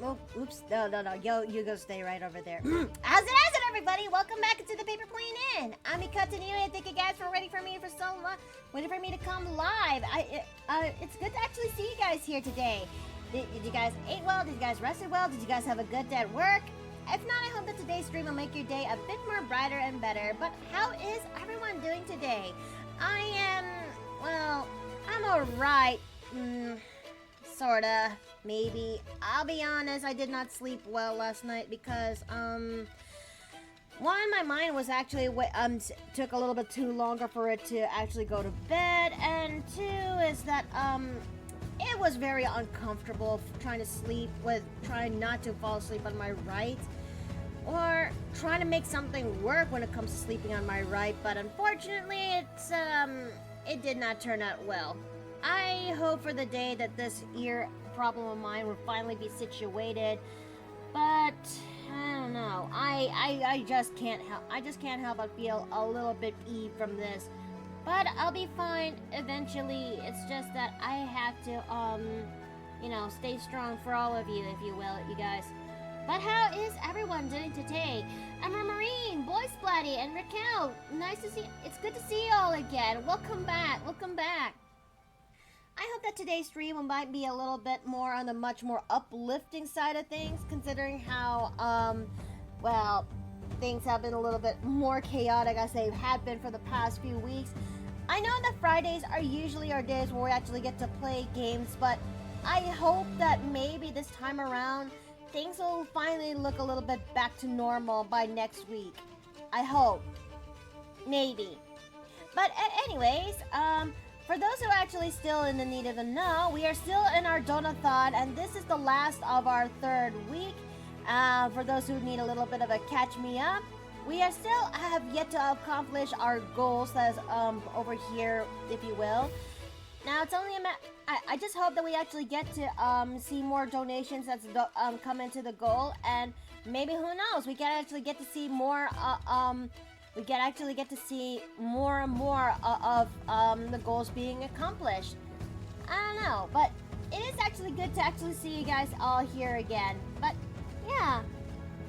Oh, oops. No. Yo, you go stay right over there. How's it, everybody? Welcome back into the Paper Plane Inn. I'm Mikata Niue, and thank you guys for waiting for me to come live. It's good to actually see you guys here today. Did you guys ate well? Did you guys rested well? Did you guys have a good day at work? If not, I hope that today's stream will make your day a bit more brighter and better. But how is everyone doing today? I'm alright. Sorta. Maybe. I'll be honest, I did not sleep well last night because, one, my mind was actually, took a little bit too longer for it to actually go to bed, and two is that, it was very uncomfortable trying to sleep with, trying not to fall asleep on my right, or trying to make something work when it comes to sleeping on my right, but unfortunately, it did not turn out well. I hope for the day that this ear problem of mine will finally be situated, but I don't know. I just can't help but feel a little bit peeved from this. But I'll be fine eventually. It's just that I have to stay strong for all of you, if you will, you guys. But how is everyone doing today? Emma Marine, Boy Splatty, and Raquel. Nice to see. It's good to see you all again. Welcome back. I hope that today's stream might be a little bit more on the much more uplifting side of things, considering how, things have been a little bit more chaotic as they have been for the past few weeks. I know that Fridays are usually our days where we actually get to play games, but I hope that maybe this time around, things will finally look a little bit back to normal by next week. I hope. Maybe. But anyways, for those who are actually still in the need of a know, we are still in our Donathon, and this is the last of our third week. For those who need a little bit of a catch me up, we are still have yet to accomplish our goals, that's over here, if you will. Now it's only I just hope that we actually get to see more donations that's come into the goal, and maybe, who knows, we can actually get to see more we can actually get to see more and more of the goals being accomplished. I don't know, but it is actually good to actually see you guys all here again. But yeah,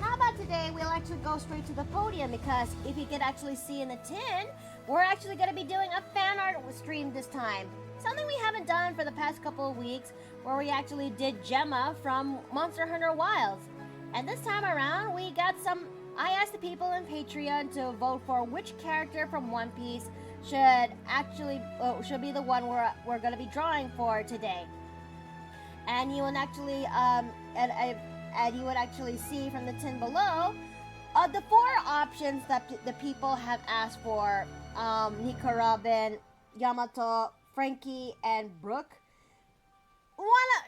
how about today we'll actually go straight to the podium, because if you could actually see in the tin, we're actually going to be doing a fan art stream this time. Something we haven't done for the past couple of weeks, where we actually did Gemma from Monster Hunter Wilds. And this time around, I asked the people in Patreon to vote for which character from One Piece should be the one we're going to be drawing for today. And you will actually you would actually see from the tin below the 4 options that the people have asked for: Nico Robin, Yamato, Frankie, and Brooke.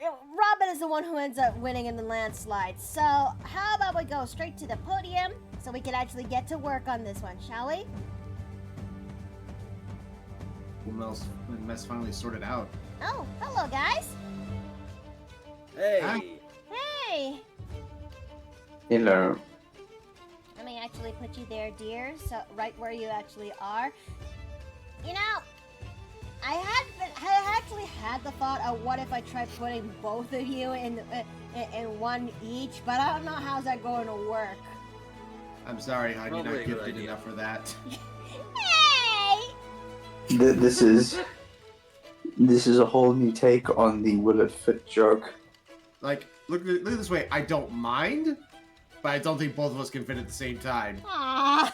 Robin is the one who ends up winning in the landslide. So how about we go straight to the podium so we can actually get to work on this one, shall we? Mess finally sorted out. Oh, hello guys. Hey. Hi. Hey. Hello. Let me actually put you there, dear, so right where you actually are. You know, I actually had the thought of what if I tried putting both of you in one each, but I don't know how's that going to work. I'm sorry, hon, you're Probably not a good gifted idea. enough for that. Hey! This is a whole new take on the will it fit joke. Like, look at it this way. I don't mind, but I don't think both of us can fit at the same time. Aww.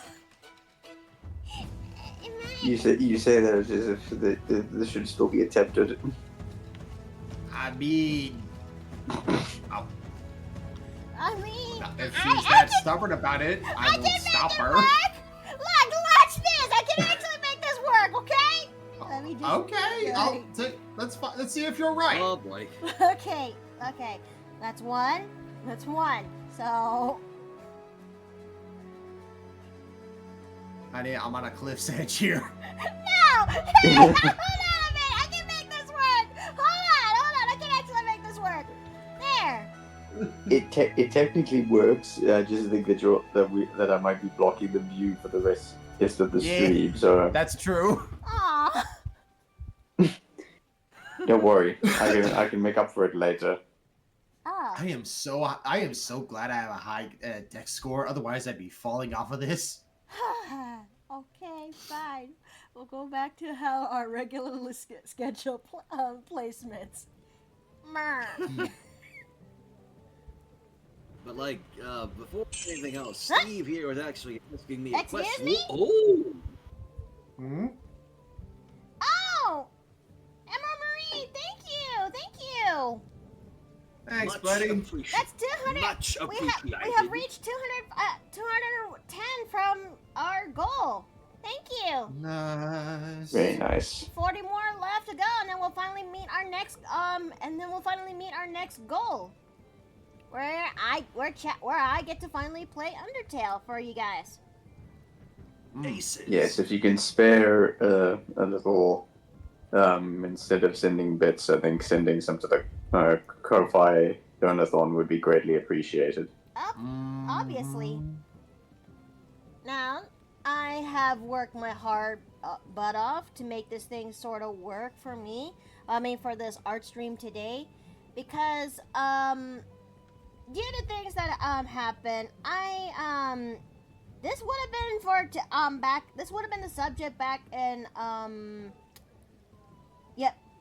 You say that as if this should still be attempted. I mean... Oh, I mean, if she's that stubborn about it, I won't stop her. Look, watch this. I can actually make this work, okay? Let me just... Okay, let's see if you're right. Oh boy. Okay. That's one. So... Honey, I'm on a cliff's edge here. No! Hey, hold on a minute! I can make this work! Hold on! I can actually make this work! There! It technically works. I just think that I might be blocking the view for the rest of the stream. So That's true. Aww! don't worry, I can make up for it later. Oh, I am so glad I have a high dex score. Otherwise, I'd be falling off of this. Okay, fine. We'll go back to how our regularly scheduled placements. Mer. But like, before anything else, Huh? Steve here was actually asking me a Excuse question. me? Oh! Hmm? Oh! Emma Marie, thank you. Thanks, Much buddy. appreciated. That's 200. Much We appreciated. have reached 210 from our goal. Thank you. Nice. Very nice. 40 more left to go, and then we'll finally meet our next goal. Where I get to finally play Undertale for you guys. Aces. Yes, if you can spare a little, instead of sending bits, I think sending some to the Ko-Fi Donathon would be greatly appreciated. Obviously. Now, I have worked my hard butt off to make this thing sort of work for me. I mean, for this art stream today, because due to things that happened, this would have been this would have been the subject back in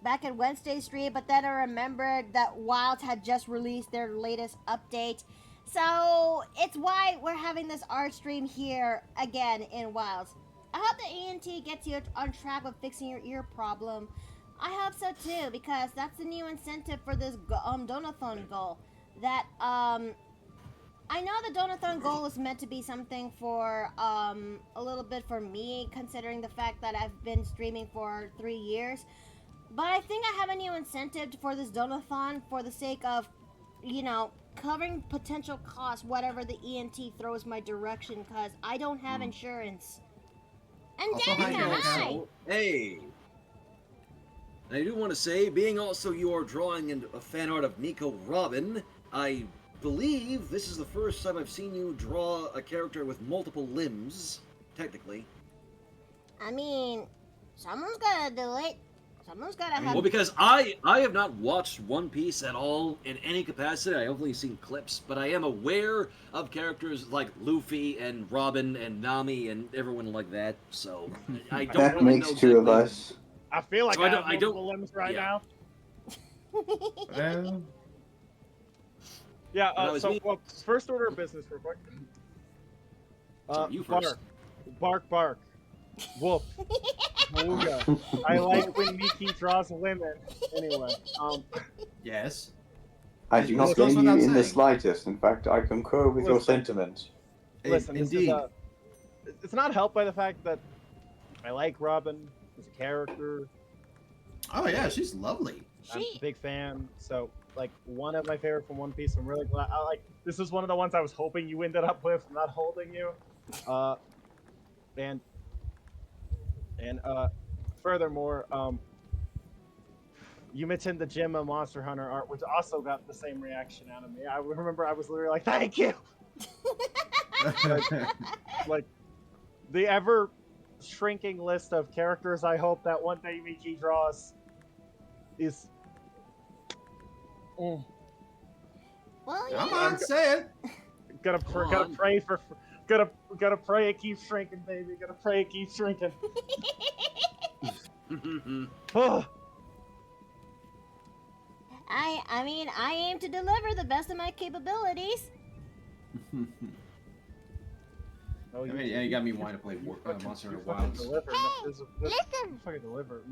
back in Wednesday's stream, but then I remembered that Wild had just released their latest update. So it's why we're having this art stream here again in Wilds. I hope the ENT gets you on track with fixing your ear problem. I hope so too, because that's the new incentive for this Donathon goal. That I know the Donathon goal is meant to be something for a little bit for me, considering the fact that I've been streaming for 3 years. But I think I have a new incentive for this Donathon for the sake of, covering potential costs, whatever the ENT throws my direction, because I don't have insurance. And Also, Danica, hi! Hey! And I do want to say, being also you are drawing into a fan art of Nico Robin, I believe this is the first time I've seen you draw a character with multiple limbs, technically. I mean, someone's gotta do it. Someone's gotta have... Well, because I have not watched One Piece at all in any capacity. I've only seen clips, but I am aware of characters like Luffy and Robin and Nami and everyone like that. So I don't That really makes know two of exactly- us. I feel like So I I have don't- multiple limbs right yeah. now. Well, Yeah, That was so me. well, first order of business real quick. So you bark. first. Bark, bark. Whoop. Booga. I like when Miki draws women. Anyway, yes. I do not This goes blame you without in the saying. slightest. In fact, I concur with your Listen. sentiment. listen, this Indeed. it's not helped by the fact that I like Robin as a character. Oh yeah, she's lovely. I'm a big fan. So, like, one of my favorite from One Piece. I'm really glad. This is one of the ones I was hoping you ended up with, not holding you. And furthermore, you mentioned the Gem of Monster Hunter art, which also got the same reaction out of me. I remember I was literally like, "Thank you." Like the ever shrinking list of characters I hope that one day Miki draws is. Well, Come yeah. on, say it. Gotta pray for. Gotta pray it keeps shrinking, baby. Gotta pray it keeps shrinking. Oh, I mean, I aim to deliver the best of my capabilities. no, I mean, yeah, you got me wanting to play Monster Hunter Wilds. Deliver. Listen! Fucking deliver.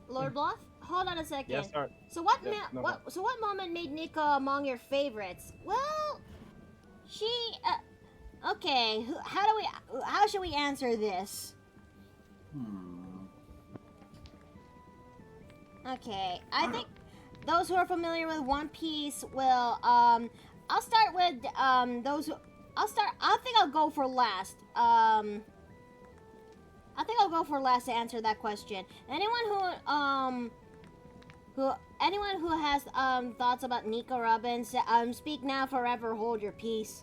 Lord Bluff, hold on a second. Yes, sir. So what? Yeah, no, what moment made Nico among your favorites? Well, she. Okay. How should we answer this? Okay, I think those who are familiar with One Piece will. I'll start with those who. I think I'll go for last. I think I'll go for last to answer that question. Anyone who has thoughts about Nico Robin, speak now, forever hold your peace.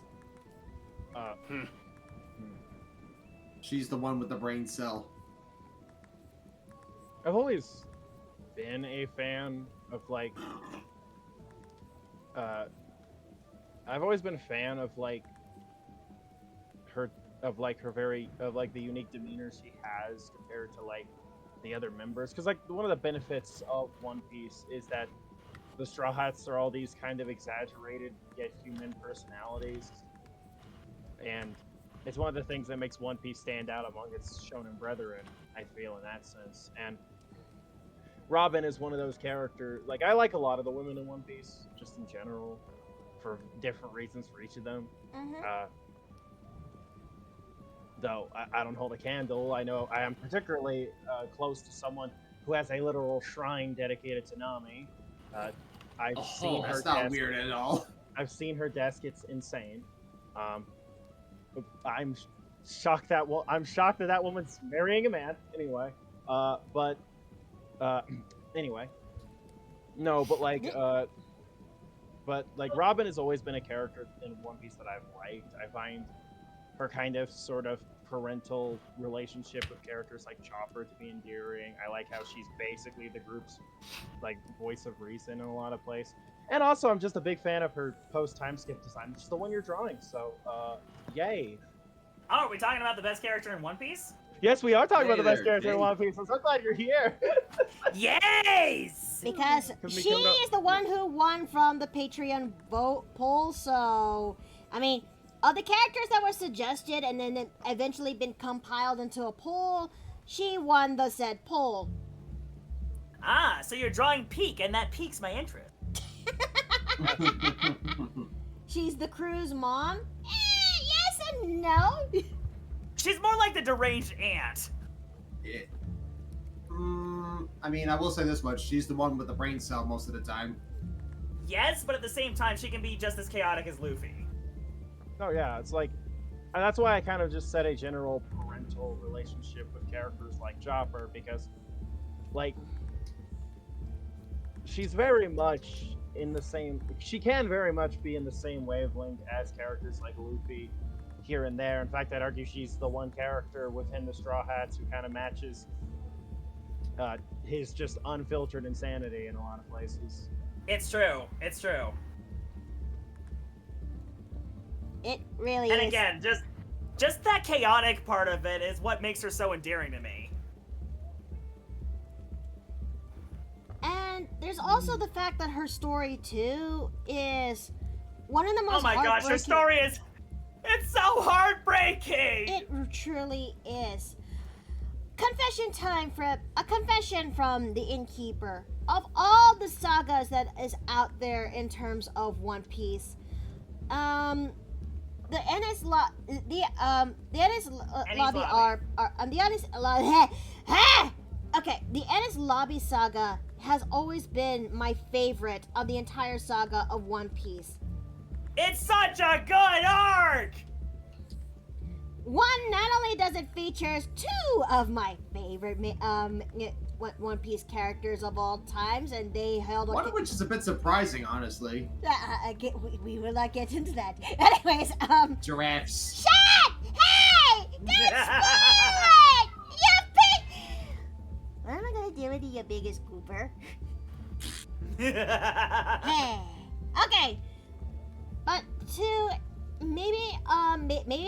She's the one with the brain cell. I've always been a fan of like I've always been a fan of like her the unique demeanor she has compared to like the other members. Because like one of the benefits of One Piece is that the Straw Hats are all these kind of exaggerated yet human personalities, and it's one of the things that makes One Piece stand out among its shonen brethren, I feel, in that sense. And Robin is one of those characters. Like, I like a lot of the women in One Piece, just in general, for different reasons for each of them. Mm-hmm. Though I don't hold a candle. I know I am particularly close to someone who has a literal shrine dedicated to Nami. I've seen her That's not desk. weird at all. I've seen her desk. It's insane. I'm shocked that I'm shocked that that woman's marrying a man. Anyway, anyway, no, but like Robin has always been a character in One Piece that I've liked. I find her kind of sort of parental relationship with characters like Chopper to be endearing. I like how she's basically the group's like voice of reason in a lot of places. And also, I'm just a big fan of her post time skip design, which is the one you're drawing. So, yay! Oh, are we talking about the best character in One Piece? Yes, we are talking about the Hey best there, character in Jay. One Piece. I'm so glad you're here. Yes! Because she is the one who won from the Patreon vote poll, so I mean, of the characters that were suggested and then eventually been compiled into a poll, she won the said poll. Ah, so you're drawing Peak, and that piques my interest. She's the crew's mom? Yes and no. She's more like the deranged aunt. Yeah. I mean, I will say this much: she's the one with the brain cell most of the time. Yes, but at the same time, she can be just as chaotic as Luffy. Oh yeah, it's like, and that's why I kind of just said a general parental relationship with characters like Chopper, because, like, she's very much in the same. She can very much be in the same wavelength as characters like Luffy, here and there. In fact, I'd argue she's the one character within the Straw Hats who kind of matches his just unfiltered insanity in a lot of places. It's true. It's true. It really And is. again, just that chaotic part of it is what makes her so endearing to me. And there's also the fact that her story too is one of the most Oh my gosh, her heartbreaking- story it's so heartbreaking! It truly is. Confession time for a confession from the innkeeper. Of all the sagas that is out there in terms of One Piece, the Enies Lobby okay, the Enies Lobby saga has always been my favorite of the entire saga of One Piece. It's such a good arc! One, not only does it feature two of my favorite One Piece characters of all times, and they held One of which is a bit surprising, honestly. we will not get into that. Anyways, Giraffes. shut! Hey! Don't spoil it! You big... What am I gonna do with you, biggest goober? Hey. Okay. But maybe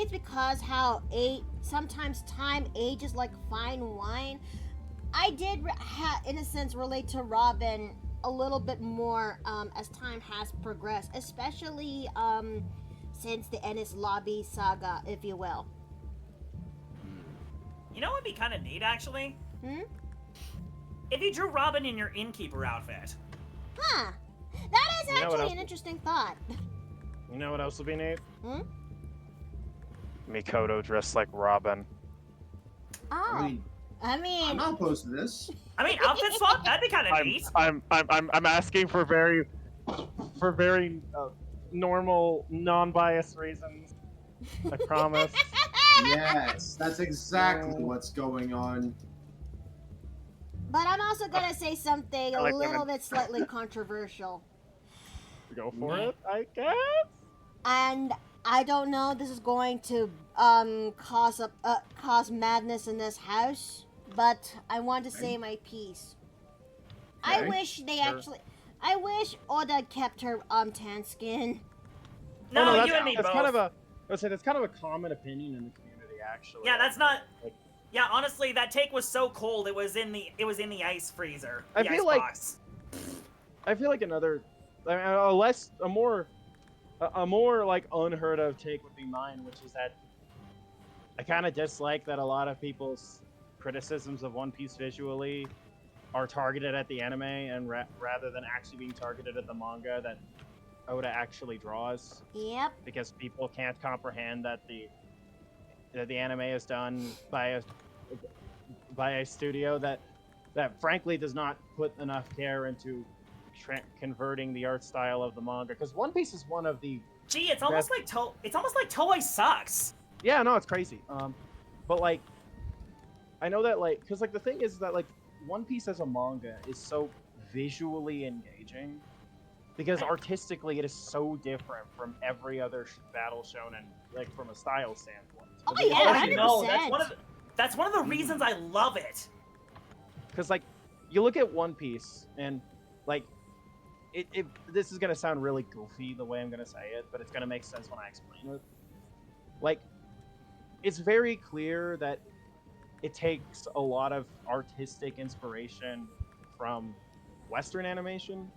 it's because how sometimes time ages like fine wine. I did in a sense relate to Robin a little bit more as time has progressed, especially since the Enies Lobby saga, if you will. You know what would be kind of neat, actually? If you drew Robin in your innkeeper outfit. Huh. That is You know what actually else- an interesting thought. You know what else would be neat? Hmm? Mikoto dressed like Robin. Oh. I mean, I'm not opposed to this. I mean, outfit swap? That'd be kind of neat. I'm asking for very normal, non-biased reasons. I promise. Yes, that's exactly what's going on. But I'm also gonna say something I a like little women. bit slightly controversial. Go for it, I guess. And I don't know, this is going to cause madness in this house, but I want to say my piece. I Okay, wish they sure. I wish Oda kept her tan skin. No, that's, you and me that's both. kind of a. I would say that's kind of a common opinion in the community, actually. Yeah, that's not. Like, Yeah, honestly, that take was so cold. It was in the ice freezer. I The feel ice like- box. I feel like another, I mean, a more like unheard of take would be mine, which is that I kind of dislike that a lot of people's criticisms of One Piece visually are targeted at the anime and rather than actually being targeted at the manga that Oda actually draws, Yep. because people can't comprehend that the anime is done by a studio that frankly does not put enough care into converting the art style of the manga, because One Piece is one of the Gee, it's almost like Toei sucks. yeah, no, it's crazy. But like, I know that like, because like the thing is that like One Piece as a manga is so visually engaging, because artistically it is so different from every other battle shonen, like from a style standpoint. Oh, Because yeah, I know. 100%. That's one of the reasons I love it. Because like, you look at One Piece and like, this is gonna sound really goofy the way I'm gonna say it, but it's gonna make sense when I explain it. Like, it's very clear that it takes a lot of artistic inspiration from Western animation.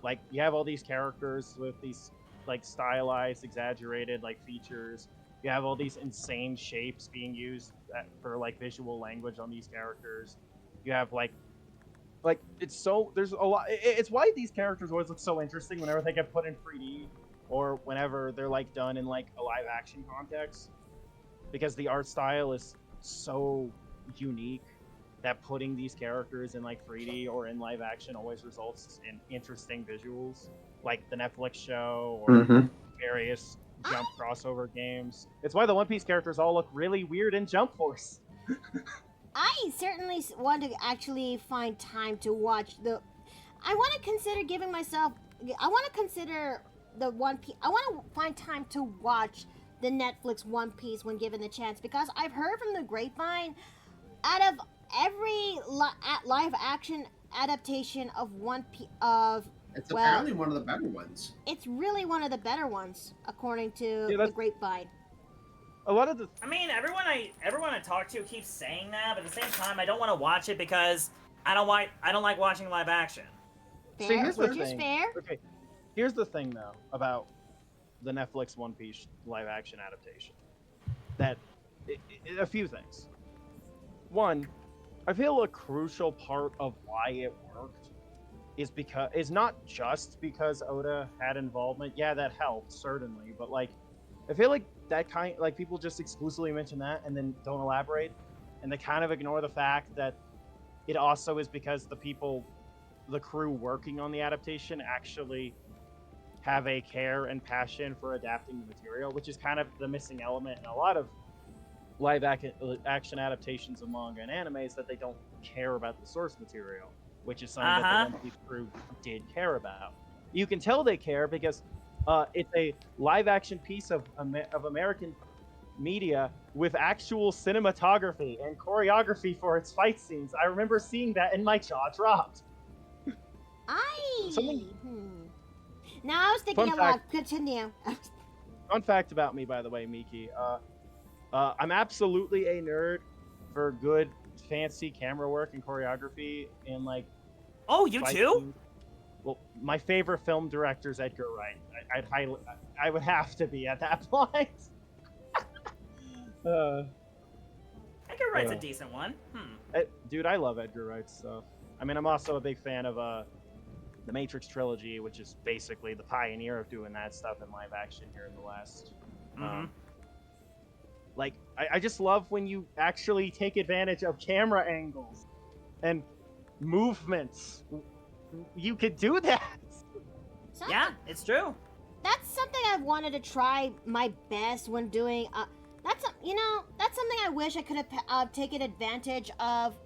Like, you have all these characters with these like stylized, exaggerated like features. You have all these insane shapes being used for like visual language on these characters. You have like it's so there's a lot. It's why these characters always look so interesting whenever they get put in 3D or whenever they're like done in like a live action context, because the art style is so unique that putting these characters in like 3D or in live action always results in interesting visuals, like the Netflix show or Mm-hmm. various Jump crossover games. It's why the One Piece characters all look really weird in Jump Force. I certainly want to actually find time to watch the. I want to consider giving myself. I want to consider the One Piece. I want to find time to watch the Netflix One Piece when given the chance, because I've heard from the grapevine, out of every live action adaptation of One Piece It's well, apparently one of the better ones. it's really one of the better ones according to Yeah, the that's- grapevine. A lot of the I mean, everyone I talk to keeps saying that, but at the same time, I don't want to watch it because I don't like watching live action. Fair, See, here's the which is thing. fair. Okay, here's the thing though about the Netflix One Piece live action adaptation. That a few things. One, I feel a crucial part of why it worked is not just because Oda had involvement. Yeah, that helped certainly, but like, I feel like that kind, like, people just exclusively mention that and then don't elaborate, and they kind of ignore the fact that it also is because the crew working on the adaptation actually have a care and passion for adapting the material, which is kind of the missing element in a lot of live action adaptations of manga and animes, that they don't care about the source material, which is something that the One Piece crew did care about. You can tell they care because it's a live action piece of American media with actual cinematography and choreography for its fight scenes. I remember seeing that and my jaw dropped. Something- Now I was thinking Fun a lot. fact- Continue. Fun fact about me, by the way, Miki. I'm absolutely a nerd for good, fancy camera work and choreography and like. Oh, you fight too? scenes. Well, my favorite film director is Edgar Wright. I would have to be at that point. Edgar Wright's a Yeah. decent one. Dude, I love Edgar Wright's stuff. I mean, I'm also a big fan of the Matrix trilogy, which is basically the pioneer of doing that stuff in live action here in the West. Mhm. Like, I just love when you actually take advantage of camera angles and movements. You could do that. Yeah, it's true. That's something I've wanted to try my best when doing. That's something I wish I could have taken advantage of.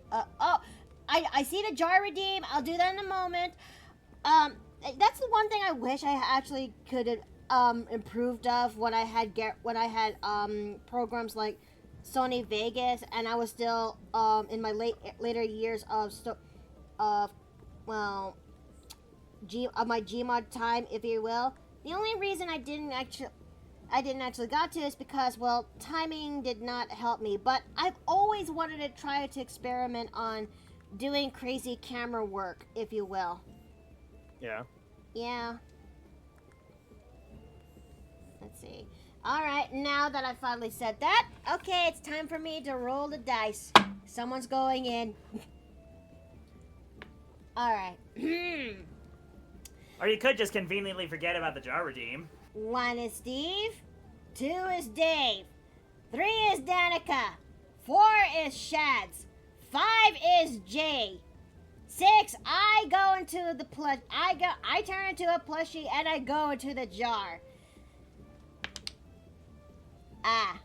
I see the jar redeem. I'll do that in a moment. That's the one thing I wish I actually could have improved of when I had programs like Sony Vegas, and I was still in my later years of my Gmod time, if you will. The only reason I didn't actually got to is because, well, timing did not help me. But I've always wanted to try to experiment on doing crazy camera work, if you will. Yeah. Yeah. Let's see. Alright, now that I finally said that, okay, it's time for me to roll the dice. Someone's going in. Alright. Or you could just conveniently forget about the jar redeem. 1 is Steve. 2 is Dave. 3 is Danica. 4 is Shads. 5 is Jay. 6, I go into the plush. I turn into a plushie and I go into the jar. Ah.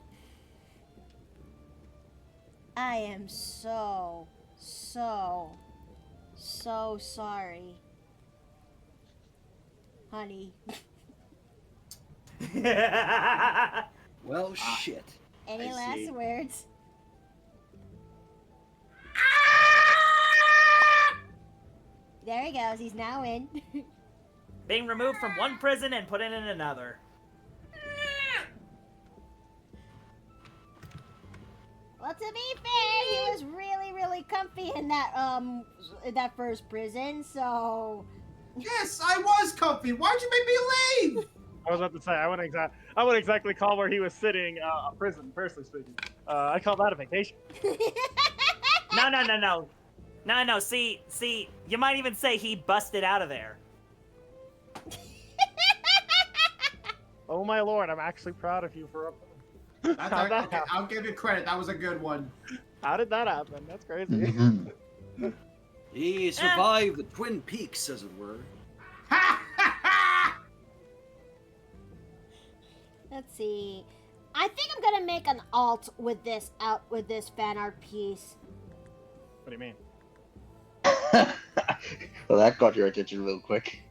I am so sorry. Honey. Well, shit. Any I last see. words? There he goes. He's now in. Being removed from one prison and put in another. Well, to be fair, he was really comfy in that first prison. So Yes, I was comfy. Why'd you make me leave? I was about to say I wouldn't exactly call where he was sitting a prison, personally speaking. I call that a vacation. No. See, you might even say he busted out of there. Oh my lord, I'm actually proud of you for. That's How'd that okay, happen? I'll give you credit. That was a good one. How did that happen? That's crazy. Mm-hmm. He survived the Twin Peaks, as it were. let's see. I think I'm gonna make an alt with this fan art piece. What do you mean? Well, that got your attention real quick.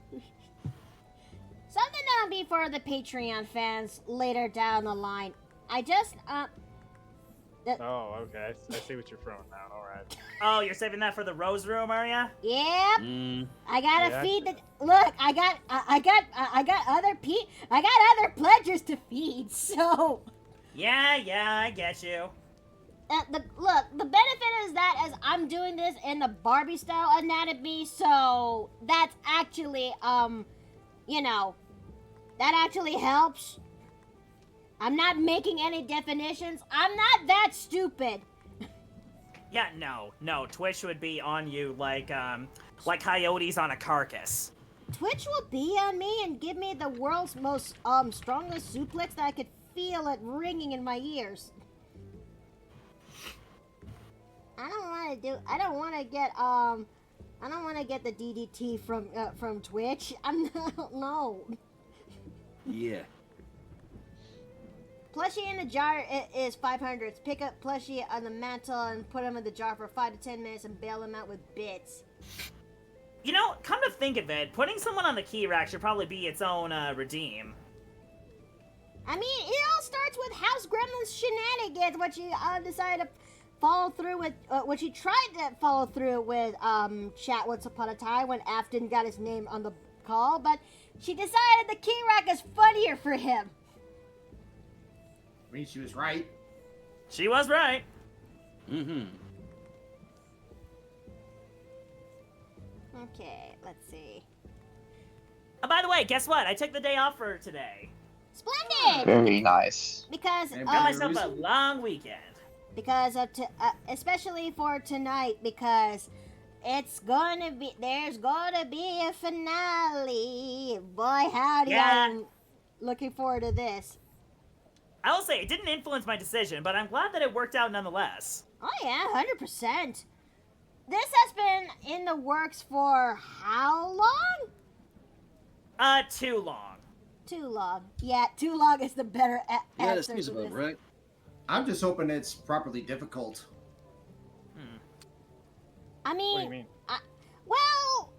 Something that'll be for the Patreon fans later down the line. I just Oh, okay. I see what you're throwing down. All right. Oh, you're saving that for the Rose Room, are ya? Yep. Mm. I gotta Yeah. feed the. Look, I got other pledgers to feed. So, Yeah, I get you. the benefit is that as I'm doing this in the Barbie style anatomy, so that's actually that actually helps. I'm not making any definitions. I'm not that stupid. Yeah, no. Twitch would be on you like coyotes on a carcass. Twitch will be on me and give me the world's most strongest suplex that I could feel it ringing in my ears. I don't want to get the DDT from Twitch. No. Yeah. Plushie in the jar is 500. Pick up Plushie on the mantle and put him in the jar for 5 to 10 minutes and bail him out with bits. You know, come to think of it, putting someone on the key rack should probably be its own redeem. I mean, it all starts with House Gremlin's shenanigans, which she decided to follow through with, when she tried to follow through with chat once upon a time when Afton got his name on the call, but she decided the key rack is funnier for him. I mean, she was right. She was right. Mm-hmm. Okay, let's see. Oh, by the way, guess what? I took the day off for today. Splendid! Very nice. Because And Got Very myself a reason- long weekend. Especially for tonight, because there's gonna be a finale. Boy, howdy, Yeah. I'm looking forward to this. I will say, it didn't influence my decision, but I'm glad that it worked out nonetheless. Oh yeah, 100%. This has been in the works for how long? Too long. Too long. Yeah, too long is the better Yeah, that answer seems to about this. right. I'm just hoping it's properly difficult. I What do you mean, mean? well,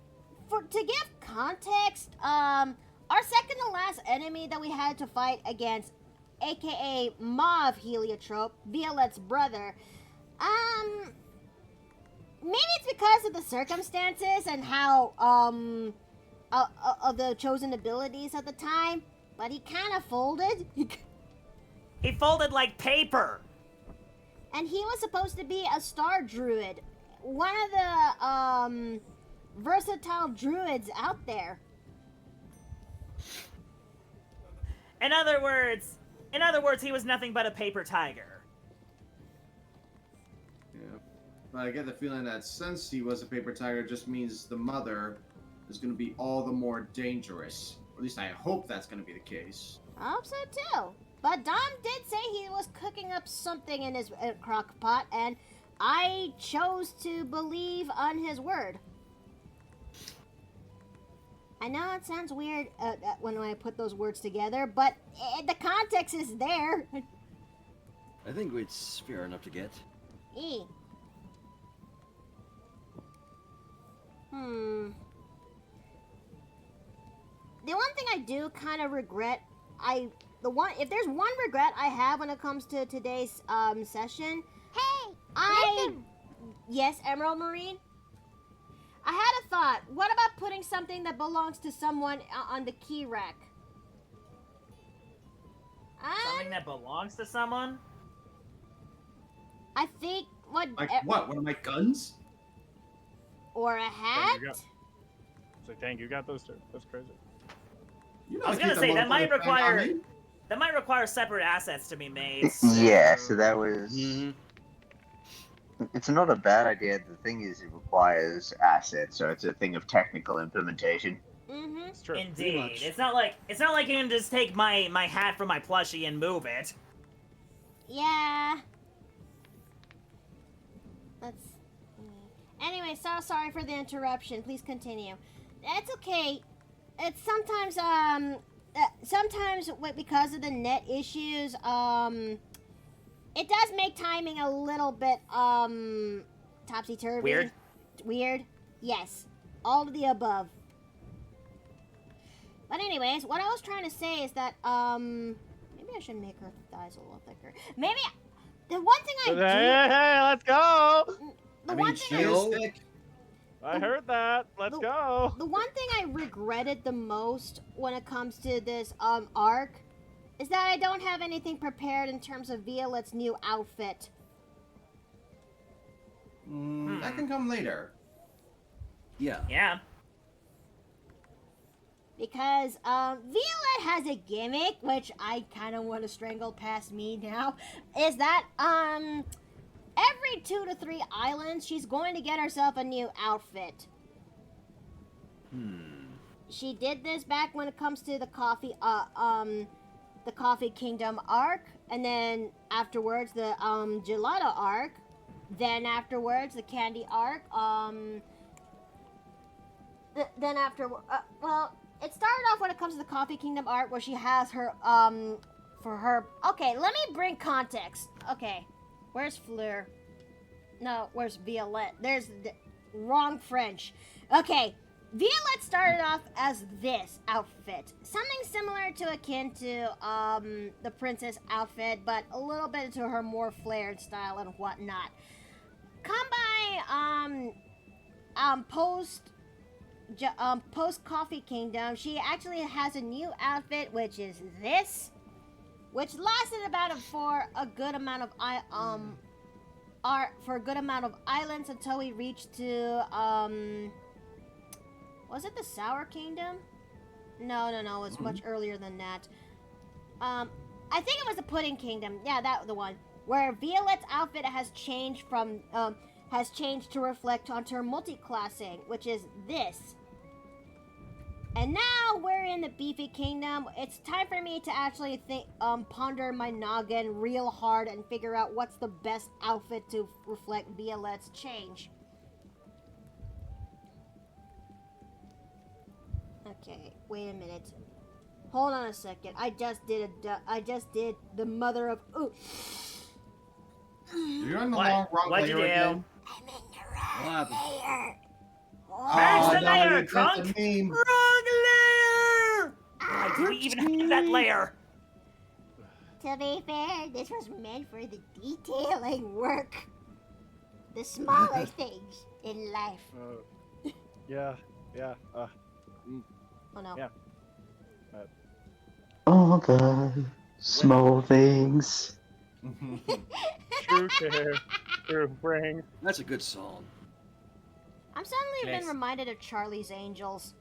to give context, our second to last enemy that we had to fight against, aka Mauve Heliotrope, Violet's brother, maybe it's because of the circumstances and how of the chosen abilities at the time, but he kind of folded. He folded like paper. And he was supposed to be a star druid, one of the versatile druids out there. In other words, he was nothing but a paper tiger. Yeah. But I get the feeling that since he was a paper tiger, it just means the mother is going to be all the more dangerous. Or at least I hope that's going to be the case. I hope so too. But Dom did say he was cooking up something in his crock pot, and I chose to believe on his word. I know it sounds weird when I put those words together, but the context is there. I think it's fair enough to get. The one thing I do kind of regret, if there's one regret I have when it comes to today's session, listen. Yes, Emerald Marine? I had a thought. What about putting something that belongs to someone on the key rack? Something that belongs to someone? I think Like what? One of my guns? Or a hat? It's like, dang, you got those two. That's crazy. You know I was keep gonna say that might motherfucker bang on require me. separate assets to be made. Yeah, so that was. Mm-hmm. It's not a bad idea. The thing is, it requires assets, so it's a thing of technical implementation. Mm-hmm. It's true. Indeed, much. it's not like you can just take my hat from my plushie and move it. Yeah. Let's. Anyway, so sorry for the interruption. Please continue. It's okay. It's sometimes because of the net issues, it does make timing a little bit topsy-turvy. Weird. Yes. All of the above. But anyways, what I was trying to say is that maybe I should make her thighs a little thicker. Maybe the one thing I do. Hey, let's go! The I one mean, thing she I is thick. I heard that. Let's go. The one thing I regretted the most when it comes to this arc is that I don't have anything prepared in terms of Violet's new outfit. That can come later. Yeah. Yeah. Because Violet has a gimmick, which I kind of want to strangle past me now, is that every 2 to 3 islands she's going to get herself a new outfit. She did this back when it comes to the Coffee Kingdom arc, and then afterwards the Gelato arc, then afterwards the Candy arc, then after it started off when it comes to the Coffee Kingdom arc where she has her okay, let me bring context. Okay, where's Fleur? No, where's Violet? There's the wrong French. Okay, Violet started off as this outfit. Something similar to akin to the princess outfit, but a little bit to her more flared style and whatnot. Come by post Coffee Kingdom, she actually has a new outfit, which is this, which lasted for a good amount of islands until we reached to was it the Sour Kingdom? No, it's much earlier than that. I think it was the Pudding Kingdom. Yeah, that the one where Violet's outfit has changed to reflect onto her multi-classing, which is this. And now we're in the Beefy Kingdom. It's time for me to actually ponder my noggin real hard and figure out what's the best outfit to reflect Violet's change. Okay, wait a minute. Hold on a second. I just did the mother of You're on the wrong What'd you layer do? again. I'm in the What happened? wrong layer. Mash the no, layer, you drunk! got the meme. Wrong layer! Why do we even have that layer? To be fair, this was meant for the detailing work. The smaller things in life. Yeah. Oh no. Yeah. All the small things. True care. True bring. That's a good song. I'm suddenly been Yes. reminded of Charlie's Angels.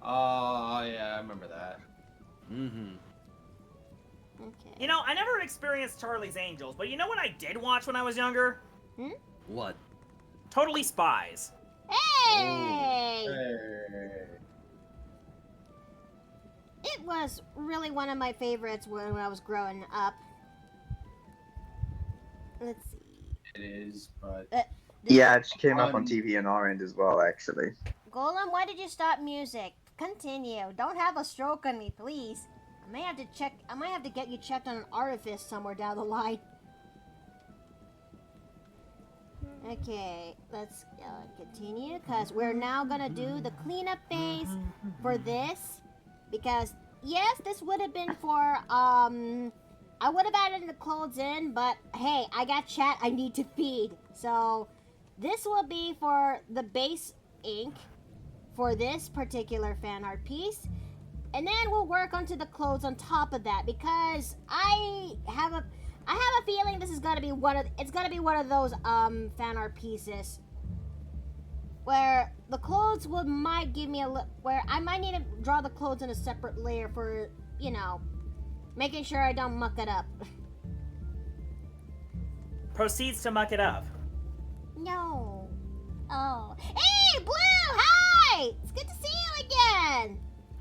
Oh, yeah, I remember that. Mm-hmm. Okay. You know, I never experienced Charlie's Angels, but you know what I did watch when I was younger? What? Totally Spies. Hey! Hey. It was really one of my favorites when I was growing up. Let's see. It is, but Yeah, it came up on Um, TV on our end as well, actually. Golem, why did you stop music? Continue. Don't have a stroke on me, please. I might have to get you checked on an artifice somewhere down the line. Okay, let's continue, because we're now gonna do the cleanup phase for this. Because, yes, this would have been for, I would have added the clothes in, but hey, I got chat I need to feed. So, this will be for the base ink for this particular fan art piece. And then we'll work onto the clothes on top of that, because I have a feeling this is gonna be one of those fan art pieces where the clothes might give me where I might need to draw the clothes in a separate layer for, you know, making sure I don't muck it up. Proceeds to muck it up. No. Oh. Hey, Blue! Hi! It's good to see you again!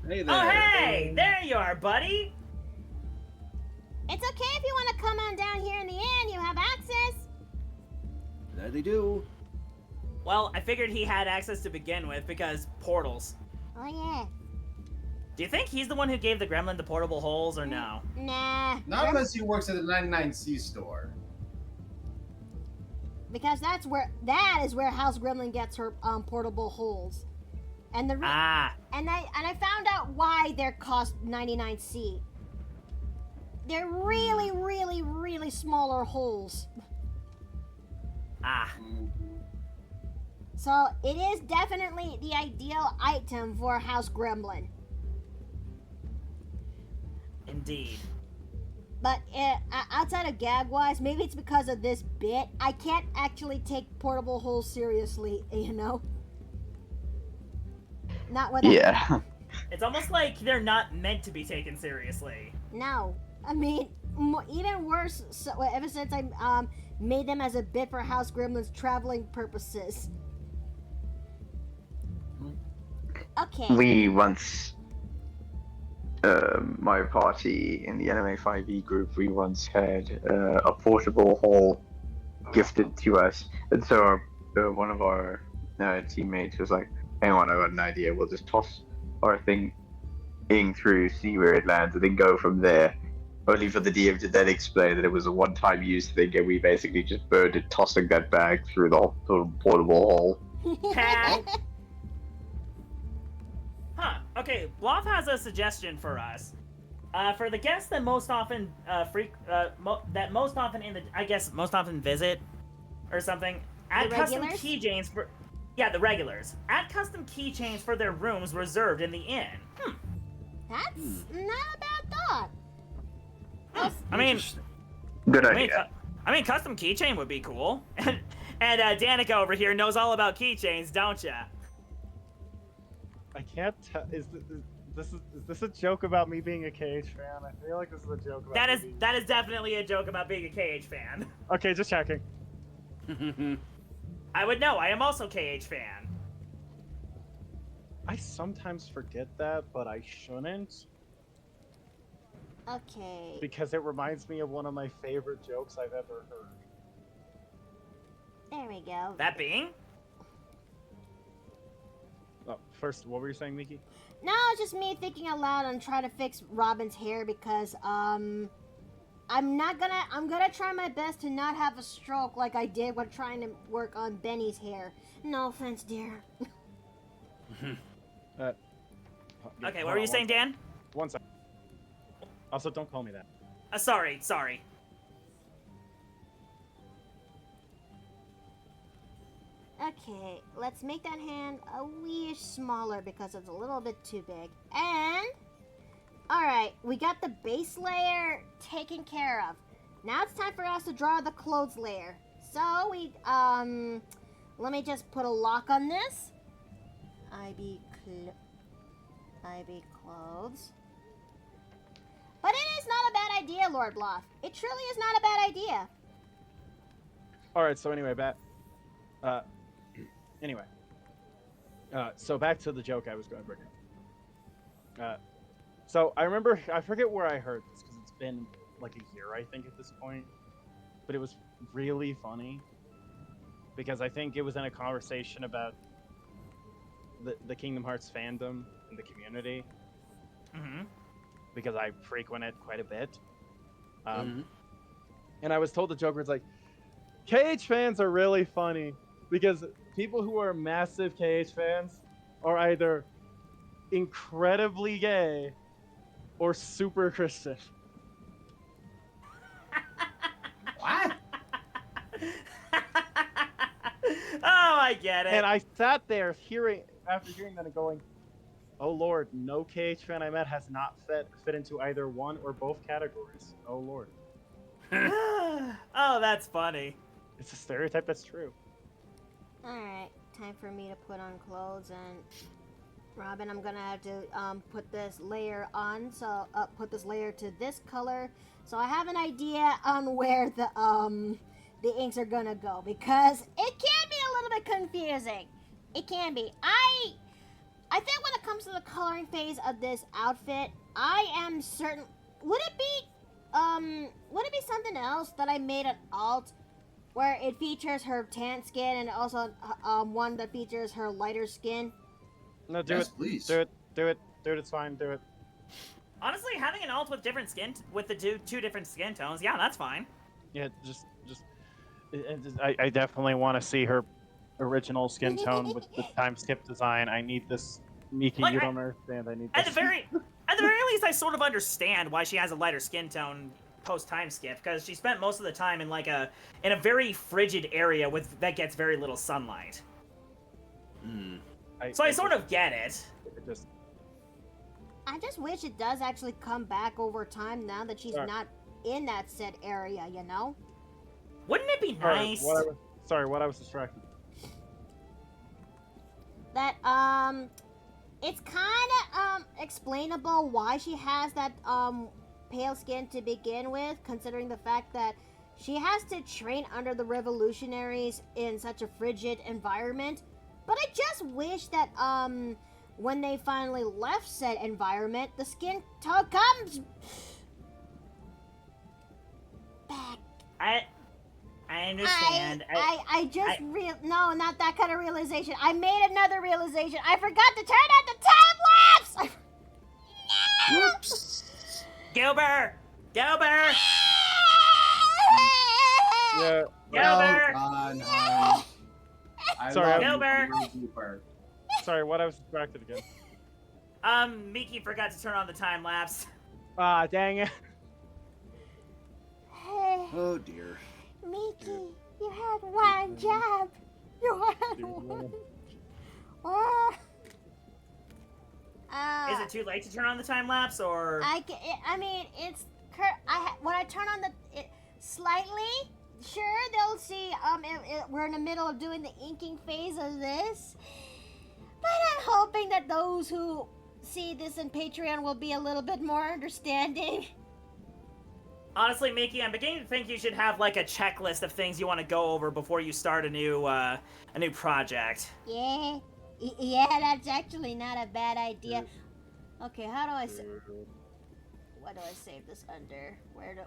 Hey there. Oh, hey! There you are, buddy! It's okay if you want to come on down here in the inn. You have access. That they do. Well, I figured he had access to begin with because portals. Oh, yeah. Do you think he's the one who gave the gremlin the portable holes or no? Nah. not unless he works at the 99C store. Because that is where House Gremlin gets her portable holes. And the Ah, and I found out why they're cost 99C. They're really, really, really smaller holes. ah. So it is definitely the ideal item for House Gremlin. Indeed. But outside of gag-wise, maybe it's because of this bit, I can't actually take portable holes seriously, you know? Not with Yeah. It's almost like they're not meant to be taken seriously. No. I mean, even worse, so, ever since I made them as a bit for House Gremlin's traveling purposes. Okay. We once, my party in the Anime 5e group, we once had a portable hole gifted to us. And so one of our teammates was like, hang on, I got an idea. We'll just toss our thing in through, see where it lands, and then go from there. Only for the DM to then explain that it was a one-time use thing, and we basically just burned it, tossing that bag through the portable hole. Huh. Okay, Bloff has a suggestion for us. For the guests that most often most often visit or something, add The custom regulars? keychains for the regulars. Add custom keychains for their rooms reserved in the inn. That's not a bad thought. I mean, Good I mean, idea. Custom keychain would be cool. And Danica over here knows all about keychains, don't ya? I can't tell. Is this a joke about me being a KH fan? I feel like this is a joke about That is definitely a joke about being a KH fan. Okay, just checking. I would know. I am also KH fan. I sometimes forget that, but I shouldn't, Okay. because it reminds me of one of my favorite jokes I've ever heard. There we go. That being? Oh, first, what were you saying, Miki? No, it's just me thinking out loud and trying to fix Robin's hair because I'm gonna try my best to not have a stroke like I did when trying to work on Benny's hair. No offense, dear. Okay, what were you saying, Dan? One second. Also, don't call me that. Sorry. Okay, let's make that hand a wee smaller because it's a little bit too big. And alright, we got the base layer taken care of. Now it's time for us to draw the clothes layer. So we let me just put a lock on this. IB clothes. But it is not a bad idea, Lord Bluff. It truly is not a bad idea. All right. So anyway, so back to the joke I was going to bring up. So I remember, I forget where I heard this because it's been like a year, I think, at this point. But it was really funny because I think it was in a conversation about the Kingdom Hearts fandom and the community. Mm-hmm. Because I frequent it quite a bit. And I was told the joke was like, KH fans are really funny because people who are massive KH fans are either incredibly gay or super Christian. What? Oh, I get it. And I sat there after hearing that and going, oh Lord, no KH fan I met has not fit into either one or both categories. Oh Lord. Oh, that's funny. It's a stereotype that's true. Alright, time for me to put on clothes, and Robin, I'm gonna have to put this layer on, so put this layer to this color, so I have an idea on where the inks are gonna go, because it can be a little bit confusing. It can be. I think when it comes to the coloring phase of this outfit, I am certain. Would it be something else that I made an alt where it features her tan skin and also one that features her lighter skin? No, do Yes, it. please. Do it. It's fine. Do it. Honestly, having an alt with different skin, with the two different skin tones, yeah, that's fine. Yeah, I definitely want to see her original skin tone with the time skip design. I need this, Miki. Like, you don't understand. I need At this. the very least, I sort of understand why she has a lighter skin tone post time skip, because she spent most of the time in in a very frigid area that gets very little sunlight. So I sort of get it. I just wish it does actually come back over time now that she's not in that said area, you know? Wouldn't it be nice? What I was distracted. That it's kind of explainable why she has that pale skin to begin with, considering the fact that she has to train under the revolutionaries in such a frigid environment. But I just wish that when they finally left said environment, the skin tone comes back. I understand. No, not that kind of realization. I made another realization. I forgot to turn on the time lapse. No! Whoops. Gilbert! Yeah. Gilbert! On, hon. I Sorry, love Gilbert. you, Gilbert. Sorry, what I was distracted again. Miki forgot to turn on the time lapse. Ah, dang it. Oh dear. Miki, you had one job. You had one. Is it too late to turn on the time lapse, or? I mean, it's when I turn on slightly, sure they'll see. We're in the middle of doing the inking phase of this, but I'm hoping that those who see this in Patreon will be a little bit more understanding. Honestly, Miki, I'm beginning to think you should have like a checklist of things you want to go over before you start a new project. Yeah, that's actually not a bad idea. Okay, how do I what do I save this under?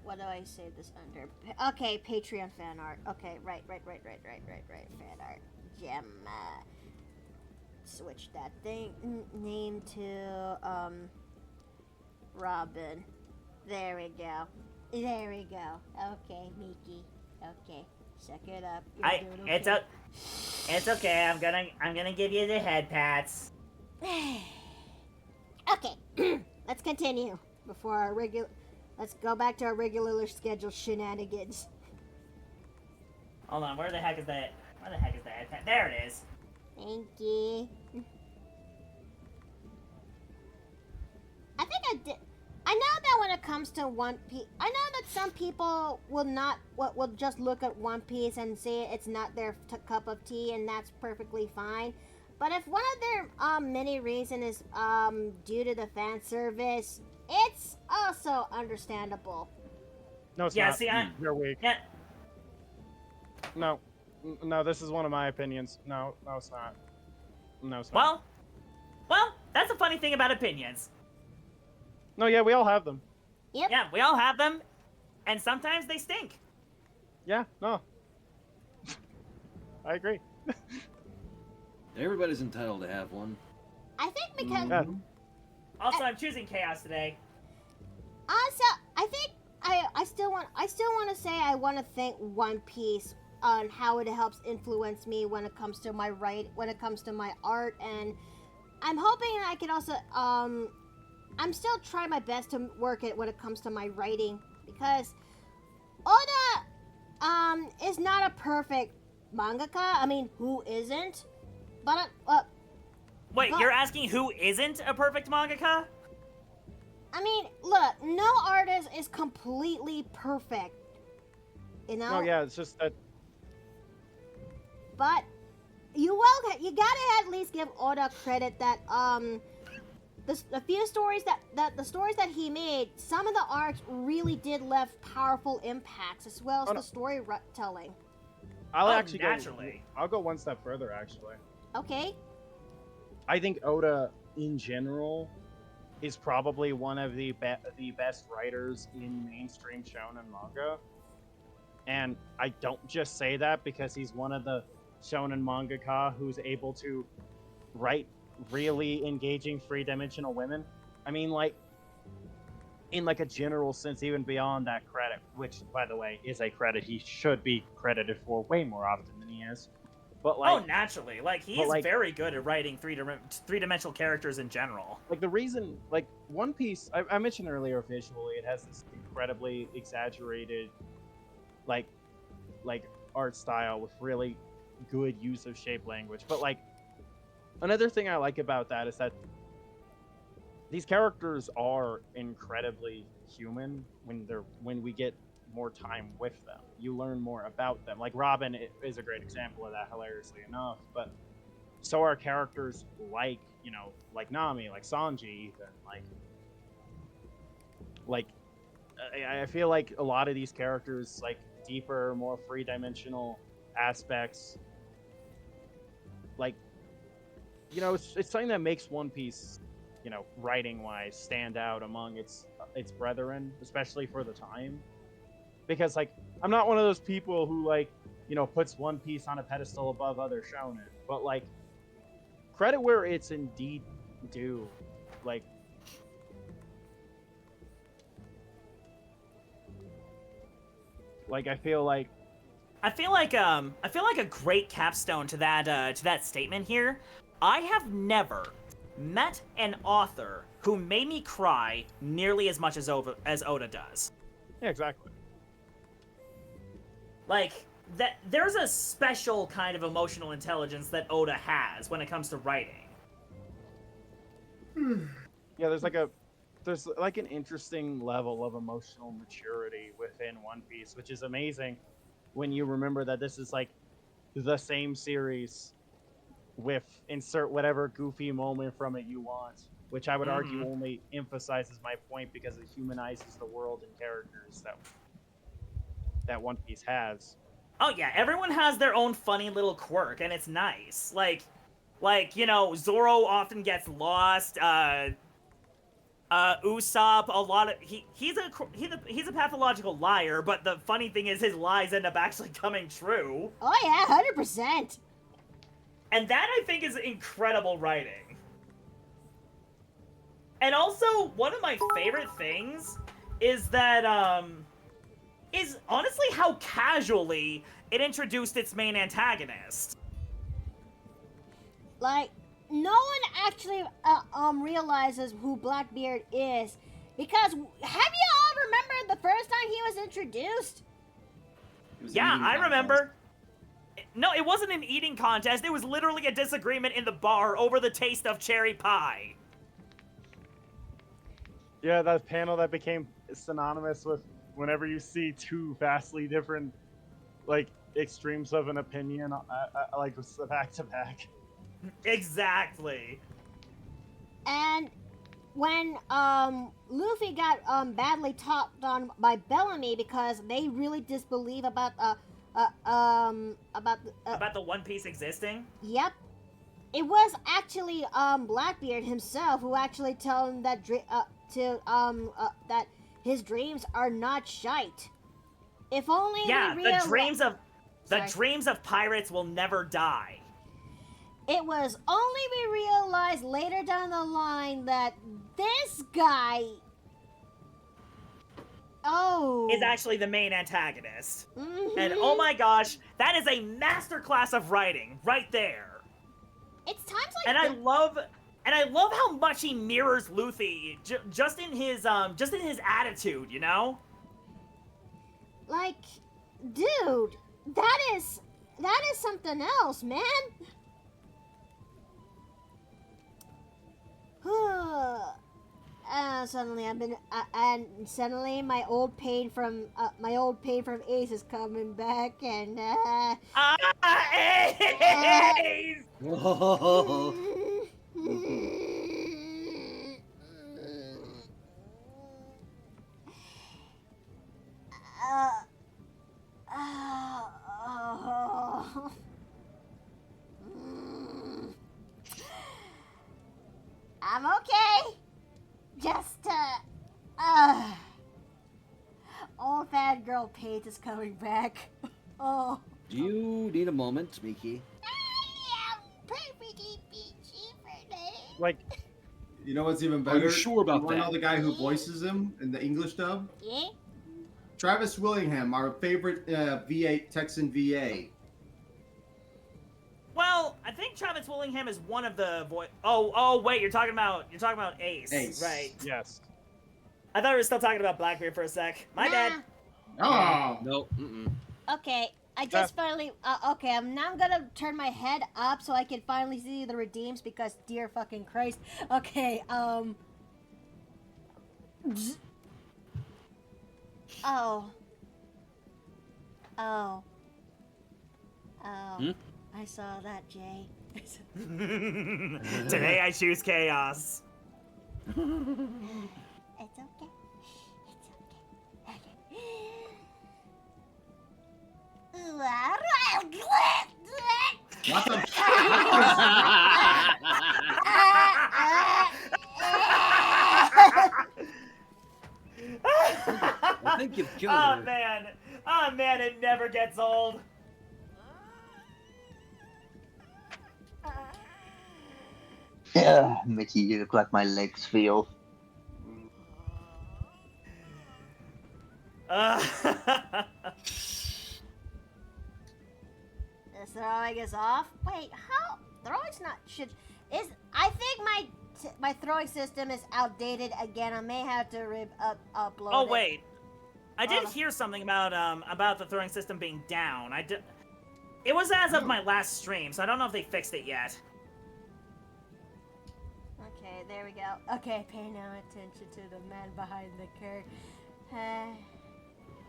What do I save this under? Okay, Patreon fan art. Okay, right. Fan art. Gem. Switch that thing name to Robin. There we go. Okay, Miki. Okay, suck it up. You're doing okay. It's okay. I'm gonna give you the head pats. Okay, let's continue before our Let's go back to our regular scheduled shenanigans. Hold on, where the heck is that? Where the heck is the head pen? There it is. Thank you. I think I did. I know that when it comes to One Piece, I know that some people will just look at One Piece and say it's not their cup of tea, and that's perfectly fine. But if one of their many reasons is due to the fan service, it's also understandable. No, it's Yeah, not. see, You're weak. Yeah. No, no, this is one of my opinions. No, it's not. No, it's not. Well, that's a funny thing about opinions. No, yeah, we all have them. Yep. Yeah, we all have them, and sometimes they stink. Yeah, no. I agree. Everybody's entitled to have one. I think because Yeah. Also, I'm choosing chaos today. also I think I still want to say I want to thank One Piece on how it helps influence me when it comes to my art, and I'm hoping I can also I'm still trying my best to work it when it comes to my writing, because Oda is not a perfect mangaka. I mean, who isn't? But Wait, But- you're asking who isn't a perfect mangaka? I mean, look, no artist is completely perfect. You know? No, yeah, it's just that. But you gotta at least give Oda credit that the few stories that the stories that he made, some of the arcs really did left powerful impacts, as well as Oh, no. the storytelling. I'll Oh, actually naturally. I'll go one step further. Actually, Okay. I think Oda, in general, is probably one of the best writers in mainstream shonen manga. And I don't just say that because he's one of the shonen mangaka who's able to write really engaging three-dimensional women. I mean, like, in like a general sense, even beyond that credit, which, by the way, is a credit he should be credited for way more often than he is. But like, Oh, naturally. Like, he but, is like- very good at writing three-dimensional characters in general. like the reason, like One Piece, I mentioned earlier, visually, it has this incredibly exaggerated, like art style with really good use of shape language. But like, another thing I like about that is that these characters are incredibly human when we get more time with them. You learn more about them. Like Robin is a great example of that, hilariously enough. But so are characters like, you know, like Nami, like Sanji, and like I feel like a lot of these characters, like deeper, more three-dimensional aspects, like, you know, it's something that makes One Piece, you know, writing-wise, stand out among its brethren, especially for the time. Because like, I'm not one of those people who, like, you know, puts One Piece on a pedestal above other shonen, but like, credit where it's indeed due. Like, I feel like I feel like a great capstone to that statement here. I have never met an author who made me cry nearly as much as Oda does. yeah, exactly. Like, that there's a special kind of emotional intelligence that Oda has when it comes to writing. Yeah, there's like an interesting level of emotional maturity within One Piece, which is amazing when you remember that this is like the same series with insert whatever goofy moment from it you want, which I would argue only emphasizes my point because it humanizes the world and characters that One Piece has. Oh yeah, everyone has their own funny little quirk, and it's nice. Like, you know, Zoro often gets lost. Usopp, a lot of he's a pathological liar, but the funny thing is his lies end up actually coming true. Oh yeah, 100%. And that, I think, is incredible writing. And also, one of my favorite things is that, is honestly how casually it introduced its main antagonist. Like, no one actually realizes who Blackbeard is, because have you all remembered the first time he was introduced? He was Yeah, eating I apples. remember. No, it wasn't an eating contest. It was literally a disagreement in the bar over the taste of cherry pie. Yeah, that panel that became synonymous with whenever you see two vastly different, like, extremes of an opinion, like, back to back. Exactly. And when Luffy got badly topped on by Bellamy because they really disbelieve about About the One Piece existing? yep, it was actually Blackbeard himself who actually told him that that his dreams are not shite. If only Yeah, we the dreams of pirates will never die. It was only we realized later down the line that this guy Is actually the main antagonist. Mhm. And oh my gosh, that is a masterclass of writing right there. It's times like And I love how much he mirrors Luffy just in his attitude, you know? like, dude, that is something else, man. Suddenly suddenly my old pain from Ace is coming back, and Ace! I'm okay. Just old fangirl Paige is coming back. Oh. Do you need a moment, Miki? I am perfectly peachy for this. Like, You know what's even Are better? you sure about You wanna that? know the guy who voices him in the English dub? Yeah. Travis Willingham, our favorite VA Texan VA. Well, I think Travis Willingham is one of the Oh, wait, you're talking about Ace. Ace. Right. yes. I thought we were still talking about Blackbeard for a sec. My bad. Oh, No. Mm-mm. Okay, I just finally. Okay, I'm now gonna turn my head up so I can finally see the redeems because, dear fucking Christ. Okay, Oh. Oh. Hmm? I saw that, Jay. Today I choose chaos. It's okay. It's okay. Okay. what the? I think you've killed Oh her. man. Oh man, it never gets old. Yeah, Mickey, you look like my legs feel. Uh, The throwing is off. Wait, how? Throwing's not should is. I think my throwing system is outdated again. I may have to upload. oh it. wait. I did Hold on. hear something about the throwing system being down. It was as of my last stream, so I don't know if they fixed it yet. Okay, there we go. Okay, pay no attention to the man behind the curtain.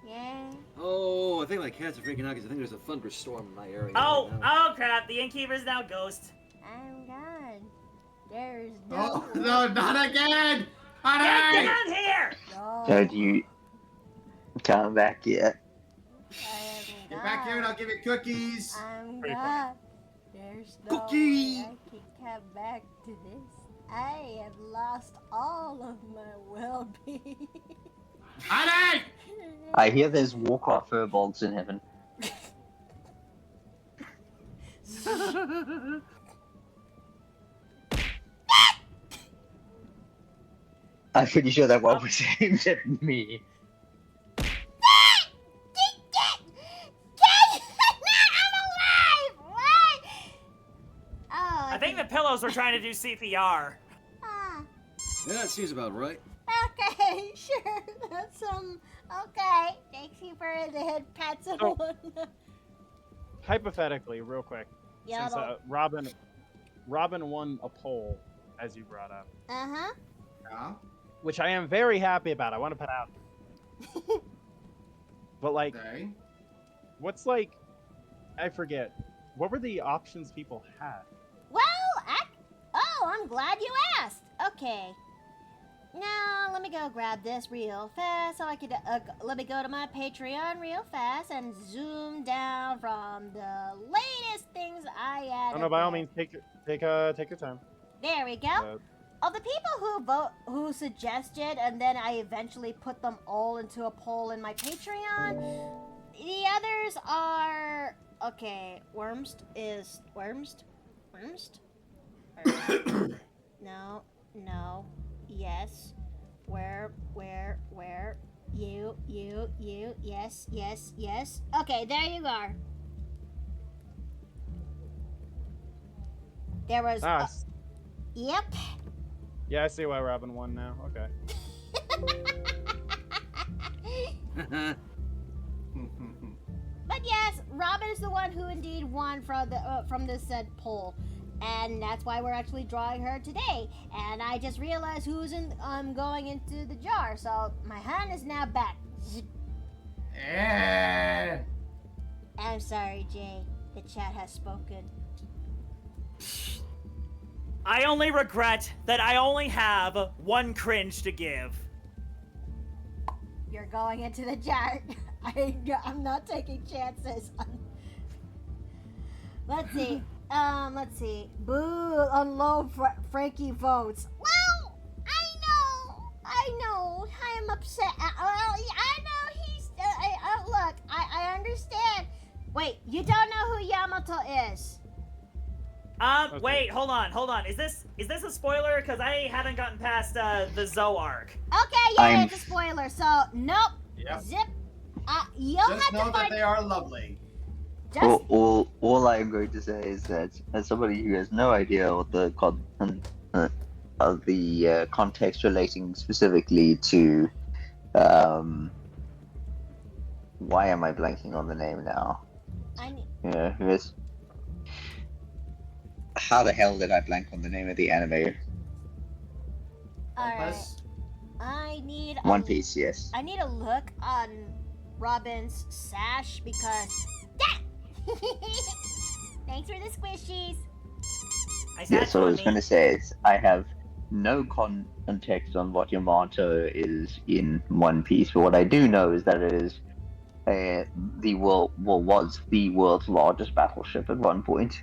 Yeah. Oh, I think my cats are freaking out because I think there's a thunderstorm in my area. Oh, right now. oh crap! The innkeeper's now ghost. I'm gone. There's no. Oh no, not again! Get Honey! down here! No. Don't you come back yet? I am Get back here and I'll give you cookies. I'm Pretty gone. There's no Cookie. way I can come back to this. I have lost all of my well-being. Honey! I hear there's Warcraft furbolgs in heaven. I'm pretty sure that one was aimed at me. I'm alive! What? Oh, I think the pillows were trying to do CPR. Ah, Yeah, that seems about right. okay, sure. That's okay. Thank you for the head pats and Oh. whatnot. hypothetically, real quick, Yeah. since Robin won a poll, as you brought up, Uh-huh. Yeah. which I am very happy about. I want to put out. But like, Okay. what's like, I forget. What were the options people had? Well, I'm glad you asked. Okay. Now, let me go grab this real fast so I could, let me go to my Patreon real fast and zoom down from the latest things I added. Oh no, by all there. means, take your time. There we go. Of the people who suggested, and then I eventually put them all into a poll in my Patreon, the others are... Okay, Wormst? No, yes. Where? You, yes. Okay, there you are. There was... yep. Yeah, I see why Robin won now. Okay. But yes, Robin is the one who indeed won from this said poll, and that's why we're actually drawing her today. And I just realized who's going into the jar, so my hand is now back. I'm sorry, Jay. The chat has spoken. I only regret that I only have one cringe to give. You're going into the jar. I'm not taking chances. Let's see. Let's see. Boo on low Frankie votes. Well, I know. I am upset. I know he's. Look, I understand. Wait, you don't know who Yamato is? Okay. Wait, hold on. Is this a spoiler? Because I haven't gotten past the Zoe arc. Okay, yeah, it's a spoiler. So nope. Yep. Zip. You'll Just have know to that find. they are lovely. Just All I'm going to say is that, as somebody who has no idea what the of the context relating specifically to, why am I blanking on the name now? Yeah, who is? How the hell did I blank on the name of the anime? Alright. Plus, I need One Piece, yes. I need a look on Robin's sash because thanks for the squishies. Yeah, so what I was going to say is I have no context on what Yamato is in One Piece, but what I do know is that it is was the world's largest battleship at one point.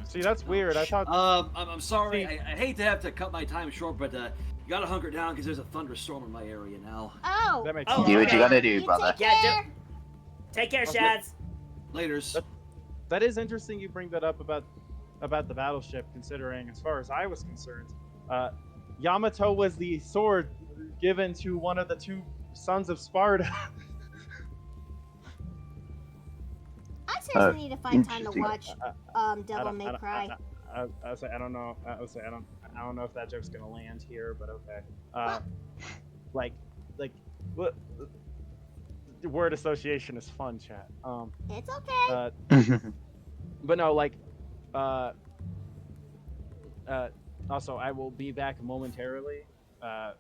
See, that's weird. I thought. I'm sorry. I hate to have to cut my time short, but you gotta hunker down because there's a thunderstorm in my area now. Oh, That makes Oh, sense. Do what okay. you gotta do, you brother. take care. Take care, Okay. Shads. Laters. That is interesting. You bring that up about the battleship, considering, as far as I was concerned, Yamato was the sword given to one of the two sons of Sparta. I seriously need to find time to interesting. watch Devil May Cry. I say I don't know. I would say I don't know if that joke's gonna land here, but okay. Like, what? The word association is fun, chat. It's okay. But no, like, also I will be back momentarily. I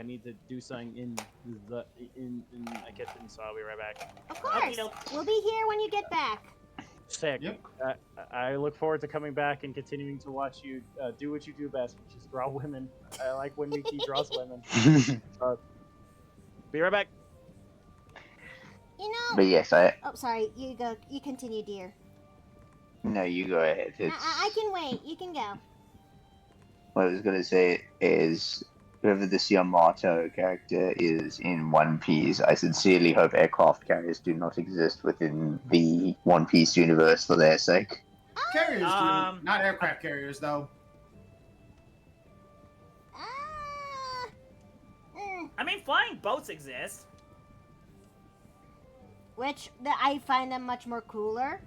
need to do something in the kitchen, so I'll be right back. Of course. We'll be here when you get back. Sick. Yep. I look forward to coming back and continuing to watch you do what you do best, which is draw women. I like when Miki draws women. Be right back. You know. But yes, Oh, sorry. You go. You continue, dear. No, you go ahead. I can wait. You can go. What I was gonna say is, whoever this Yamato character is in One Piece, I sincerely hope aircraft carriers do not exist within the One Piece universe for their sake. carriers do, not aircraft carriers, though. I mean, flying boats exist. Which I find them much more cooler.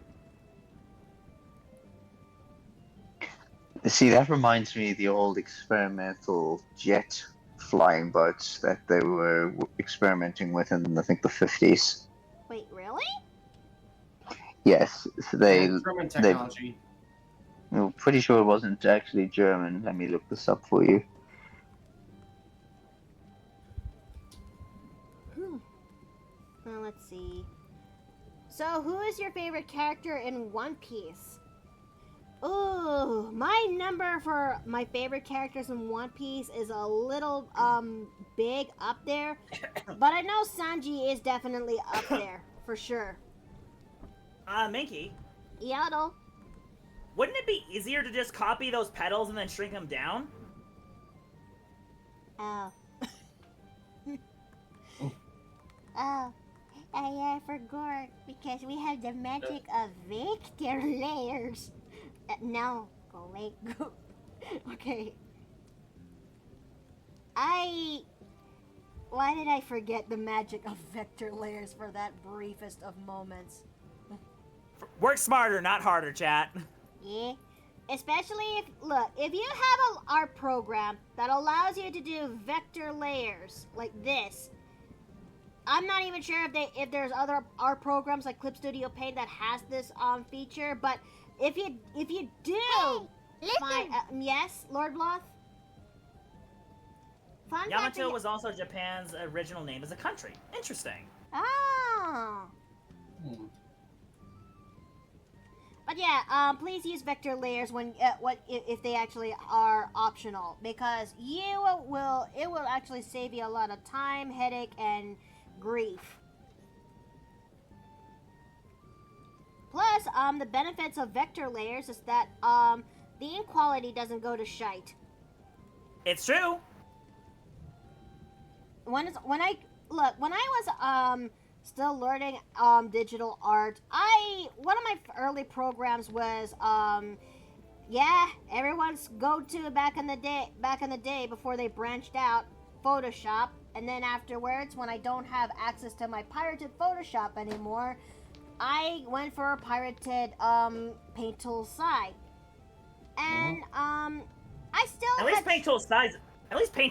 See, that reminds me of the old experimental jet flying boats that they were experimenting with in, I think, the 50s. Wait, really? Yes, so German they. technology. I'm pretty sure it wasn't actually German. Let me look this up for you. Well, let's see. So, who is your favorite character in One Piece? Ooh, my number for my favorite characters in One Piece is a little big up there, but I know Sanji is definitely up there for sure. Minky, Yaddle. wouldn't it be easier to just copy those petals and then shrink them down? Oh. Oh. I forgot because we have the magic of Victor layers. No, go away. Go. Okay. Why did I forget the magic of vector layers for that briefest of moments? Work smarter, not harder, chat. Yeah. Especially if you have an art program that allows you to do vector layers like this. I'm not even sure if there's other art programs like Clip Studio Paint that has this feature, but if you do, Listen. yes, Lord Bloth. Fun fact Yamato was also Japan's original name as a country. Interesting. Oh. Hmm. But yeah, please use vector layers when if they actually are optional, because it will actually save you a lot of time, headache, and grief. Plus, the benefits of vector layers is that the ink quality doesn't go to shite. It's true. When I was still learning digital art, one of my early programs was everyone's go-to back in the day before they branched out, Photoshop. And then afterwards, when I don't have access to my pirated Photoshop anymore, I went for a pirated Paint Tool side. And I still At least Paint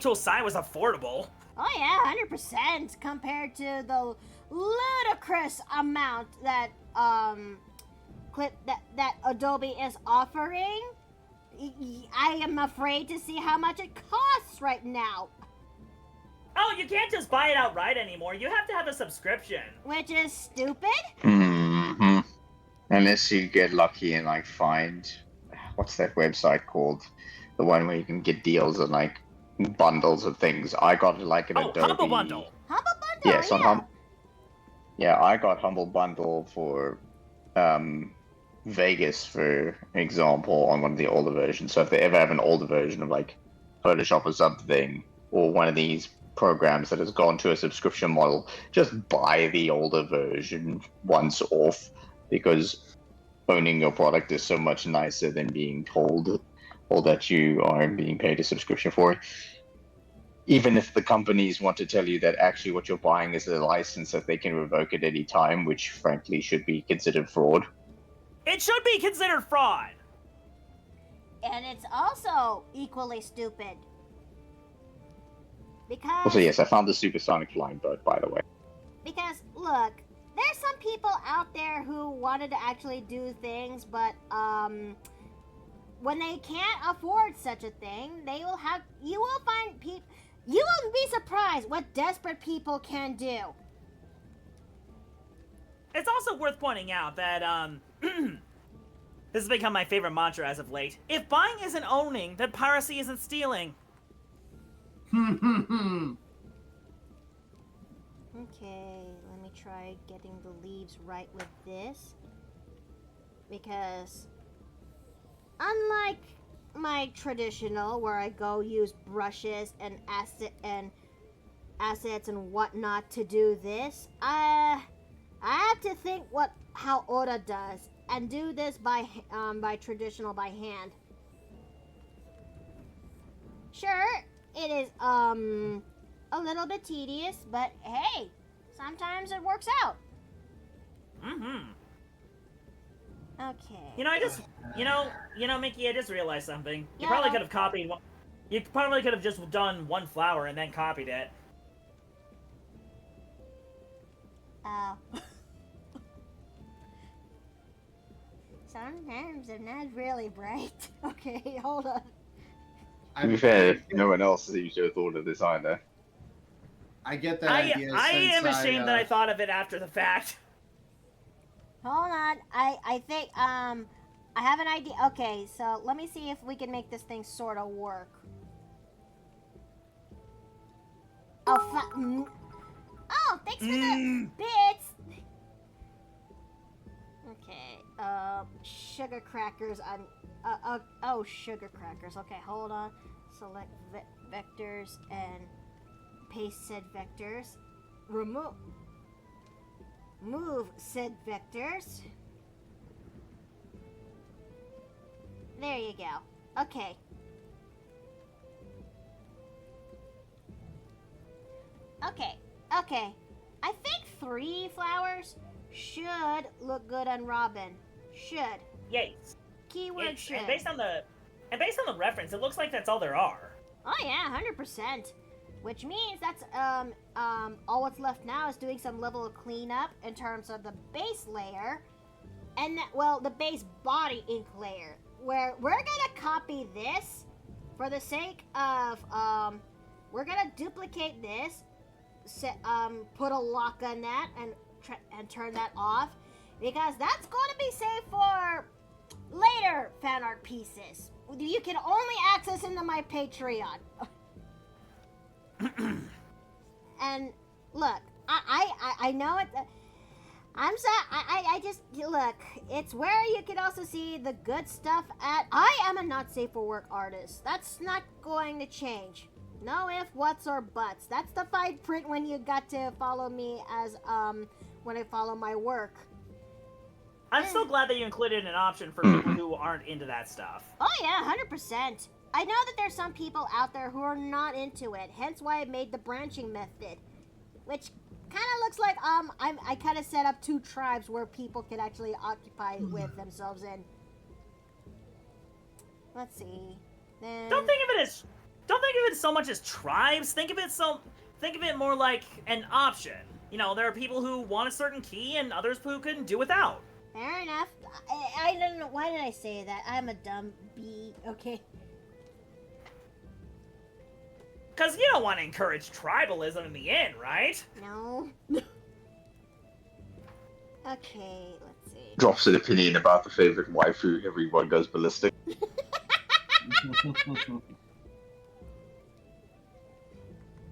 Tool Sai was affordable. Oh yeah, 100% compared to the ludicrous amount that that Adobe is offering. I am afraid to see how much it costs right now. Oh, you can't just buy it outright anymore. You have to have a subscription. Which is stupid. Mm-hmm. Unless you get lucky and like find what's that website called? The one where you can get deals on like bundles of things. I got like an Adobe Humble Bundle. Humble Bundle, Yes, yeah. I got Humble Bundle for Vegas, for example, on one of the older versions. So if they ever have an older version of like Photoshop or something, or one of these programs that has gone to a subscription model, just buy the older version once off, because owning your product is so much nicer than being told or that you are being paid a subscription for it. Even if the companies want to tell you that actually what you're buying is a license that they can revoke at any time, which frankly should be considered fraud. It should be considered fraud. And it's also equally stupid. Because Also, yes, I found the supersonic flying boat, by the way. Because, look, there's some people out there who wanted to actually do things, but, when they can't afford such a thing, you will be surprised what desperate people can do. It's also worth pointing out that, this has become my favorite mantra as of late. If buying isn't owning, then piracy isn't stealing. Okay, let me try getting the leaves right with this. Because unlike my traditional, where I go use brushes and assets and whatnot to do this, I have to think how Oda does and do this by traditional by hand. Sure, it is a little bit tedious, but hey, sometimes it works out. Mm-hmm. Okay. Mickey, I just realized something. You Yeah. probably could have copied one. You probably could have just done one flower and then copied it. Sometimes they're not really bright. Okay, hold on. To be fair, no one else seems to have thought of this either. I get that I idea. I since am ashamed that I uh, thought of it after the fact. Hold on. I think I have an idea. Okay, so let me see if we can make this thing sort of work. Oh, thanks for the bits. Okay. Sugar crackers. Oh, sugar crackers. Okay, hold on. Select vectors and paste said vectors. Move said vectors. There you go. Okay. Okay. I think 3 flowers should look good on Robin. Should. Yes. Keyword should. And based on the reference, it looks like that's all there are. Oh yeah, 100%. Which means that's all what's left now is doing some level of cleanup in terms of the base layer, and the base body ink layer. Where we're gonna copy this for the sake of we're gonna duplicate this, put a lock on that, and turn that off, because that's going to be saved for later fan art pieces. You can only access into my Patreon. And look, I know it. I'm sorry. I just look. It's where you can also see the good stuff at. I am a not safe for work artist. That's not going to change. No ifs, whats, or buts. That's the fine print when you got to follow me as when I follow my work. I'm so glad that you included an option for people who aren't into that stuff. Oh yeah, 100%. I know that there's some people out there who are not into it, hence why I made the branching method, which kind of looks like I kind of set up 2 tribes where people can actually occupy with themselves in. Let's see. Then Don't think of it so much as tribes. Think of it more like an option. You know, there are people who want a certain key and others who can do without. fair enough. I don't know why did I say that. I'm a dumb bee. Okay. Because you don't want to encourage tribalism in the end, right? No. Okay, let's see. Drops an opinion about the favorite waifu, everyone goes ballistic.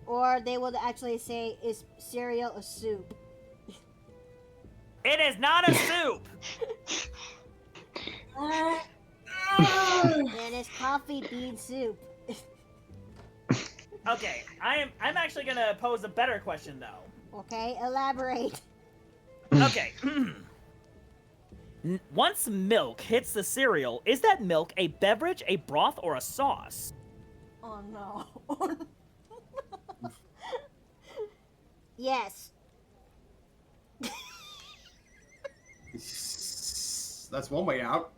Or they will actually say, is cereal a soup? It is not a soup! It is coffee bean soup. Okay, I'm actually gonna pose a better question though. Okay, elaborate. Okay. Once milk hits the cereal, is that milk a beverage, a broth, or a sauce? Oh no. Yes. That's one way out.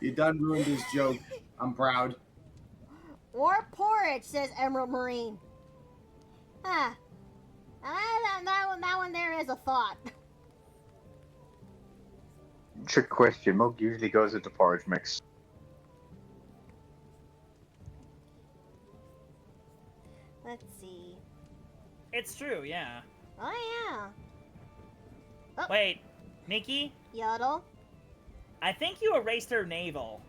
You done ruined his joke. I'm proud. Or porridge, says Emerald Marine. Huh. That one there is a thought. Trick question, milk usually goes into porridge mix. Let's see. It's true, yeah. Oh yeah. Wait, Mickey? Yodel. I think you erased her navel.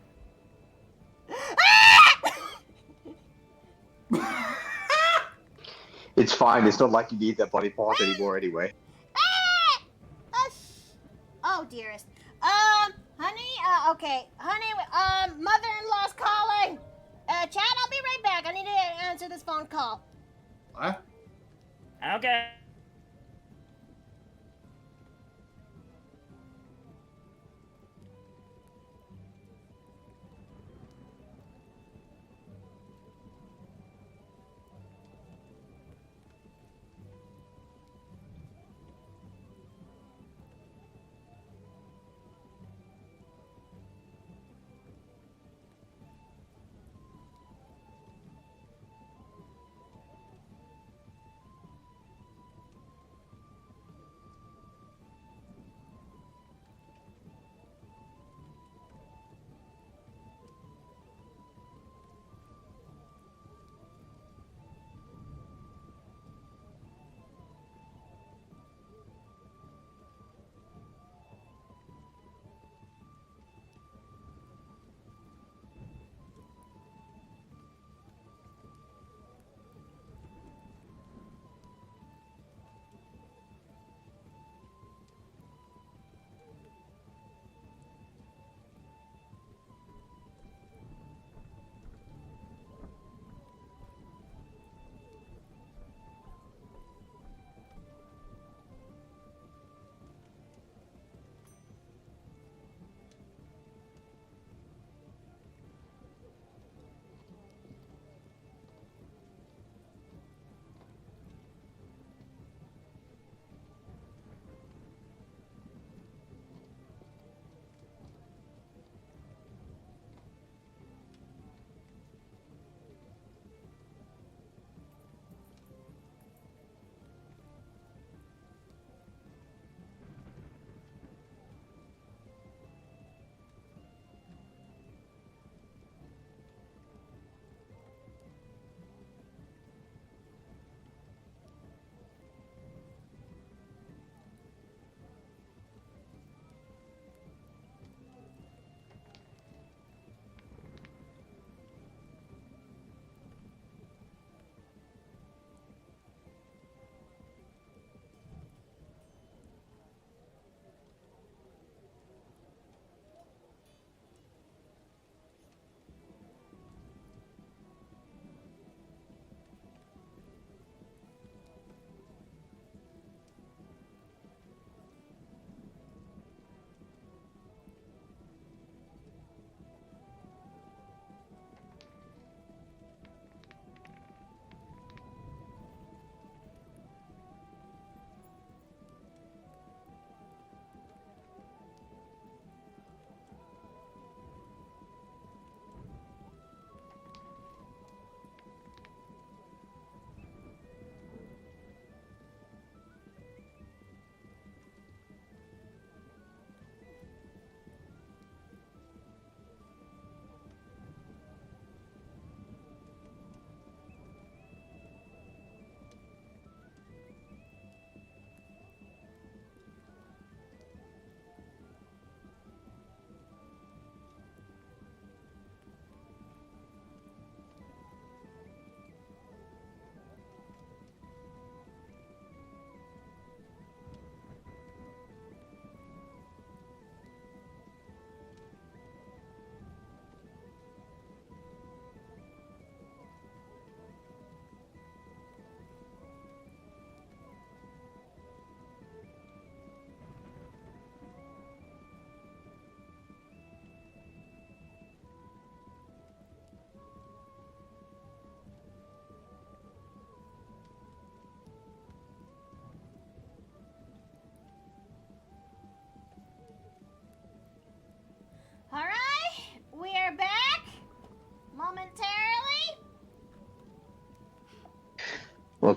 It's fine, it's not like you need that body part anymore anyway. Oh, dearest. Honey, okay. Honey, mother-in-law's calling. Chad, I'll be right back. I need to answer this phone call. What? Okay.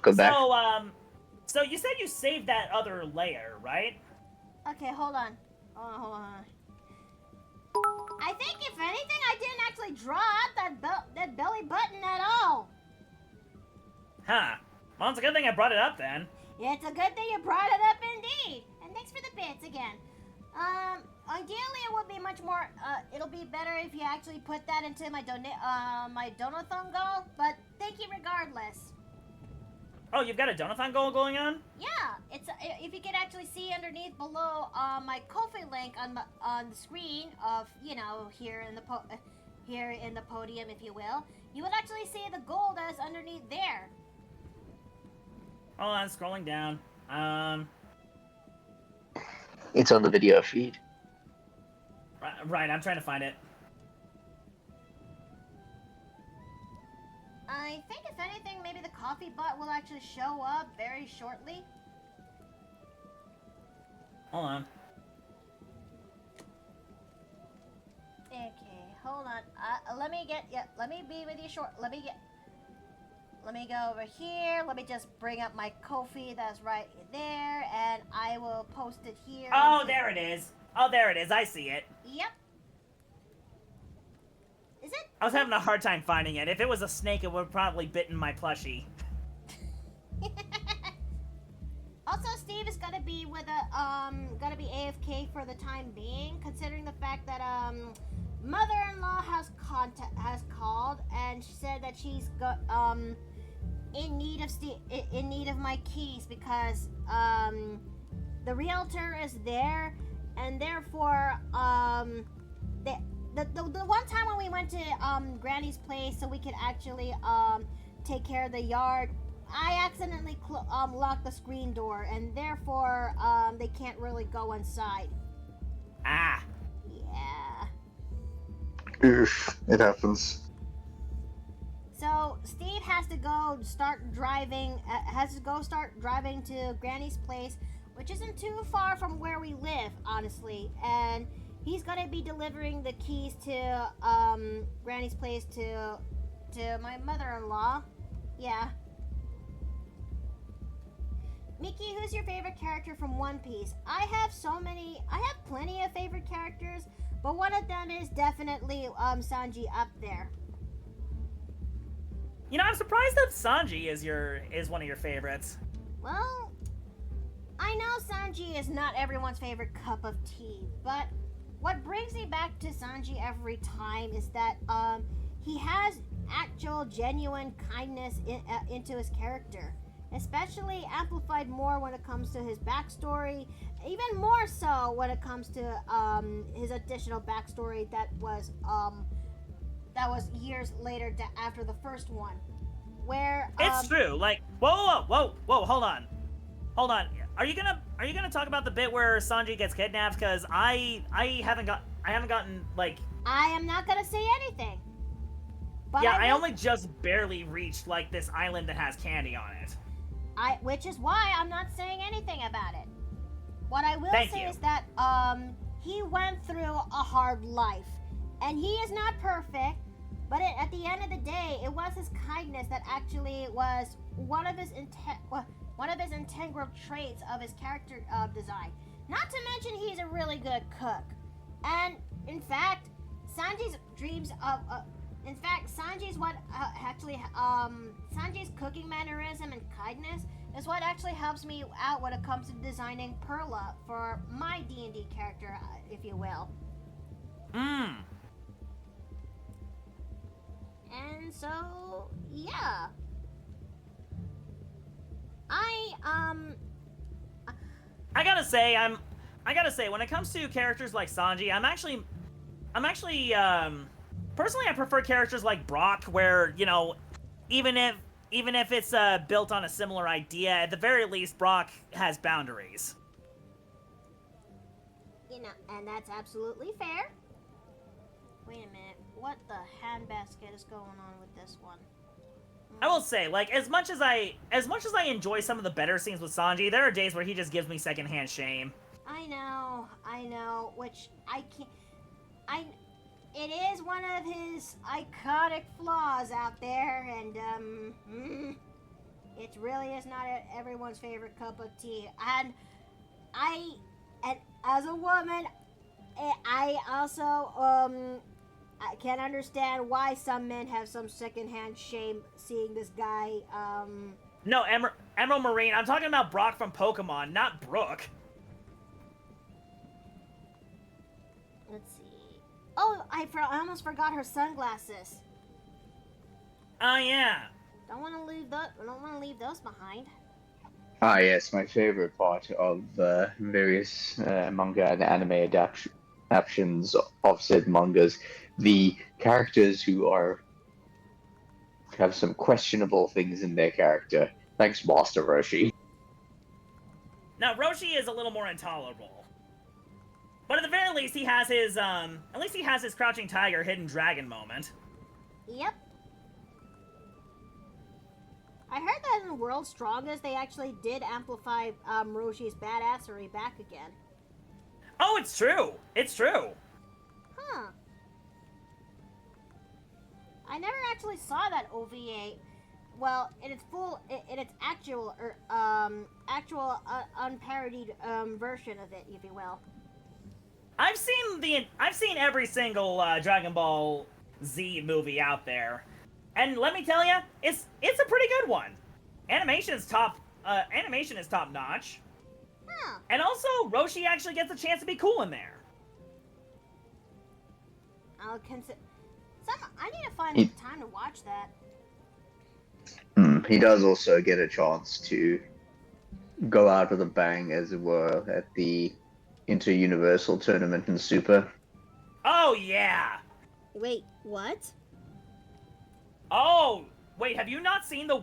Welcome back. So you said you saved that other layer, right? Okay, hold on. Hold on. I think if anything, I didn't actually draw out that belly button at all. Huh. Well, it's a good thing I brought it up then. Yeah, it's a good thing you brought it up indeed. And thanks for the bits again. Ideally it would be much more, it'll be better if you actually put that into my donathon goal, but thank you regardless. Oh, you've got a donathon goal going on? Yeah, it's if you could actually see underneath below my Ko-fi link on the screen of, you know, here in the podium, if you will, you would actually see the goal that's underneath there. Hold on, scrolling down. It's on the video feed. Right, I'm trying to find it. I think if anything, maybe the coffee bot will actually show up very shortly. Hold on. Okay, hold on. Let me be with you short. Let me go over here. Let me just bring up my Ko-fi that's right there, and I will post it here. Oh, there it is. Oh, there it is. I see it. Yep. Is it? I was having a hard time finding it. If it was a snake, it would have probably bitten my plushie. Also, Steve is gonna be gonna be AFK for the time being, considering the fact that mother-in-law has called and she said that she's in need of my keys because the realtor is there, and therefore the one time when we went to Granny's place so we could actually take care of the yard, I accidentally locked the screen door, and therefore they can't really go inside. Ah. Yeah. Oof, it happens. So Steve has to go start driving to Granny's place, which isn't too far from where we live, honestly, and he's gonna be delivering the keys to Granny's place to my mother-in-law. Yeah. Mickey, who's your favorite character from One Piece? I have plenty of favorite characters, but one of them is definitely Sanji up there. You know, I'm surprised that Sanji is one of your favorites. Well, I know Sanji is not everyone's favorite cup of tea, but what brings me back to Sanji every time is that he has actual genuine kindness into his character, especially amplified more when it comes to his backstory, even more so when it comes to his additional backstory that was years later after the first one, where It's true. Like, whoa, hold on. Are you gonna talk about the bit where Sanji gets kidnapped? Because I haven't gotten like. I am not gonna say anything. But Yeah, I only just barely reached like this island that has candy on it. Which is why I'm not saying anything about it. What I will say is that he went through a hard life, and he is not perfect. But at the end of the day, it was his kindness that actually was one of his integral traits of his character design. Not to mention, he's a really good cook, and in fact, Sanji's Sanji's cooking mannerism and kindness is what actually helps me out when it comes to designing Perla for my D&D character, if you will. And so, yeah. I gotta say, when it comes to characters like Sanji, I'm actually, personally, I prefer characters like Brock, where, you know, even if it's built on a similar idea, at the very least, Brock has boundaries. You know, and that's absolutely fair. Wait a minute, what the handbasket is going on with this one? I will say, like, as much as I enjoy some of the better scenes with Sanji, there are days where he just gives me secondhand shame. I know, which it is one of his iconic flaws out there, and It really is not everyone's favorite cup of tea. And as a woman, I also I can understand why some men have some secondhand shame seeing this guy. No, Emerald Marine. I'm talking about Brock from Pokemon, not Brooke. Let's see. Oh, I almost forgot her sunglasses. Oh yeah. Don't want to leave those behind. Ah, yes, my favorite part of various manga and anime adaptations of said mangas, the characters who have some questionable things in their character. Thanks, Master Roshi. Now Roshi is a little more intolerable. But at the very least, he has his Crouching Tiger, Hidden Dragon moment. Yep. I heard that in World's Strongest, they actually did amplify Roshi's badassery back again. Oh, it's true. It's true. Huh. I never actually saw that OVA. Well, in its actual unparodied version of it, if you will. I've seen every single Dragon Ball Z movie out there, and let me tell you, it's a pretty good one. Animation is top notch, Huh. and also Roshi actually gets a chance to be cool in there. I'll consider. I need to find the time to watch that. He does also get a chance to go out with a bang, as it were, at the Inter-Universal Tournament in Super. Oh yeah. Wait, what? Oh wait, have you not seen the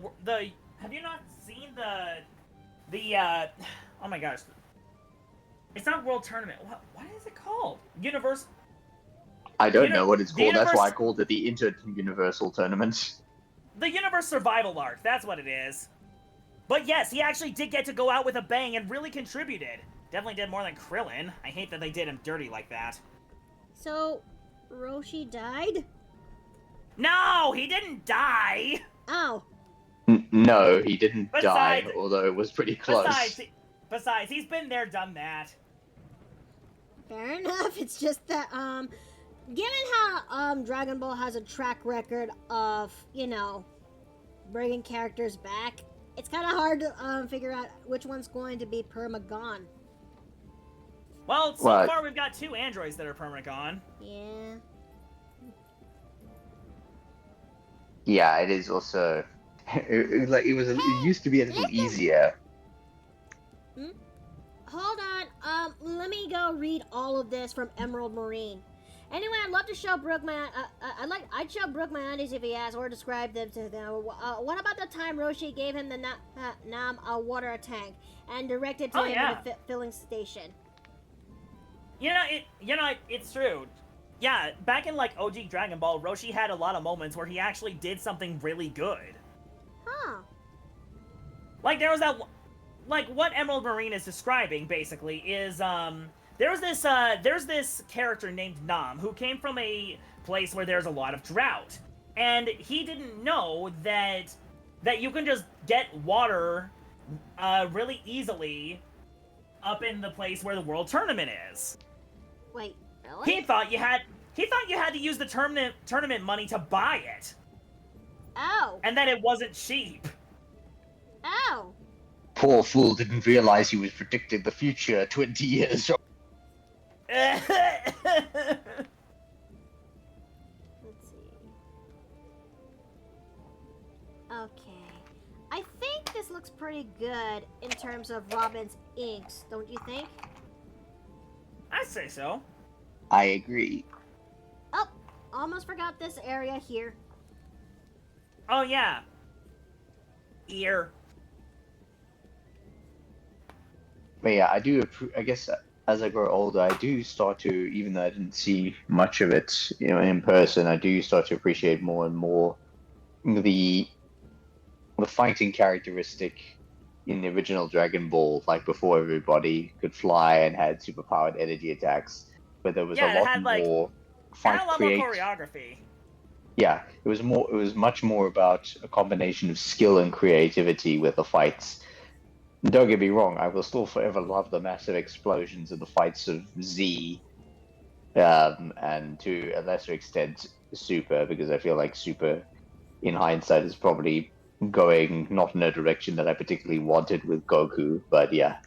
oh my gosh, it's not World Tournament. What is it called? Universe. I don't know what it's called. That's why I Universe- called it the Inter-Universal Tournament. The Universe Survival Arc. That's what it is. But yes, he actually did get to go out with a bang and really contributed. Definitely did more than Krillin. I hate that they did him dirty like that. So, Roshi died? No, he didn't die. Oh. No, he didn't Besides- die, although it was pretty close. Besides, he's been there, done that. Fair enough. It's just that, given how, Dragon Ball has a track record of, bringing characters back, it's kind of hard to, figure out which one's going to be perma-gone. Well, so What? far we've got 2 androids that are permanent gone. Yeah. Yeah, it is also it used to be a little easier. Hold on. Let me go read all of this from Emerald Marine. Anyway, I'd love to show Brooke my. I'd show Brooke my aunties if he asked, or describe them to them. What about the time Roshi gave him the Nam a water tank and directed to him at a filling station? It's true. Yeah, back in like OG Dragon Ball, Roshi had a lot of moments where he actually did something really good. Huh. Like there was that, like what Emerald Marine is describing basically is there's this character named Nam who came from a place where there's a lot of drought, and he didn't know that you can just get water really easily up in the place where the World Tournament is. Wait, really? He thought you had to use the tournament money to buy it. Oh. And that it wasn't cheap. Oh. Poor fool didn't realize he was predicting the future 20 years. Let's see. Okay. I think this looks pretty good in terms of Robin's inks, don't you think? I'd say so. I agree. Oh, almost forgot this area here. Oh yeah. Ear. But yeah, I guess as I grow older, I do start to, even though I didn't see much of it, in person, I do start to appreciate more and more the fighting characteristic in the original Dragon Ball, like before everybody could fly and had superpowered energy attacks, but there was a lot more more choreography. yeah, it was more. It was much more about a combination of skill and creativity with the fights. Don't get me wrong, I will still forever love the massive explosions of the fights of Z, and to a lesser extent Super, because I feel like Super, in hindsight, is probably going not in a direction that I particularly wanted with Goku. But yeah,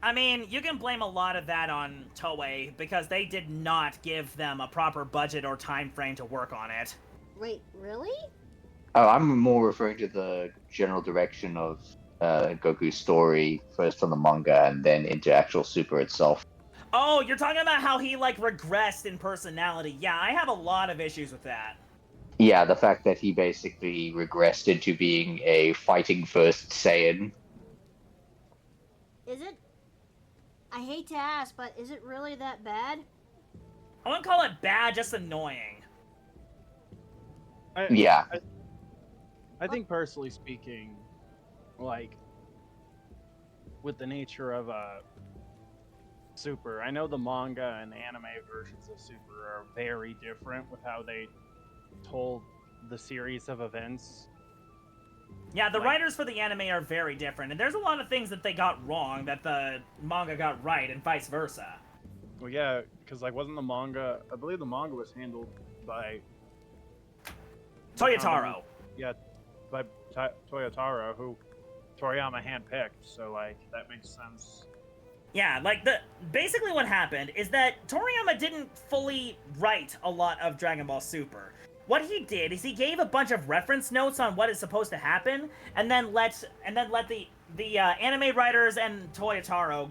I mean, you can blame a lot of that on Toei because they did not give them a proper budget or time frame to work on it. Wait, really? oh, I'm more referring to the general direction of Goku's story, first from the manga and then into actual Super itself. Oh, you're talking about how he like regressed in personality. Yeah, I have a lot of issues with that. Yeah, the fact that he basically regressed into being a fighting first Saiyan. Is it? I hate to ask, but is it really that bad? I wouldn't call it bad, just annoying. Yeah. I think personally speaking, like with the nature of Super, I know the manga and anime versions of Super are very different with how they told the series of events. Yeah, the Like- writers for the anime are very different, and there's a lot of things that they got wrong that the manga got right, and vice versa. Well, yeah, because like wasn't the manga? I believe the manga was handled by Toyotaro. Yeah, by Toyotaro, who Toriyama handpicked. So like that makes sense. Yeah, like basically what happened is that Toriyama didn't fully write a lot of Dragon Ball Super. What he did is he gave a bunch of reference notes on what is supposed to happen, and then let the anime writers and Toyotaro,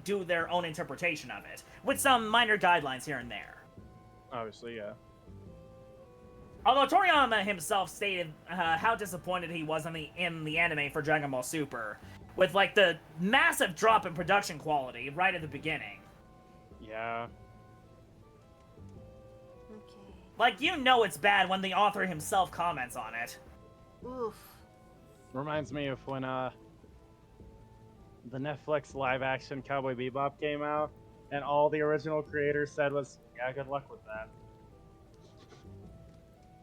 do their own interpretation of it with some minor guidelines here and there. Obviously, yeah. Although Toriyama himself stated how disappointed he was in the anime for Dragon Ball Super, with like the massive drop in production quality right at the beginning. Yeah. Okay. Like, it's bad when the author himself comments on it. Oof. Reminds me of when the Netflix live action Cowboy Bebop came out, and all the original creators said was, "Yeah, good luck with that."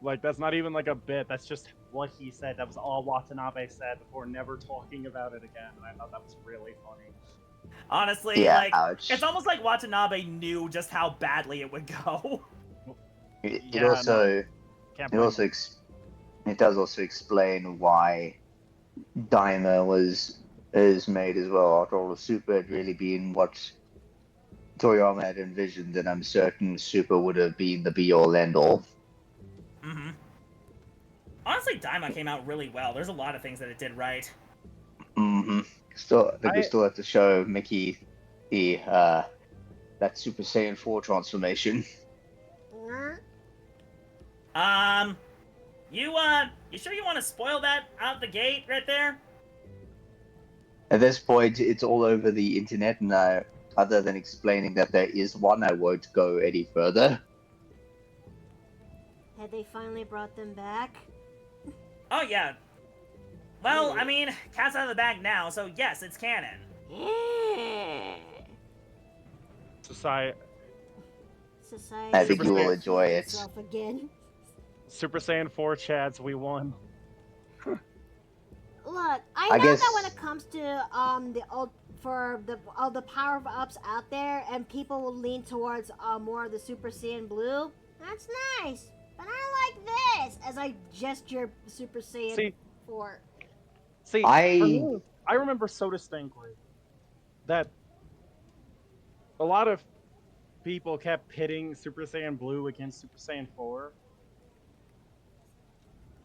Like, that's not even like a bit, that's just what he said. That was all Watanabe said before never talking about it again, and I thought that was really funny. Honestly, Yeah, like, ouch. it's almost like Watanabe knew just how badly it would go. It Yeah, also Can't it blame also him. it does also explain why Daima is made as well. After all, if Super had really been what Toriyama had envisioned, then I'm certain Super would have been the be-all end-all. Mm-hmm. Honestly, Daima came out really well. There's a lot of things that it did right. Mm-hmm. Still, I think we I- still have to show Mickey the that Super Saiyan 4 transformation. You sure you want to spoil that out the gate right there? At this point, it's all over the internet, and other than explaining that there is one, I won't go any further. Had they finally brought them back? Oh, yeah. Well, I mean, cat's out of the bag now, so yes, it's canon. Society Society. I think you will enjoy it. Itself again. Super Saiyan 4 Chads, we won. Look, I I know guess- that when it comes to all the power ups out there, and people will lean towards more of the Super Saiyan Blue. That's nice, but I like this as I gesture Super Saiyan See, 4. for me, I remember so distinctly that a lot of people kept pitting Super Saiyan Blue against Super Saiyan 4.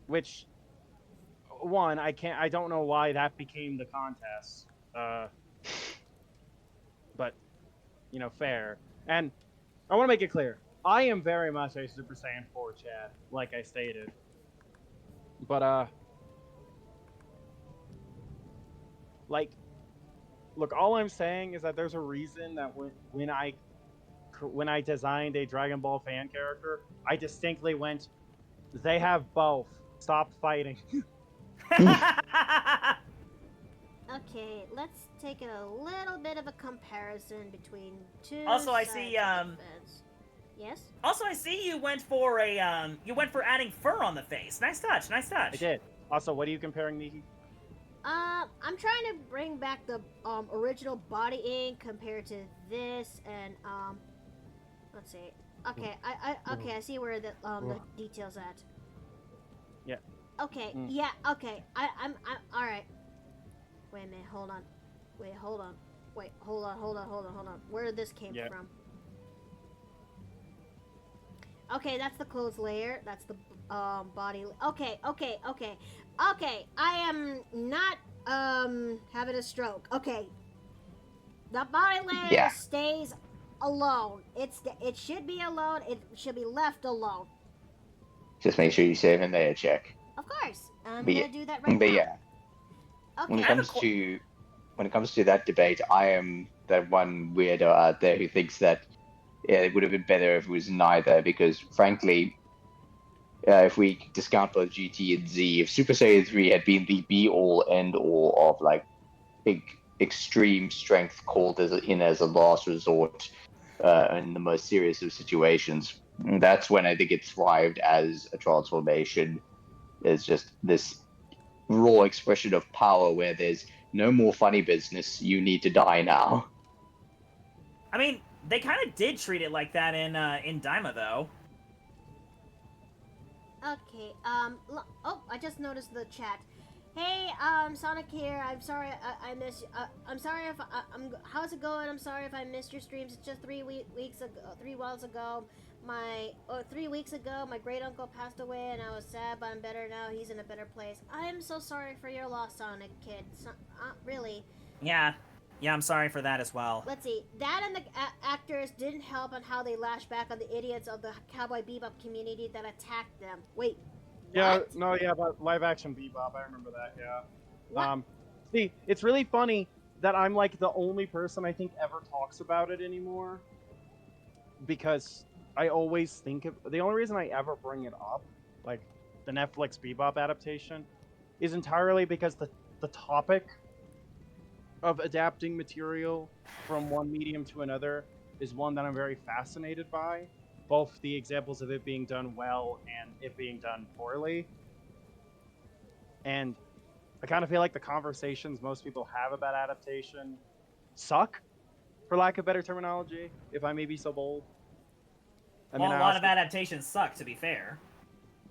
Which, one, I don't know why that became the contest. But, fair. And I want to make it clear, I am very much a Super Saiyan 4 Chad, like I stated. But, like, look, all I'm saying is that there's a reason that when I designed a Dragon Ball fan character, I distinctly went, they have both. Stop fighting. Okay, let's take a little bit of a comparison between two. Also, I sides see, of the fence. Yes? Also, I see you went for adding fur on the face. Nice touch, nice touch. I did. Also, what are you comparing, Nikki? I'm trying to bring back the original body ink compared to this, and let's see. Okay, I see where the details at. Yeah. Okay, Mm. yeah, okay. I'm all right. Wait a minute, hold on. Wait, hold on. Wait, hold on. Where did this came Yeah. from? Okay, that's the clothes layer. That's the body. Okay. I am not having a stroke. Okay. The body layer Yeah. stays alone. It should be alone. It should be left alone. Just make sure you save in there, check. Of course. I'm But gonna do that right but now. yeah, when Okay. it comes to that debate, I am that one weirdo out there who thinks that it would have been better if it was neither. Because frankly, if we discount both GT and Z, if Super Saiyan 3 had been the be all end all of like big extreme strength called as a last resort in the most serious of situations, that's when I think it thrived as a transformation. It's just this raw expression of power where there's no more funny business. You need to die now. I mean, they kind of did treat it like that in Daima, though. Okay. Oh, I just noticed the chat. Hey, Sonic here. I'm sorry I missed you. I'm sorry if I'm. How's it going? I'm sorry if I missed your streams. It's just 3 weeks ago. 3 months ago. 3 weeks ago, my great uncle passed away, and I was sad, but I'm better now. He's in a better place. I'm so sorry for your loss, Sonic kid. Really. Yeah, I'm sorry for that as well. Let's see. That and the actors didn't help on how they lashed back on the idiots of the Cowboy Bebop community that attacked them. Wait. Yeah, What? no, yeah, but live action Bebop, I remember that, yeah. What? See, it's really funny that I'm like the only person I think ever talks about it anymore. Because I always think of the only reason I ever bring it up, like the Netflix Bebop adaptation, is entirely because the topic of adapting material from one medium to another is one that I'm very fascinated by. Both the examples of it being done well and it being done poorly. And I kind of feel like the conversations most people have about adaptation suck, for lack of better terminology, if I may be so bold. I mean, Well, a lot of adaptations suck, to be fair.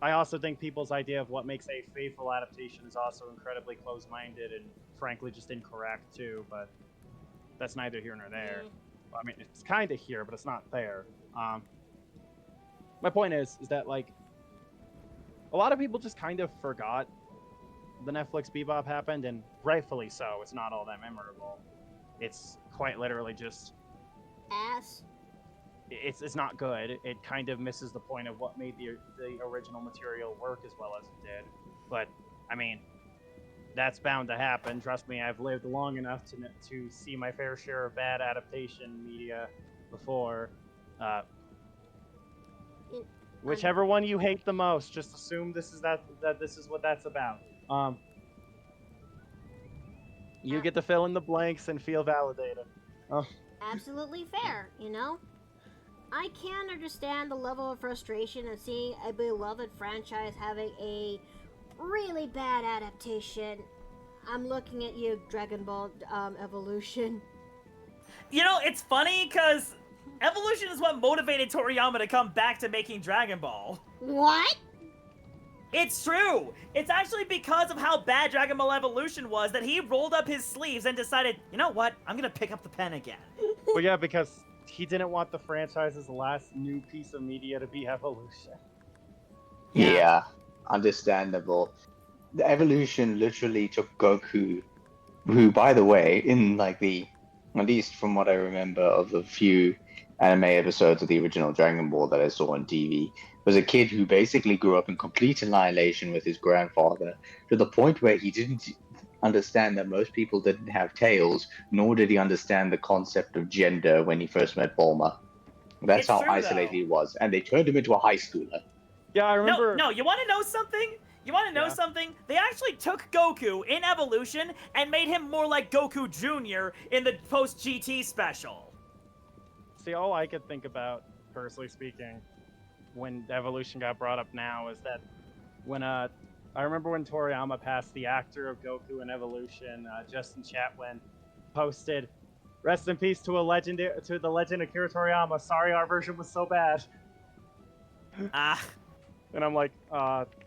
I also think people's idea of what makes a faithful adaptation is also incredibly close-minded and frankly just incorrect too, but that's neither here nor there. I mean, it's kind of here, but it's not there. My point is that, like, a lot of people just kind of forgot the Netflix Bebop happened, and rightfully so. It's not all that memorable. It's quite literally just... Ass. It's not good. It kind of misses the point of what made the original material work as well as it did. But, I mean, that's bound to happen. Trust me, I've lived long enough to see my fair share of bad adaptation media before. Whichever one you hate the most, just assume this is that this is what that's about. You get to fill in the blanks and feel validated. Absolutely fair, you know? I can understand the level of frustration of seeing a beloved franchise having a really bad adaptation. I'm looking at you, Dragon Ball Evolution. You know, it's funny because Evolution is what motivated Toriyama to come back to making Dragon Ball. What? It's true! It's actually because of how bad Dragon Ball Evolution was that he rolled up his sleeves and decided, you know what, I'm gonna pick up the pen again. Well, yeah, because he didn't want the franchise's last new piece of media to be Evolution. Yeah, understandable. The Evolution literally took Goku, who, by the way, in like at least from what I remember of the few anime episodes of the original Dragon Ball that I saw on TV, was a kid who basically grew up in complete annihilation with his grandfather, to the point where he didn't understand that most people didn't have tails, nor did he understand the concept of gender when he first met Bulma. That's It's how true, isolated though. he was, and they turned him into a high schooler. Yeah, I remember. No, you want to know something? You want to know Yeah. something? They actually took Goku in Evolution and made him more like Goku Jr. in the post-GT special. See, all I could think about personally speaking, when evolution got brought up now, is that when I remember when Toriyama passed, the actor of Goku in Evolution, Justin Chatwin, posted, "Rest in peace to the legend of Akira Toriyama. Sorry, our version was so bad." Ah, And I'm like,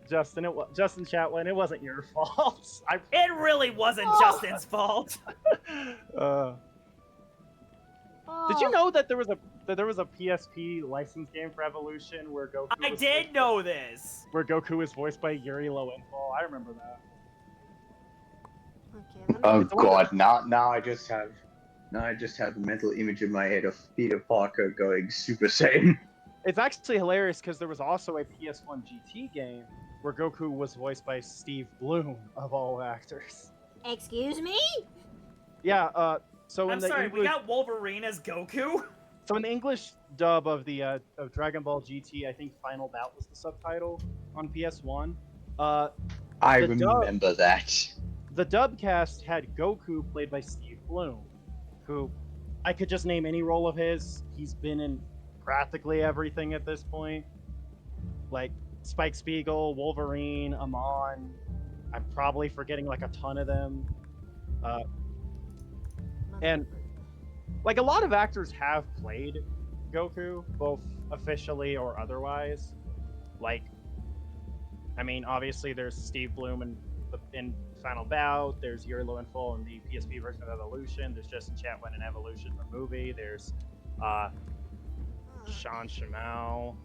Justin Chatwin, it wasn't your fault. it really wasn't Oh. Justin's fault. Did you know that there was a PSP license game for Evolution where Goku? I did know this. Where Goku was voiced by Yuri Lowenthal. I remember that. Okay, let me. Oh It's one of god, now I just have a mental image in my head of Peter Parker going Super Saiyan. It's actually hilarious because there was also a PS1 GT game where Goku was voiced by Steve Bloom of all actors. Excuse me? Yeah. So in I'm the sorry, English, we got Wolverine as Goku? so in the English dub of the of Dragon Ball GT, I think Final Bout was the subtitle on PS1. I The dub- remember that. The dub cast had Goku played by Steve Bloom, who I could just name any role of his. He's been in practically everything at this point. Like Spike Spiegel, Wolverine, Amon. I'm probably forgetting like a ton of them. And like a lot of actors have played Goku, both officially or otherwise. Like, I mean, obviously there's Steve Bloom in Final Bout. There's Yuri Lowenthal in the PSP version of Evolution. There's Justin Chatwin in Evolution the movie. There's Sean Shamel.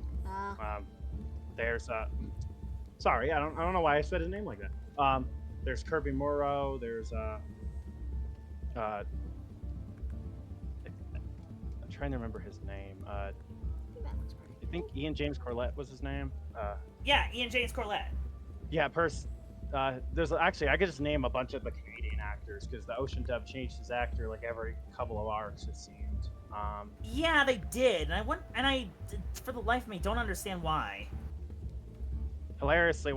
There's sorry, I don't know why I said his name like that. There's Kirby Morrow. There's I'm trying to remember his name. I think Ian James Corlett was his name. Yeah, Ian James Corlett. Yeah, there's actually I could just name a bunch of the Canadian actors because the Ocean dub changed his actor like every couple of arcs it seemed. Yeah, they did, and I for the life of me don't understand why. Hilariously,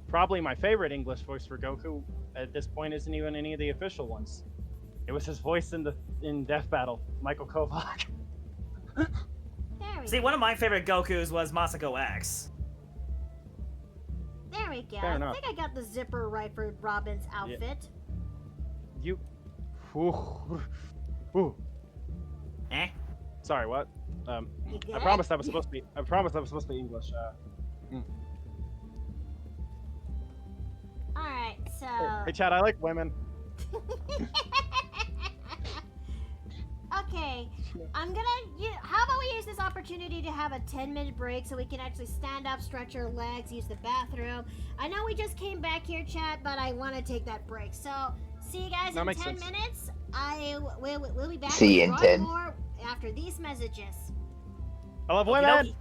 probably my favorite English voice for Goku at this point isn't even any of the official ones. It was his voice in Death Battle, Michael Kovac. See, one of my favorite Gokus was Masako X. There we go. Fair I enough. think I got the zipper right for Robin's outfit. You. Ooh. Eh? Sorry, what? You good? I promised that was supposed to be English. Alright, so. Hey, Chad, I like women. Okay, how about we use this opportunity to have a 10-minute break so we can actually stand up, stretch our legs, use the bathroom. I know we just came back here, chat, but I want to take that break. So, see you guys That in makes 10 sense. minutes. We'll be back See you with in Roy 10. Moore after these messages. I love Okie women. dokie.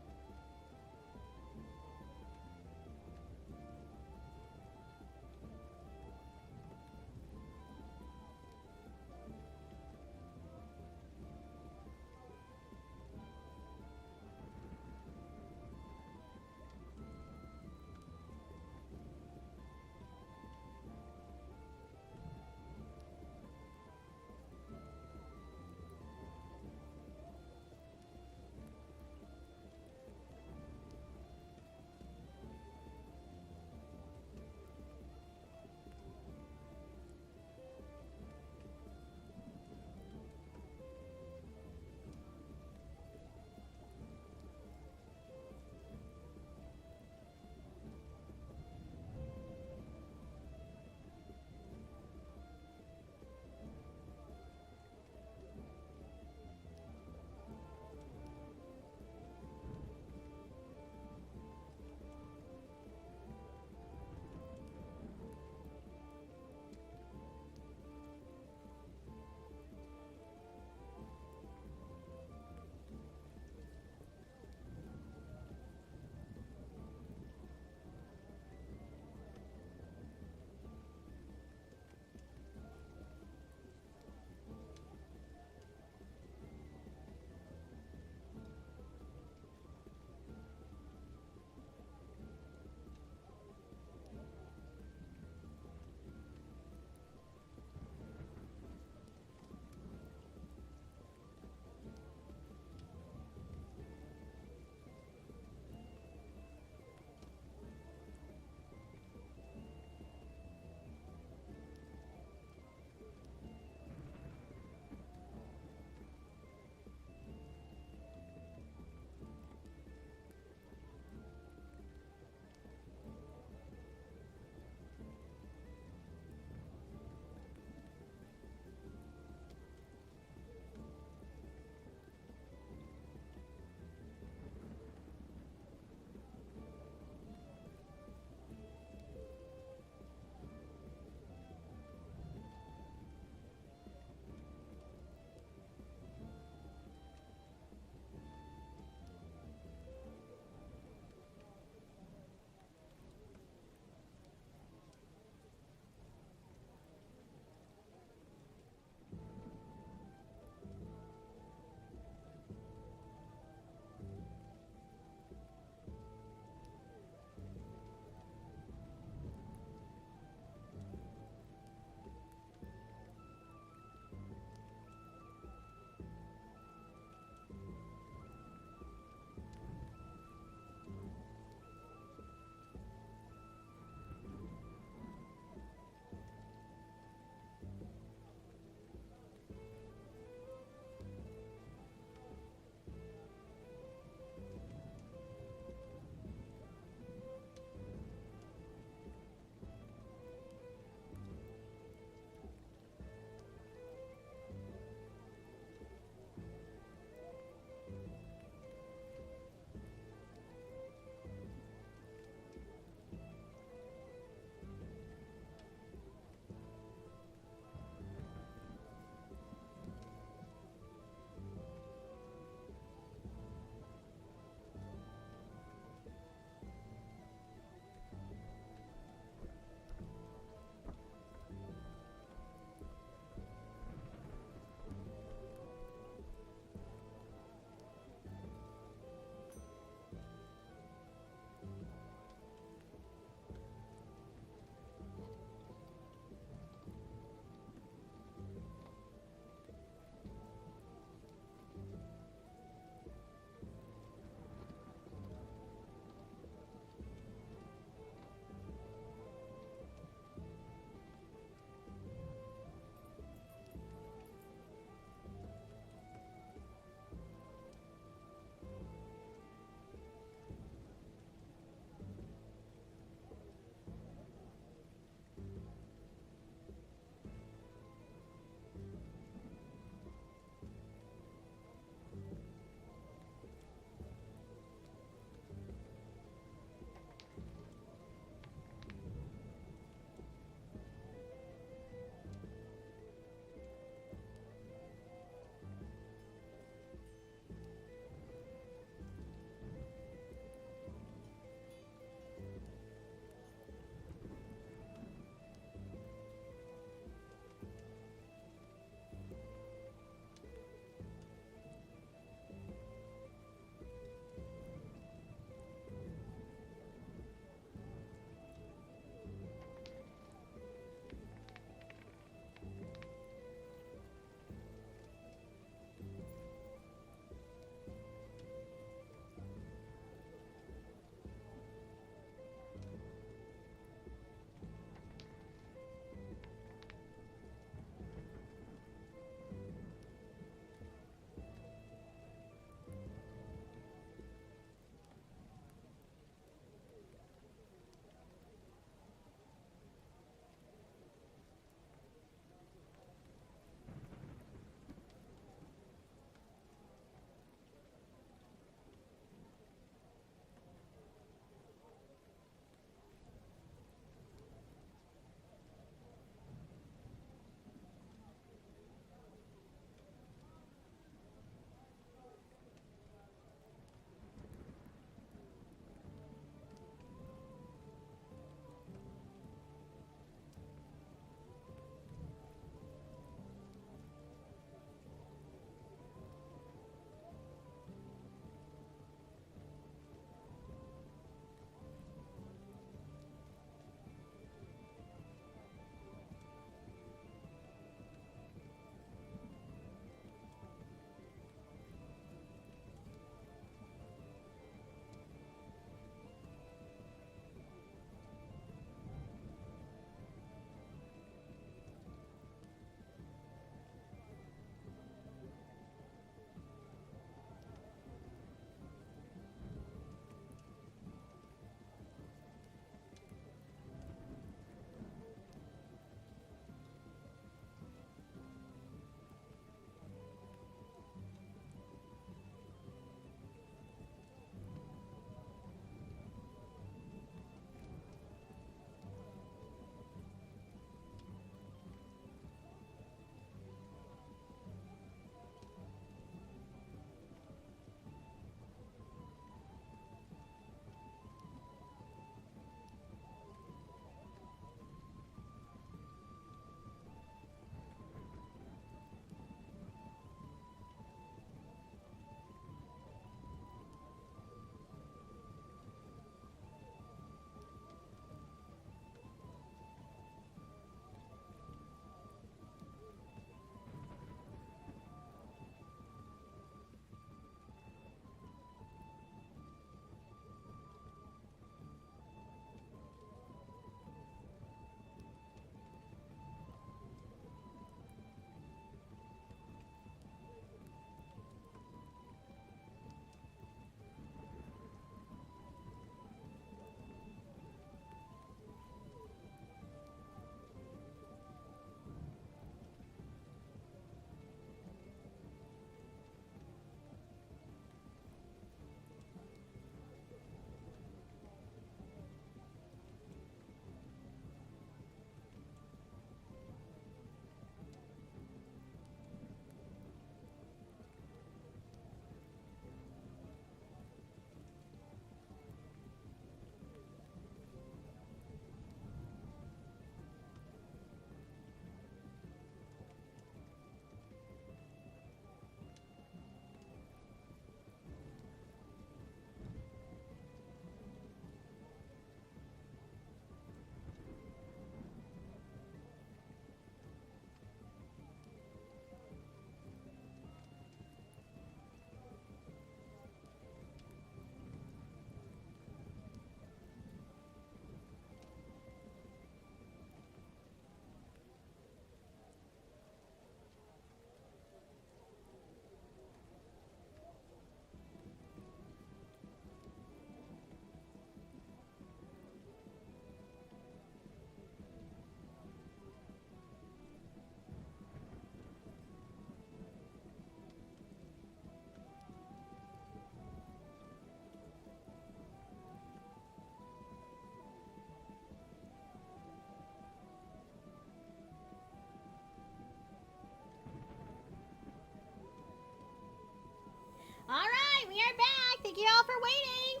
Thank you all for waiting.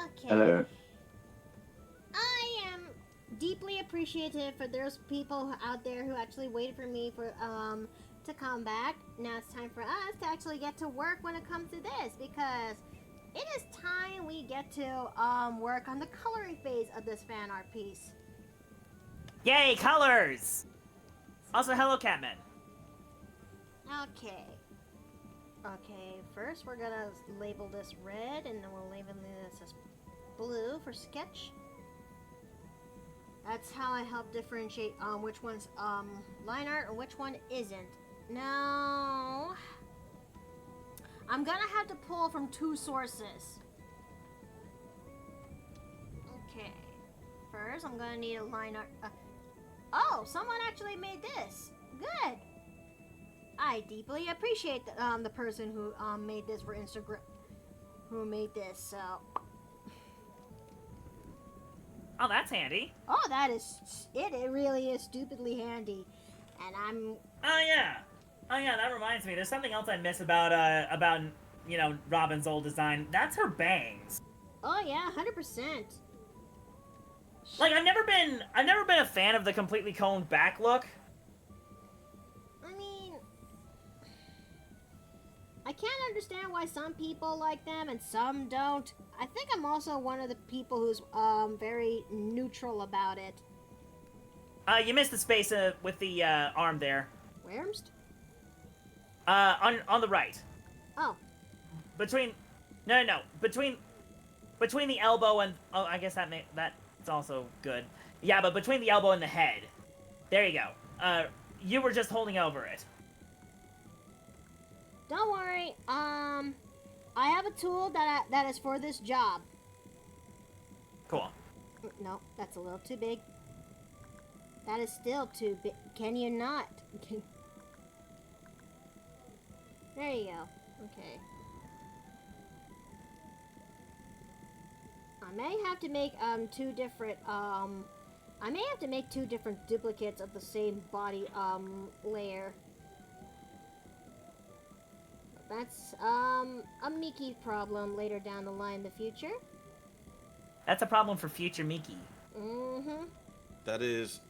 Okay. Hello. I am deeply appreciative for those people out there who actually waited for me to come back. Now it's time for us to actually get to work when it comes to this, because it is time we get to work on the coloring phase of this fan art piece. Yay, colors! Also, hello, Catman. Okay. Okay, first we're gonna label this red, and then we'll label this as blue for sketch. That's how I help differentiate which one's line art and which one isn't. Now, I'm gonna have to pull from 2 sources. Okay. First, I'm gonna need a line art. Oh, someone actually made this. Good. I deeply appreciate the person who made this for Instagram. Who made this? So. Oh, that's handy. Oh, that is. It really is stupidly handy, and I'm. Oh yeah. Oh yeah, that reminds me. There's something else I miss about Robin's old design. That's her bangs. Oh yeah, 100%. Like I've never been a fan of the completely combed back look. I mean, I can't understand why some people like them and some don't. I think I'm also one of the people who's very neutral about it. You missed the space with the arm there. Where's? On the right. Oh. Between the elbow and I guess that's also good. Yeah, but between the elbow and the head. There you go. You were just holding over it. Don't worry. I have a tool that is for this job. Cool. No, that's a little too big. That is still too big. Can you not? There you go. Okay. I may have to make two different duplicates of the same body layer. That's a Mickey problem later down the line in the future. That's a problem for future Mickey. Mm-hmm. That is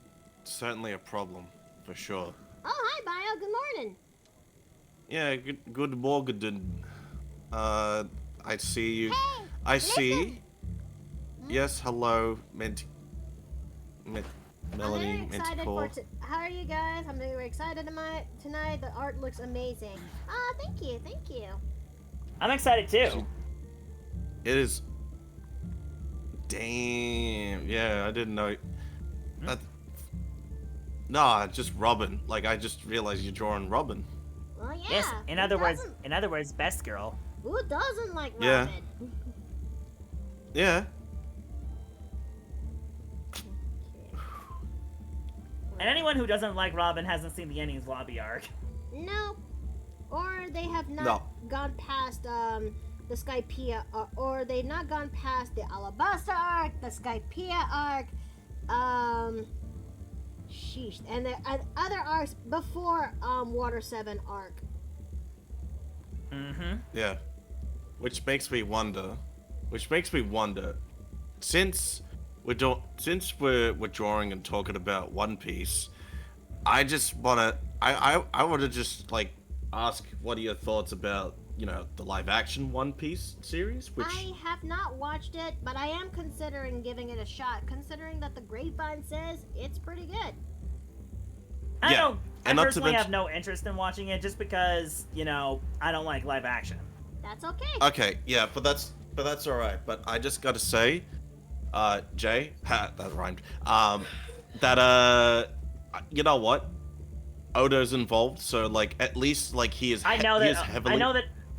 certainly a problem, for sure. Oh, hi, Bio. Good morning. Yeah, good morning. I see you. Hey, I listen. see. Yes, hello, Melanie, I'm very excited Menticore. how are you guys? I'm very excited tonight. The art looks amazing. Thank you, thank you. I'm excited too. It is. Damn. Yeah, I didn't know. That. Nah, just Robin. Like I just realized you're drawing Robin. Well, yeah. Yes. In other words, best girl. Who doesn't like Yeah. Robin? Yeah. And anyone who doesn't like Robin hasn't seen the Innings Lobby arc. No. Or they have not gone past the Skypea, or they've not gone past the Alabasta arc, the Skypea arc, sheesh, and the other arcs before Water 7 arc. Mm-hmm. Yeah. Which makes me wonder. Since we're drawing and talking about One Piece, I want to just like ask what are your thoughts about, the live action One Piece series, which I have not watched it, but I am considering giving it a shot, considering that the grapevine says it's pretty good. I and not to personally have mention- no interest in watching it just because, I don't like live action. That's okay. Okay, yeah, but that's all right. But I just gotta say, Jay, that rhymed. You know what? Oda's involved, so like at least like he is. I know he that. is heavily...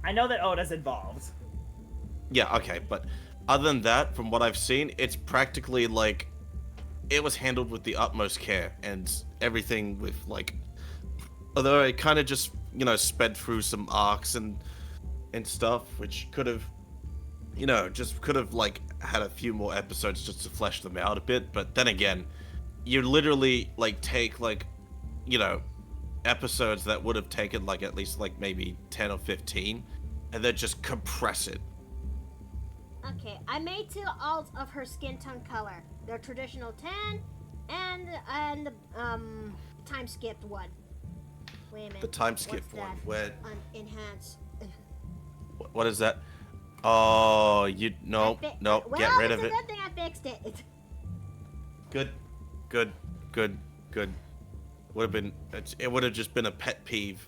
I know that Oda's involved. Yeah, okay, but other than that, from what I've seen, it's practically like it was handled with the utmost care and everything with like. Although it kind of just sped through some arcs and stuff, which could have, like had a few more episodes just to flesh them out a bit. But then again, you literally like take like, episodes that would have taken like at least like maybe 10 or 15 and then just compress it. Okay, I made 2 alts of her skin tone color. The traditional tan and the time skipped one. Wait a minute. The time skipped What's one. that? Where? Enhance. What is that? Oh, no, Well, get rid of it. it's a good thing I fixed it. Good. It would have just been a pet peeve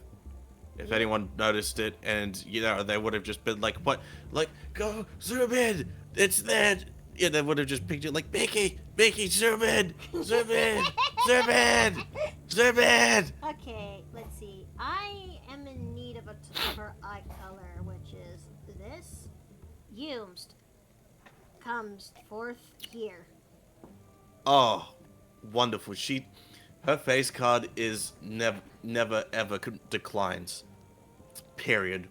if anyone noticed it, and they would have just been like, "What? Like, go zoom in. It's there." Yeah, they would have just picked it like, "Mickey, zoom in, zoom in, zoom in, zoom in." Okay, let's see. I am in need of her eye color, which is this. Used comes forth here. Oh, wonderful. Her face card is never ever declines. Period.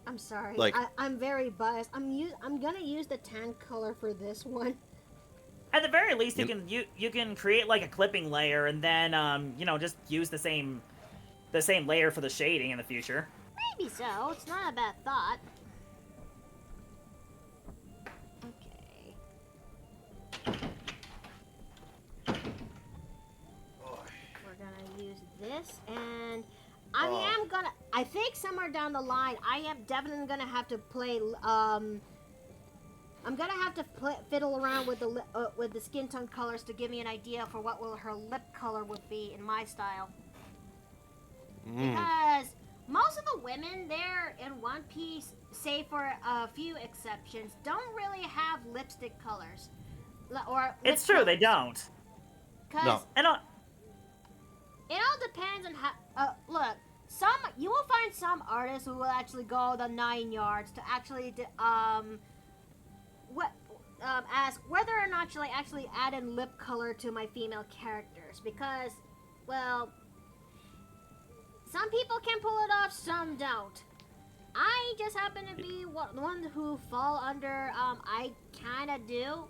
I'm sorry. Like- I'm very biased. I'm gonna use the tan color for this one. At the very least, Yep. you can create like a clipping layer, and then just use the same layer for the shading in the future. Maybe so. It's not a bad thought. Okay. We're gonna use this, and I think somewhere down the line, I am definitely gonna have to play. I'm gonna have to fiddle around with the skin tone colors to give me an idea for what her lip color would be in my style. Because most of the women there in One Piece, save for a few exceptions, don't really have lipstick colors. It's true, they don't. No. And It all depends on how. Look, you will find some artists who will actually go the 9 yards to actually ask whether or not should I actually add in lip color to my female characters, because, well, some people can pull it off, some don't. I just happen to be one who fall under. I kind of do.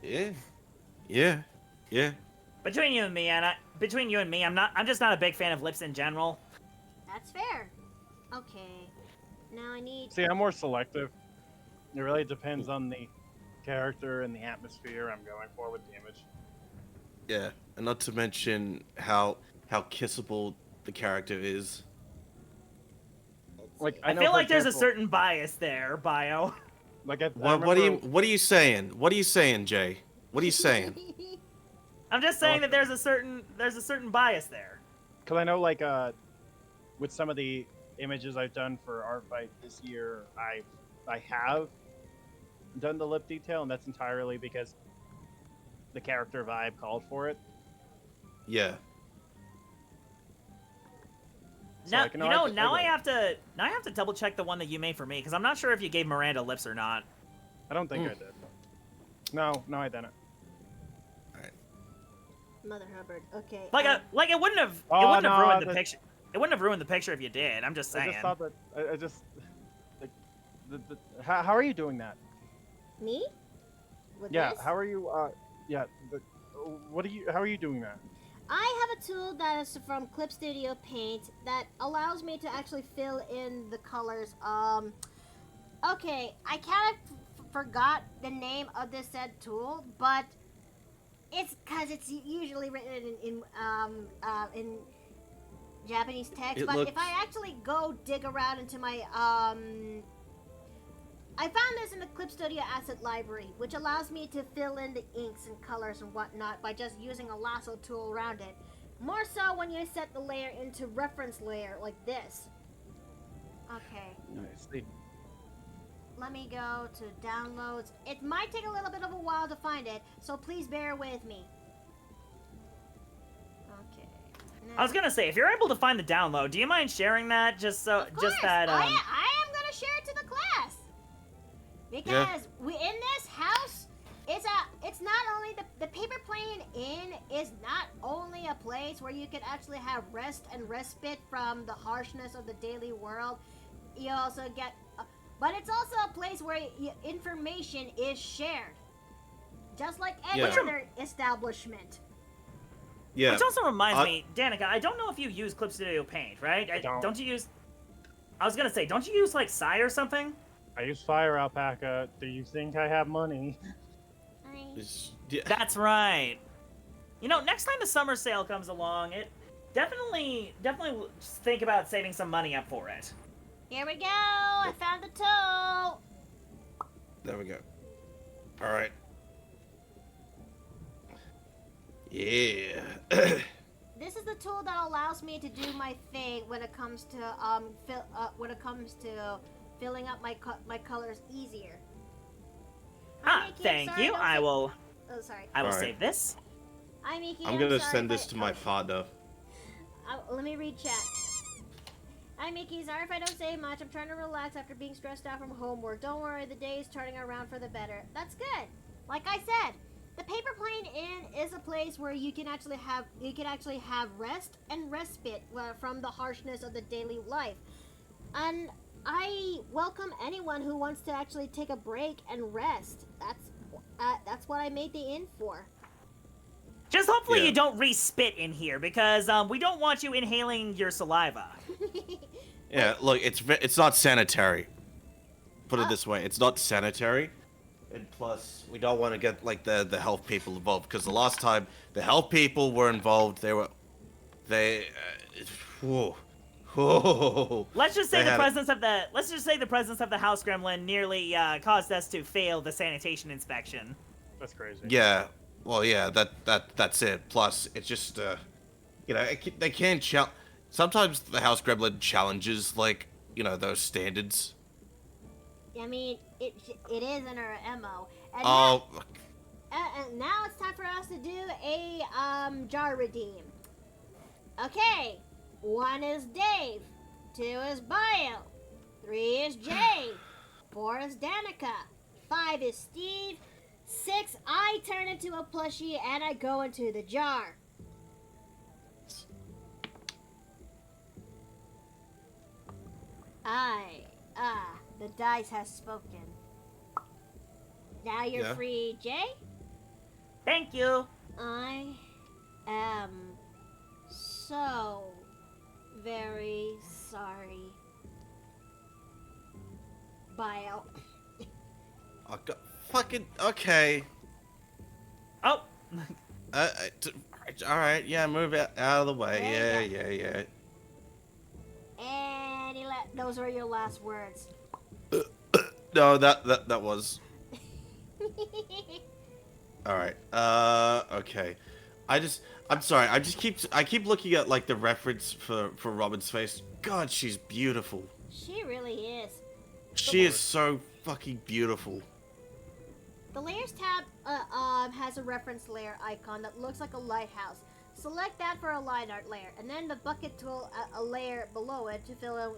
Yeah. between you and me, I'm just not a big fan of lips in general. That's fair. Okay. Now I need. See, I'm more selective. It really depends on the character and the atmosphere I'm going for with the image. Yeah, and not to mention how kissable the character is. Like I know, feel for like there's a example, certain bias there, Bio. Like I What are you saying? What are you saying, Jay? What are you saying? I'm just saying that there's a certain bias there. Because I know, like, with some of the images I've done for Art Fight this year, I have done the lip detail, and that's entirely because the character vibe called for it. Yeah. So Now, I can- I now I get it. have to double check the one that you made for me, because I'm not sure if you gave Miranda lips or not. I don't think I did. No, I didn't. Mother Hubbard. Okay. Like it wouldn't have Oh, ruined the that's- picture. It wouldn't have ruined the picture if you did. I'm just saying. I just thought that I just like how are you doing that? Me? With Yeah, this? how are you? How are you doing that? I have a tool that is from Clip Studio Paint that allows me to actually fill in the colors. Okay, I kind of forgot the name of this said tool, but it's because it's usually written in Japanese text. But if I actually go dig around into my I found this in the Clip Studio Asset Library, which allows me to fill in the inks and colors and whatnot by just using a lasso tool around it. More so when you set the layer into reference layer like this. Okay, Nice. let me go to downloads. It might take a little bit of a while to find it, so please bear with me. Okay. I was gonna say, if you're able to find the download, do you mind sharing that? Just so, Of course, I am gonna share it to the class because we in this house. It's not only the paper plane inn is not only a place where you can actually have rest and respite from the harshness of the daily world. You also get, but it's also a place where information is shared, just like any other establishment. Yeah. Which also reminds me, Danica, I don't know if you use Clip Studio Paint, right? I don't. Don't you use? I was gonna say, don't you use like Psy or something? I use fire alpaca. Do you think I have money? Yeah. That's right. You know, next time the summer sale comes along, it definitely think about saving some money up for it. Here we go. I found the tool. There we go. All right. Yeah. This is the tool that allows me to do my thing when it comes to filling up my colors easier. Hi, Miki, Thank sorry, you. don't I say- will. Oh, sorry. I will Alright. save this. Hi, Miki. I'm gonna sorry, send but- this to my partner. Let me read chat. Hi, Mickey. Sorry if I don't say much. I'm trying to relax after being stressed out from homework. Don't worry, the day is turning around for the better. That's good. Like I said, the Paper Plane Inn is a place where you can actually have rest and respite from the harshness of the daily life. And I welcome anyone who wants to actually take a break and rest. That's what I made the inn for. Just hopefully Yeah. you don't re-spit in here, because we don't want you inhaling your saliva. Yeah, look, it's not sanitary. Put it this way, it's not sanitary. And plus, we don't want to get like the health people involved, because the last time the health people were involved, whoa, whoa. Let's just say They the had- presence of the house gremlin nearly caused us to fail the sanitation inspection. That's crazy. Yeah, well, yeah, that's it. Plus, it's just they can't sometimes the house gremlin challenges like I those standards. mean, it is in our MO. And Oh, and now it's time for us to do a jar redeem. Okay, 1 is Dave, 2 is Bio, 3 is Jay, 4 is Danica, 5 is Steve, 6 I turn into a plushie and I go into the jar. The dice has spoken. Now you're Yeah. free, Jay. Thank you. I am so very sorry. Bio. fucking okay. Oh, All right, yeah, move it out of the way. There Yeah, you yeah, yeah. And those were your last words. No, that was. All right. Okay. I'm sorry. I keep looking at like the reference for Robin's face. God, she's beautiful. She really is. She is so fucking beautiful. The layers tab has a reference layer icon that looks like a lighthouse. Select that for a line art layer, and then the bucket tool a layer below it to fill in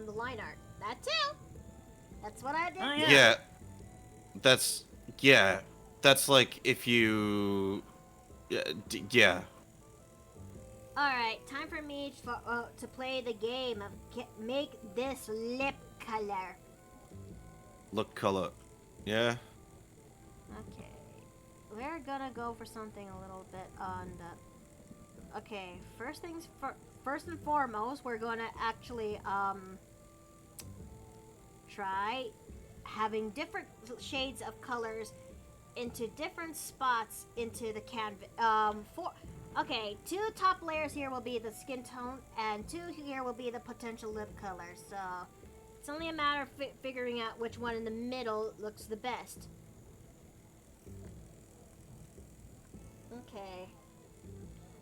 the line art. That too. That's what I did. Oh, Yeah. That's like if you. Yeah. All right, time for me to play the game of make this lip color. Look color. Yeah. Okay, we're gonna go for something a little bit on the. Okay, first and foremost, we're gonna actually try having different shades of colors into different spots into the canvas. Okay, 2 top layers here will be the skin tone, and 2 here will be the potential lip color. So it's only a matter of figuring out which one in the middle looks the best. Okay.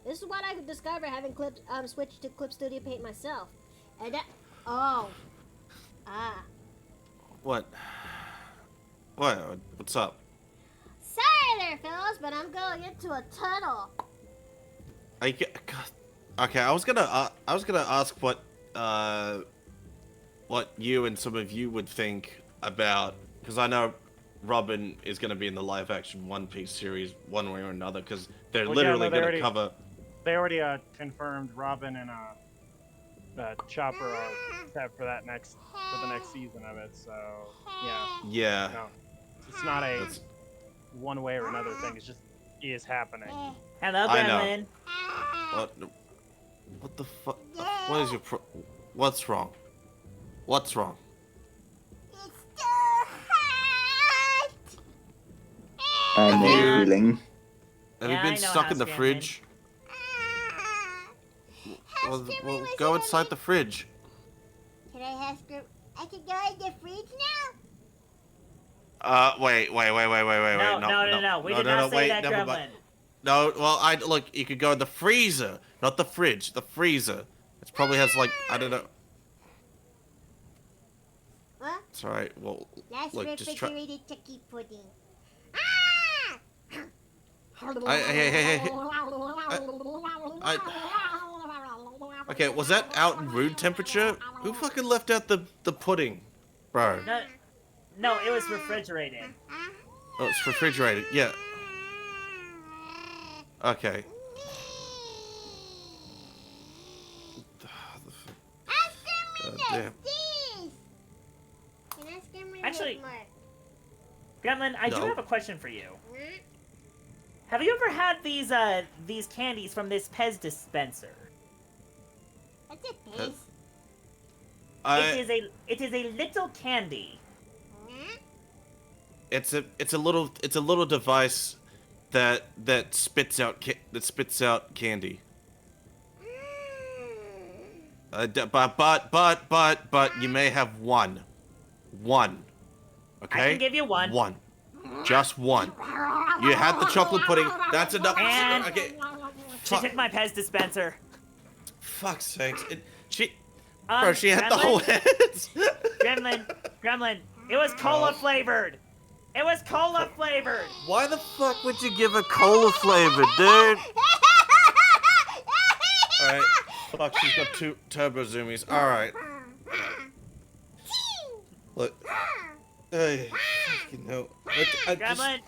This is what I discovered having switched to Clip Studio Paint myself. And that. Oh. Ah. What? What? What's up? Sorry there, fellas, but I'm going into a tunnel. Okay, I was gonna ask what you and some of you would think about, because I know Robin is gonna be in the live action One Piece series one way or another, because they're Well, literally they gonna already- cover. They already confirmed Robin and Chopper are set for the next season of it. So yeah, Yeah. no, it's not a That's- one way or another thing. It's just is happening. hello, I know. gremlin. What the fuck? What is your what's wrong? What's wrong? It's too hot. I know you- the feeling. Have Yeah, you I been know stuck how in the Scanlan- fridge? Well, go inside the fridge. Can I have script? I can go in the fridge now. Wait. No. We did not say wait, that, never Gremlin. mind. No, well, look. You could go in the freezer, not the fridge. The freezer. It probably has like I don't know. What? It's alright. Well, That's look, just try. refrigerated turkey pudding. Hey. Okay, was that out in room temperature? Who fucking left out the pudding, bro? No, it was refrigerated. Oh, it's refrigerated. Yeah. Okay. Damn. Actually, Gremlin, I do No. have a question for you. Have you ever had these candies from this Pez dispenser? What's a piece? It is a little candy. It's a little device that spits out candy. But you may have one. Okay. I can give you one. One. Just one. You had the chocolate pudding. That's enough. And Okay. she took my Pez dispenser. Fuck's sakes. She Bro, she had the whole head. Gremlin, it was cola flavored. It was cola flavored. Why the fuck would you give a cola flavor, dude? Alright. Fuck, she's got 2 turbo zoomies. Alright. Look. Hey, fucking no. Gremlin,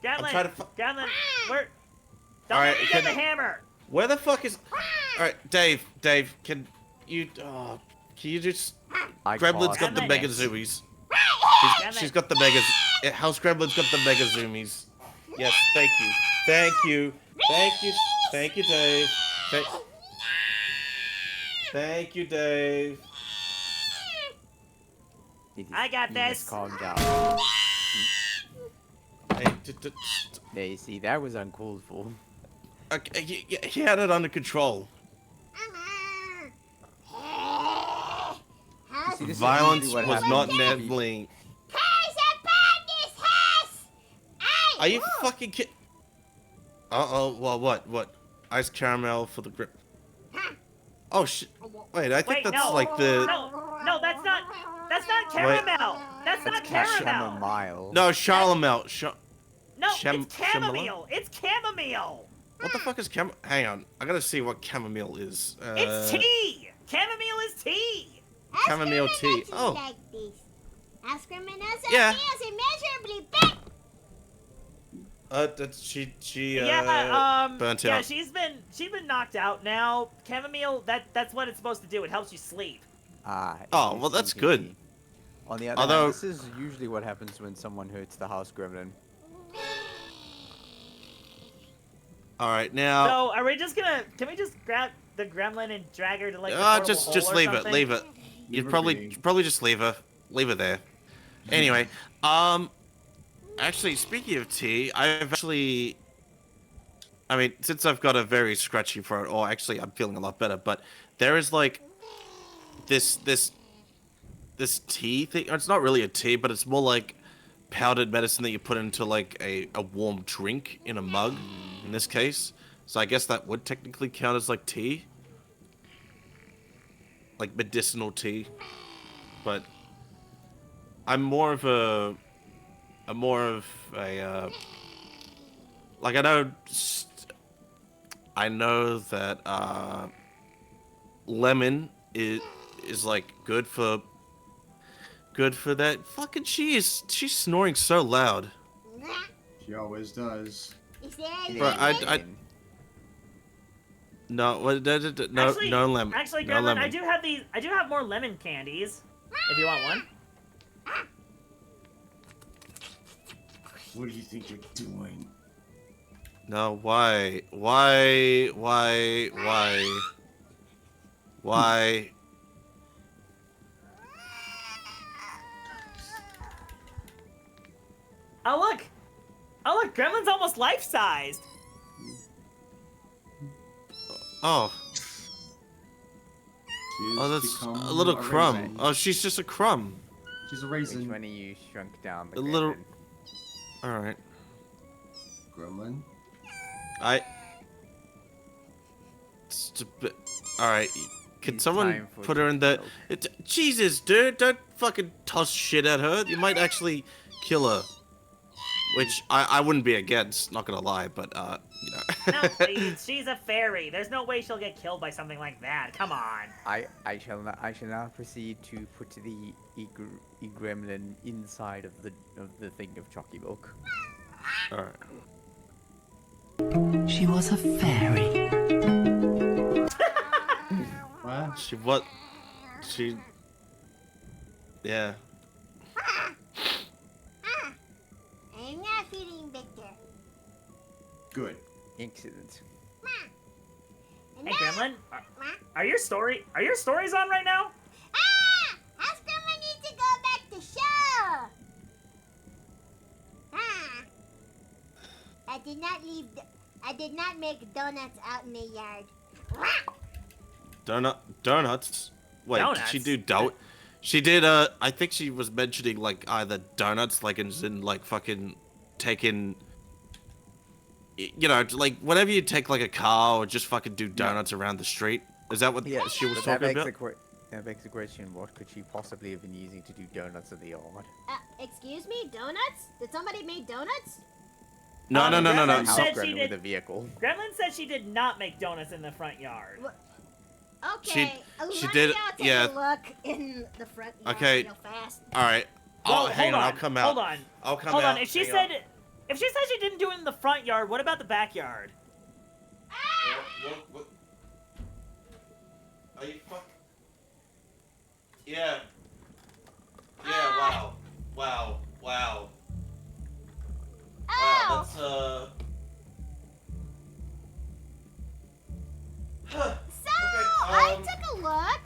trying to Gremlin, don't Alright, let me get the hammer. Where the fuck is... Alright, Dave, can you just... Gremlin's got the mega zoomies. She's got the mega... House Gremlin's got the mega zoomies. Yes, thank you, Dave. Thank you, Dave. I got You this. just calm down. Hey, Yeah, you see, that was uncalled for. okay, he had it under control. See, this is Violence usually what was happens not when people- enabling. Are you fucking kidding? Uh-oh, well, what? Ice caramel for the grip. Oh, shit. Wait, I think Wait, that's no. like the... No, that's not caramel. That's not caramel. Chamomile. No, Charlemel. No, Chem- it's chamomile. It's chamomile. What the fuck is hang on. I gotta see what chamomile is. It's tea. Chamomile is tea. Chamomile tea. Oh. Like this. Yeah. Is immeasurably big. She burnt yeah, out. she's been knocked out now. Chamomile, that's what it's supposed to do. It helps you sleep. Ah. Oh, well, that's interesting, good. Pinky. On the other Although- hand, this is usually what happens when someone hurts the house gremlin. Alright, now... So, are we just gonna? Can we just grab the gremlin and drag her to like? The just portable hole or leave something? it. You'd probably just leave her there. Anyway, actually, speaking of tea, I mean, since I've got a very scratchy throat, or actually I'm feeling a lot better, but there is like this tea thing. It's not really a tea, but it's more like powdered medicine that you put into like a warm drink in a mug, in this case. So I guess that would technically count as like tea. Like medicinal tea. But I'm more of a like I know that lemon is like good for that. Fucking she's snoring so loud. She always does. Is there a Bro, I no, no lemon. Actually, no Gremlin, lemon. I do have more lemon candies. If you want one. What do you think you're doing? No, why? Oh look! Oh look, Gremlin's almost life-sized. Oh. She's Oh, that's become a little crumb. raisin. Oh, she's just a crumb. She's a Which raisin. one of you shrunk down the A little- gremlin? Alright. Gremlin. Alright. Can It's someone time for put her in the... milk. Jesus, dude, don't fucking toss shit at her. You might actually kill her. Which I wouldn't be against, not gonna lie, but, you know. No, please, she's a fairy. There's no way she'll get killed by something like that. Come on. I shall now proceed to put the gremlin inside of the thing of chalky milk. Alright. She was a fairy. What? She... Yeah. I'm not feeling better. Good. Excellent. Hey, Gremlin, are your stories on right now? Ah! Ask them I need to go back to show. Ah! I did not make donuts out in the yard. Donuts? Wait, did she Donuts? do dough? She did, I think she was mentioning, like, either donuts, like, as in, like, fucking taking... You know, like, whenever you take, like, a car or just fucking do donuts around the street. Is that what she was But talking about? that begs the question, what could she possibly have been using to do donuts in the yard? Excuse me, donuts? Did somebody make donuts? No. Gremlin House said she gremlin with did. a vehicle. Gremlin said she did not make donuts in the front yard. Okay, she let did- me out take yeah. a look in the front yard Okay. real fast. Alright. Well, Hang hold on, I'll come out. Hold on. I'll come Hold out. on. If she Hang on. said she didn't do it in the front yard, what about the backyard? What? Are you fuck? Yeah. Yeah, wow. Wow, Oh! that's, So, Okay, I took a look.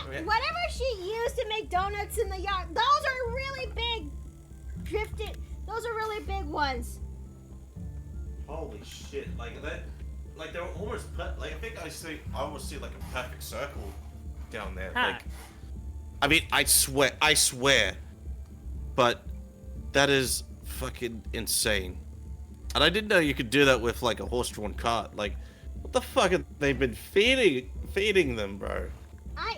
Okay. Whatever she used to make donuts in the yard, those are really big those are really big ones. Holy shit, like that, like they're almost, like I think I almost see like a perfect circle down there. Huh. Like, I mean, I swear, but that is fucking insane. And I didn't know you could do that with like a horse-drawn cart. Like, what the fuck have they been feeding them, bro?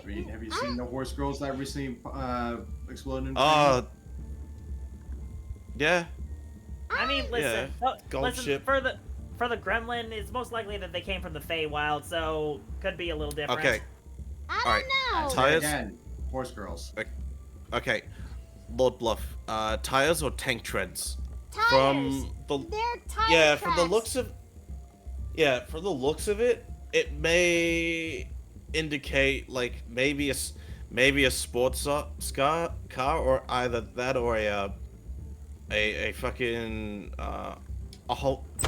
Reed, have you seen the horse girls that recently exploded in Oh, yeah. I mean, listen. Gold Listen, ship. for the gremlin, it's most likely that they came from the Feywild, so could be a little different. Okay. I Alright. don't know. Tires? Again, horse girls. Okay. Lord Bluff. Tires or tank treads? Tires. From the They're tire yeah, from the tracks. looks of it, it may indicate like maybe a sports car, or either that or a fucking a whole. Oh!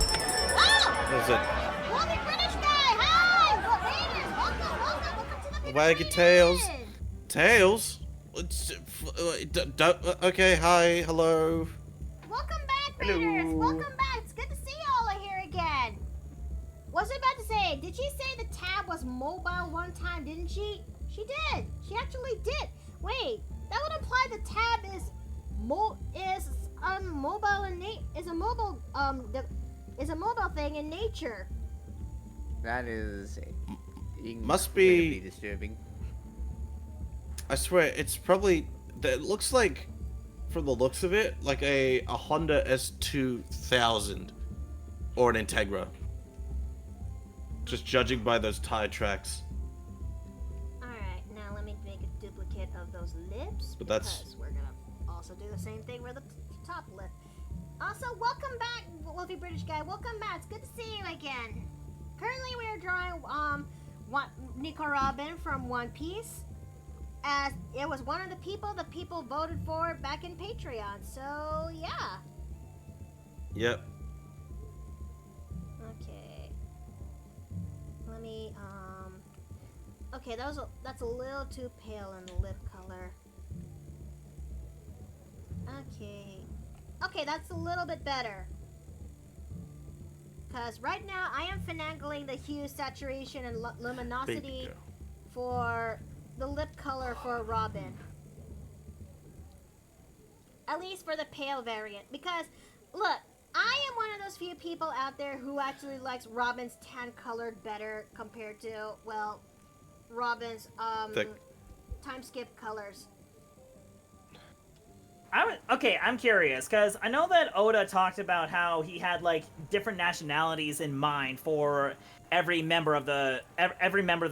What is it? Well, the British guy! Hi! Welcome to the Wagon tails. Tails? Okay, hi, hello. Welcome back, Hello. Raiders! Welcome back! It's good to see y'all here again! What was I about to say? Did she say the tab was mobile one time, didn't she? She did! She actually did! Wait, that would imply the tab is mobile is a mobile thing in nature. That is Must be- incredibly disturbing. I swear, it's probably. It looks like, from the looks of it, like a Honda S2000 or an Integra. Just judging by those tire tracks. Alright, now let me make a duplicate of those lips. But that's- because we're gonna also do the same thing with the top lip. Also, welcome back, Wolfie British guy. Welcome back. It's good to see you again. Currently, we are drawing Nico Robin from One Piece, as it was one of the people voted for back in Patreon. So yeah. Yep. Okay. Let me Okay, that's a little too pale in the lip color. Okay. Okay, that's a little bit better. Because right now I am finagling the hue, saturation, and luminosity for the lip color for Robin. At least for the pale variant. Because, look, I am one of those few people out there who actually likes Robin's tan colored better compared to, well, Robin's time skip colors. Okay, I'm curious because I know that Oda talked about how he had like different nationalities in mind for every member of the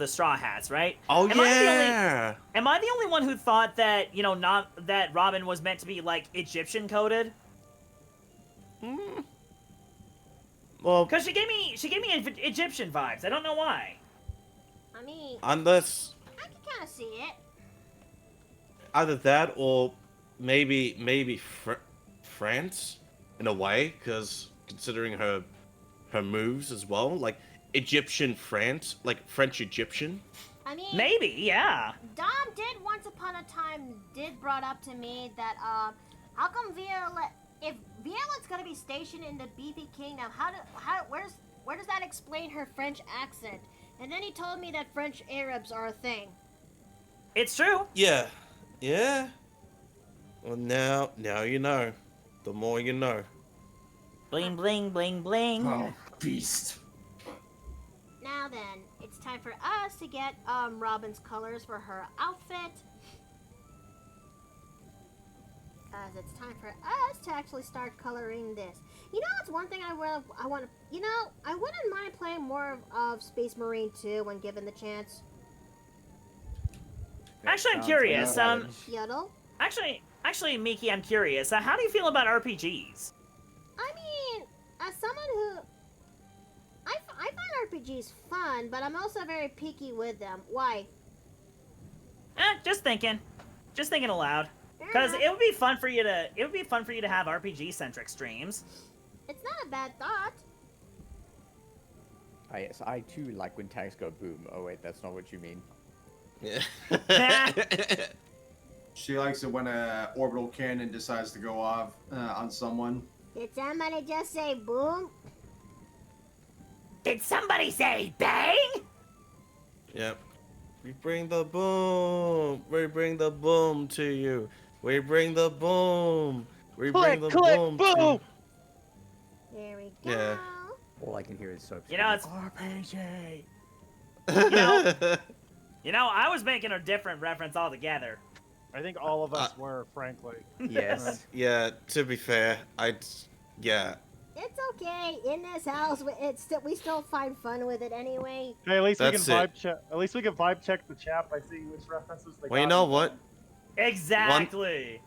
Straw Hats, right? Oh Am I the only one who thought that not that Robin was meant to be like Egyptian coded? Well, because she gave me Egyptian vibes. I don't know why. I mean, unless I can kind of see it. either that or maybe France in a way, because considering her moves as well, like Egyptian France, like French Egyptian. I mean, maybe, yeah. Dom did once upon a time brought up to me that how come if Violet's gonna be stationed in the Beefy Kingdom, where does that explain her French accent? And then he told me that French Arabs are a thing. It's true. Yeah. Well, now you know. The more you know. Bling bling bling bling. Oh, beast. Now then, it's time for us to get Robin's colors for her outfit. As it's time for us to actually start coloring this. You know, it's one thing I want to. I wouldn't mind playing more of Space Marine 2 when given the chance. Actually, I'm curious. Yodel? Actually, Miki, I'm curious. How do you feel about RPGs? I mean, as someone who I find RPGs fun, but I'm also very picky with them. Why? Just thinking aloud. Because it would be fun for you to have RPG centric streams. It's not a bad thought. Yes, I too like when tags go boom. Oh wait, that's not what you mean. Yeah. She likes it when a orbital cannon decides to go off on someone. Did somebody just say boom? Did somebody say bang? Yep. We bring the boom. We bring the boom to you. We bring the boom. We bring the boom. To... There we go. Yeah. All I can hear is soap. It's RPG. I was making a different reference altogether. I think all of us were, frankly. Yes. Yeah. To be fair, yeah. It's okay. In this house, we still find fun with it anyway. Hey, at least we can That's vibe check. At least we can vibe check the chat by seeing which references they got. Well, you know what? Exactly.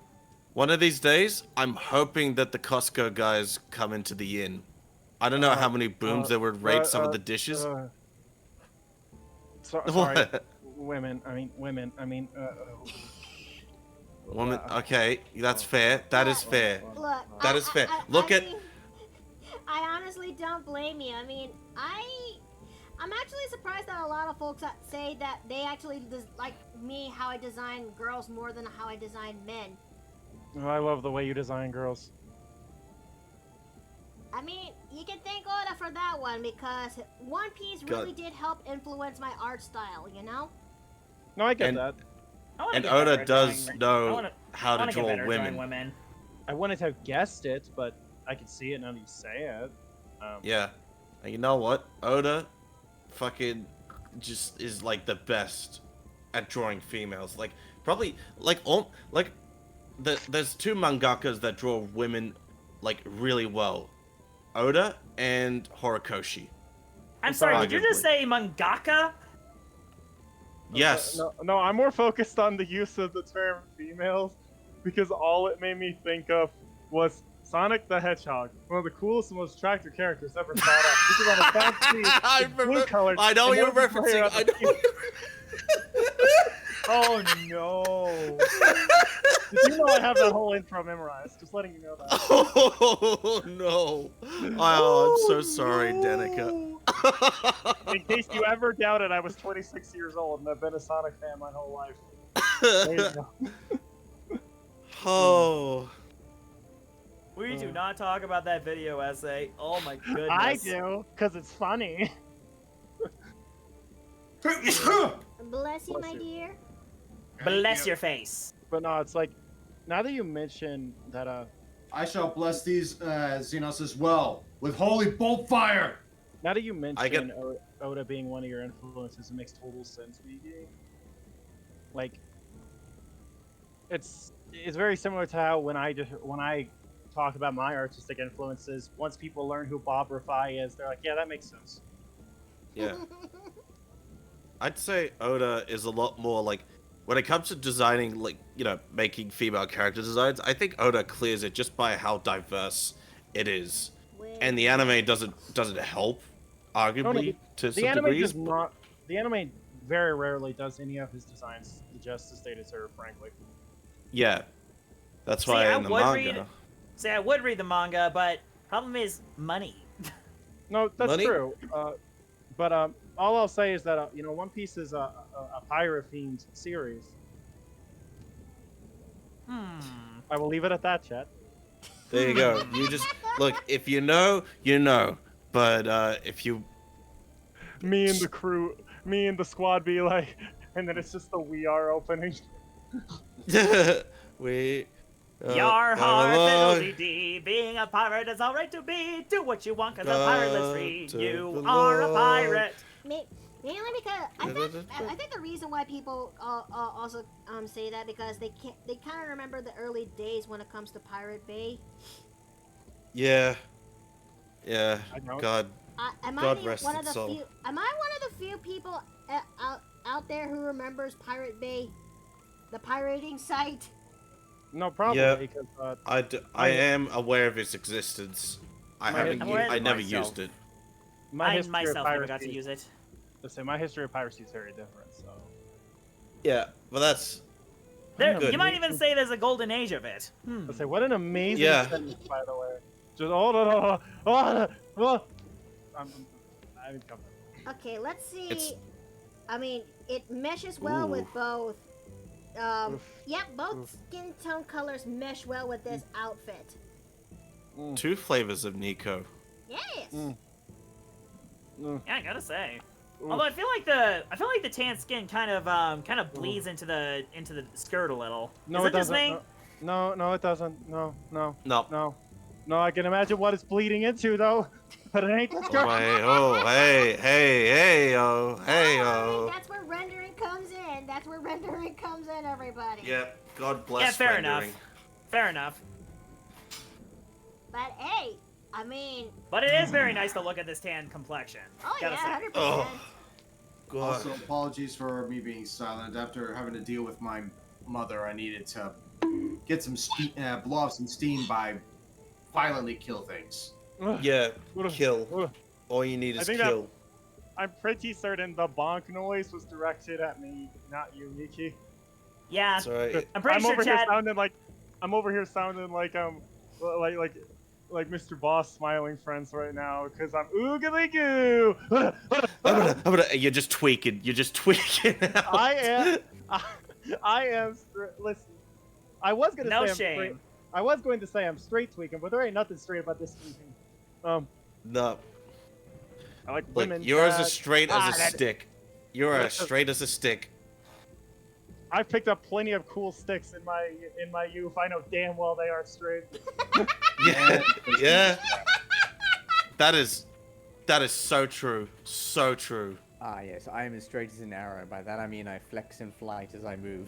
One of these days, I'm hoping that the Costco guys come into the inn. I don't know how many booms they would rate some of the dishes. Sorry, women. I mean. Woman, okay, that's fair. That is fair. Look, That is fair. I honestly don't blame you. I mean, I'm actually surprised that a lot of folks say that they actually like me how I design girls more than how I design men. Oh, I love the way you design girls. I mean, you can thank Oda for that one because One Piece really did help influence my art style, you know? No, I get that. And Oda does know how to draw women. I wouldn't have guessed it, but I can see it now that you say it. Yeah. And you know what? Oda fucking just is like the best at drawing females. Like, probably, there's two mangakas that draw women, like, really well. Oda and Horikoshi. I'm sorry, did you just say mangaka? Yes. No, I'm more focused on the use of the term females because all it made me think of was Sonic the Hedgehog, one of the coolest and most attractive characters ever thought of. Because on a fantasy, blue-colored. I know you're referencing. I know. Oh no! Did you know I have that whole intro memorized? Just letting you know that. Oh no! Oh, I'm so sorry, Danica. In case you ever doubted, I was 26 years old and I've been a Sonic fan my whole life. There you go. Oh. We do not talk about that video essay. Oh my goodness. I do, because it's funny. Bless you, my you. dear. Bless your face. But no, it's like, now that you mention that, I shall bless these Xenos as well with holy bolt fire. now that you mention get- Oda being one of your influences, it makes total sense, Miki. Like, it's very similar to how when I talk about my artistic influences, once people learn who Bob Rafai is, they're like, yeah, that makes sense. Yeah. I'd say Oda is a lot more like, when it comes to designing, like, making female character designs, I think Oda clears it just by how diverse it is. And the anime doesn't help, arguably, to The some anime degrees. does not. The anime very rarely does any of his designs the justice they deserve, frankly. Yeah. That's See, why I in the would manga... I would read the manga, but problem is money. No, that's Money? true. But all I'll say is that One Piece is a pirate-themed series. I will leave it at that, chat. There you go. You just... Look, if you know, you know. But if you... Me and the crew, me and the squad be like, and then it's just the "We Are" opening. we... Your heart fiddle-dee-dee. Being a pirate is alright to be. Do what you want, cause a pirate lives free. You are a pirate. Mainly because I think the reason why people also say that because they kind of remember the early days when it comes to Pirate Bay. Yeah. Yeah. I don't. God. Am God I rest one of its the soul. few? Am I one of the few people out there who remembers Pirate Bay, the pirating site? No, probably Yeah. because I am aware of its existence. I never myself. used it. my I history of myself never got piracy- to use it. Let's say my history of piracy is very different. So Yeah, but that's... There, Good. you might even say there's a golden age of it. let's say what an amazing Yeah. sentence, by the way. Just I'm coming. Okay, let's see. It's- I mean, it meshes well with Ooh. both. Oof. Yep, both Oof. skin tone colors mesh well with this outfit. Two flavors of Nico. Yes. Yeah, I gotta say. Oof. Although I feel like the tan skin kind of bleeds into the skirt a little. No, Is it it just doesn't. me? No, it doesn't. No. No. No, I can imagine what it's bleeding into though, but it ain't the skirt. Wait, oh, hey, oh, hey, Alright, oh. that's where rendering comes in. That's where rendering comes in, everybody. Yeah, God bless Yeah, fair rendering. enough. Fair enough. But hey, I mean, But it is very nice to look at this tan complexion. oh Gotta yeah, say. 100%. Oh. God. Also, apologies for me being silent. After having to deal with my mother, I needed to get some blow off some steam by violently kill things. Yeah, Ugh. kill. Ugh. All you need I is think that- kill. I'm pretty certain the bonk noise was directed at me, not you, Miki. Yeah. That's alright. I'm pretty sure over Chad. here sounding like like Mr. Boss smiling friends right now because I'm oogly goo. You're just tweaking. You're just tweaking out. I am. Listen, I was gonna No say I'm shame. straight. I was going to say I'm straight tweaking, but there ain't nothing straight about this tweaking. No. I like Look, women. you're as that- straight as a that- stick. You're as straight as a stick. I've picked up plenty of cool sticks in my youth. I know damn well they are straight. Yeah. Yeah. That is so true. So true. Ah, yes, I am as straight as an arrow. By that I mean I flex and flight as I move.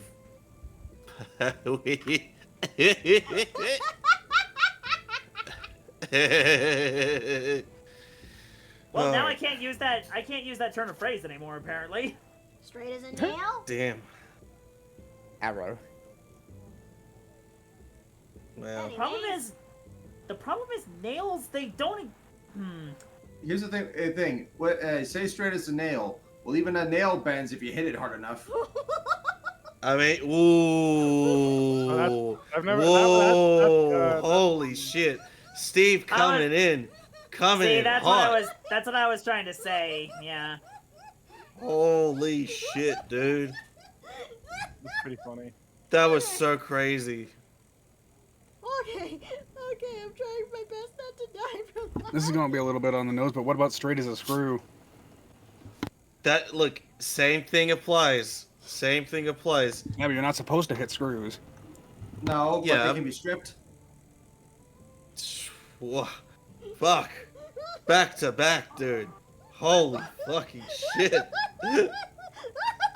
Well, now Oh. I can't use that. I can't use that turn of phrase anymore. Apparently. Straight as a nail. Damn. Arrow. Well. The problem is nails. They don't. Here's the thing. What say straight as a nail. Well, even a nail bends if you hit it hard enough. I mean, ooh. I've never. Whoa. Holy shit. Steve I coming in. Coming See, in that's hot. what I was trying to say. Yeah. Holy shit, dude. It's pretty funny. That was so crazy. Okay, okay, I'm trying my best not to die from that. This is gonna be a little bit on the nose, but what about straight as a screw? That look, same thing applies. Same thing applies. Yeah, but you're not supposed to hit screws. No, but Yeah. they can be stripped. Wha- Fuck. Back to back, dude. Holy fucking shit.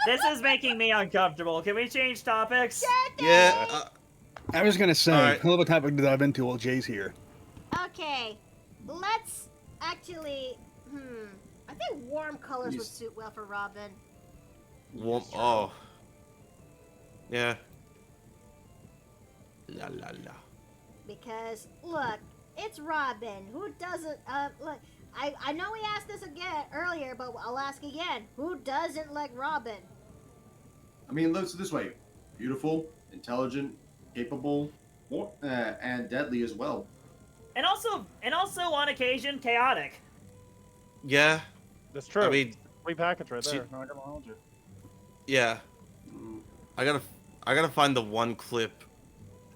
This is making me uncomfortable. Can we change topics? Yeah. I was gonna say, Alright. hell of a topic to dive into while Jay's here. Okay, let's actually. I think warm colors would suit well for Robin. Oh. Yeah. La la la. Because look, it's Robin. Who doesn't? Look, I know we asked this again earlier, but I'll ask again. Who doesn't like Robin? I mean, look this way: beautiful, intelligent, capable, and deadly as well. And also on occasion, chaotic. Yeah. That's true. I mean, Complete package right she- there. Not gonna hold you. yeah. I gotta find the one clip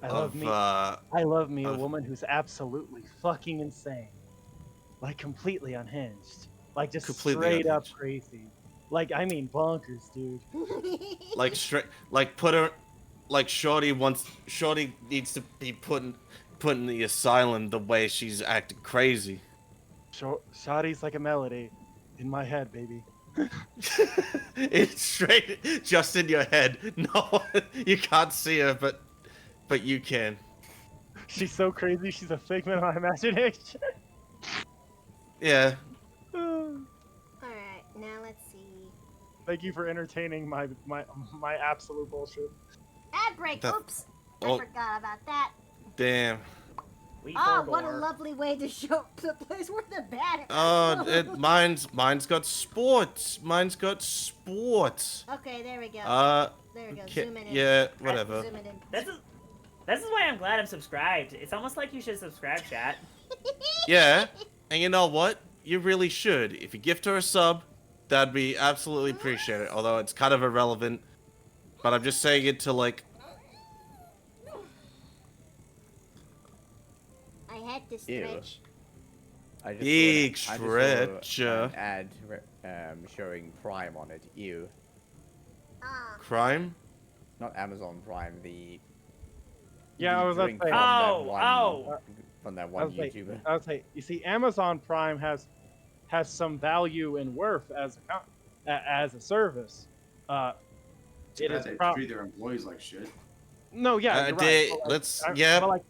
I love of me. I love me a of- woman who's absolutely fucking insane, like completely unhinged, like just Completely straight up unhinged. crazy. Like I mean bonkers, dude. like straight like put her like Shorty needs to be put in the asylum the way she's acting crazy. Shotty's like a melody in my head, baby. It's straight just in your head. No, you can't see her, but you can. She's so crazy. She's a figment of my imagination. Yeah. Alright, now let's see. Thank you for entertaining my absolute bullshit. Ad break. That- Oops, I oh. forgot about that. Damn. Oh, what a lovely way to show the place where the bad. Mine's got sports. Mine's got sports. Okay, there we go. There we go. Zoom it in. Yeah, whatever. Zoom it in. This is why I'm glad I'm subscribed. It's almost like you should subscribe, chat. Yeah, and you know what? You really should. If you gift her a sub, that'd be absolutely appreciated. Although it's kind of irrelevant, but I'm just saying it to like. I had to stretch. I just Big saw stretcher. an ad showing Prime on it. Ew. Crime? Not Amazon Prime, Yeah, I was about to drink say. from that one YouTuber. I was like, you see, Amazon Prime has some value and worth as a service. It is They treat their employees like shit. No, yeah, you're right. But, like, let's I- yeah. but, like,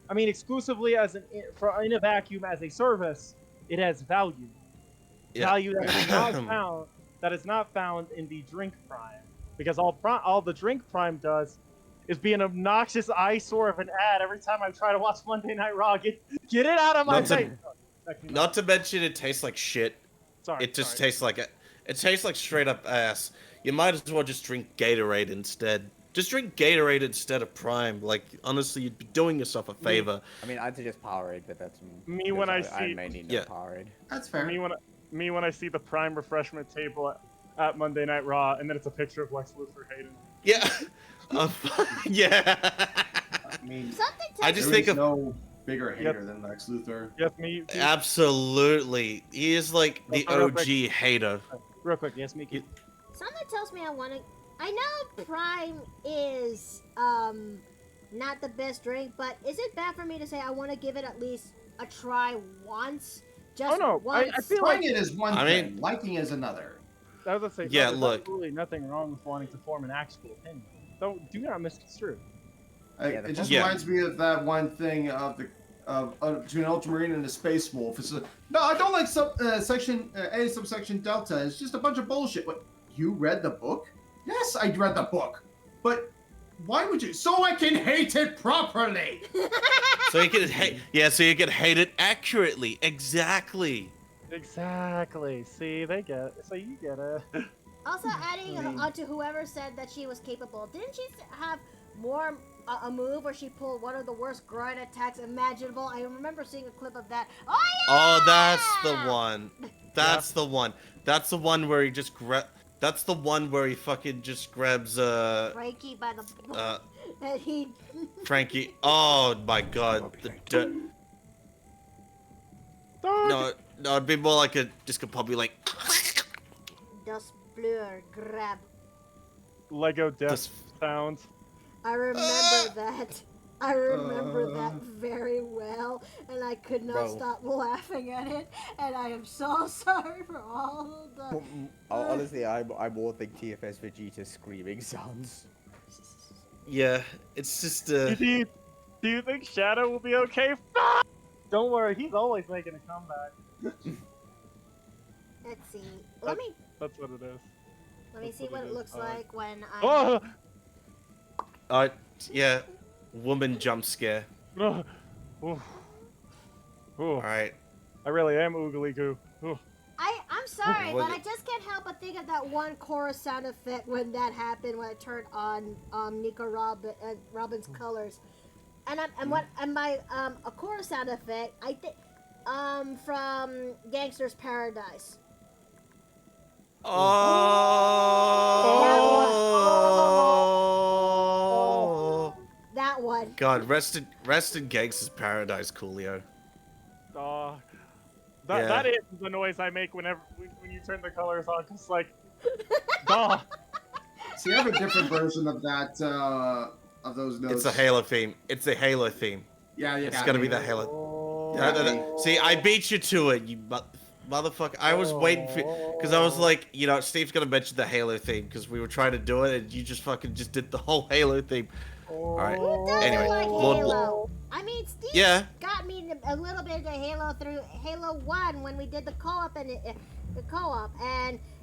I mean, exclusively in a vacuum as a service, it has value. Yeah. Value that is not found in the Drink Prime, because all the Drink Prime does is be an obnoxious eyesore of an ad every time I try to watch Monday Night Raw. Get it out of my face. Not to mention it tastes like shit. Sorry, It just tastes like it tastes like straight up ass. You might as well just drink Gatorade instead. Just drink Gatorade instead of Prime. Like, honestly, you'd be doing yourself a favor. I mean, I'd suggest Powerade, but that's Me when I I see- mainly know Powerade. That's fair. Me when I see the Prime refreshment table at Monday Night Raw, and then it's a picture of Lex Luthor Hayden. Yeah. Yeah. I mean, I just think of no bigger hater than Lex Luthor. Yes, me. Absolutely. He is like the real quick. OG hater. Real quick, yes, Miki. Something tells me I know Prime is not the best drink, but is it bad for me to say I want to give it at least a try once? Just once. I feel Trying like it is one I thing, mean- liking is another. I was gonna say, Yeah, there's look. absolutely nothing wrong with wanting to form an actual opinion. Do not misconstrue. It just reminds me of that one thing of between Ultramarine and the Space Wolf. It's no, I don't like section A subsection Delta. It's just a bunch of bullshit. What? You read the book? Yes, I read the book. But why would you? So I can hate it properly. So you can hate. Yeah, so you can hate it accurately. Exactly. Exactly. See, they get it. So you get it. Also, adding onto whoever said that she was capable, didn't she have more a move where she pulled one of the worst groin attacks imaginable? I remember seeing a clip of that. Oh yeah! Oh, that's the one. That's the one. That's the one where he just That's the one where he fucking just grabs Frankie by the uh and he Frankie. Oh my god. No, it'd be more like a disco puppy, like. does blur grab. Lego death This- sounds. I remember that. I remember that very well, and I could not Bro. stop laughing at it. And I am so sorry for all the. Honestly, I more think TFS Vegeta screaming sounds. Yeah, it's just Do you think Shadow will be okay? Don't worry, he's always making a comeback. Let's see. Let me That's what it is. see what it looks like when I. Oh! yeah, woman jump scare. Oh. Oh. All right. I really am oogly goo. Oh. I'm sorry, What- but I just can't help but think of that one chorus sound effect when that happened when I turned on Nico Robin's colors, and my a chorus sound effect I think from Gangster's Paradise. Oh. That one. God, rest in Gangster's Paradise, Coolio. That is the noise I make when you turn the colors on, cause like, duh. See, I have a different version of that, of those notes. It's a Halo theme. It's a Halo theme. Yeah, It's gonna be the Halo. Oh. See, I beat you to it, you motherfucker. I was waiting for, because I was like, you know, Steve's gonna mention the Halo theme because we were trying to do it, and you just fucking just did the whole Halo theme. All right. Who doesn't Anyway, like Lord Halo? I mean, Steve Yeah. got me a little bit into Halo through Halo 1 when we did the co-op and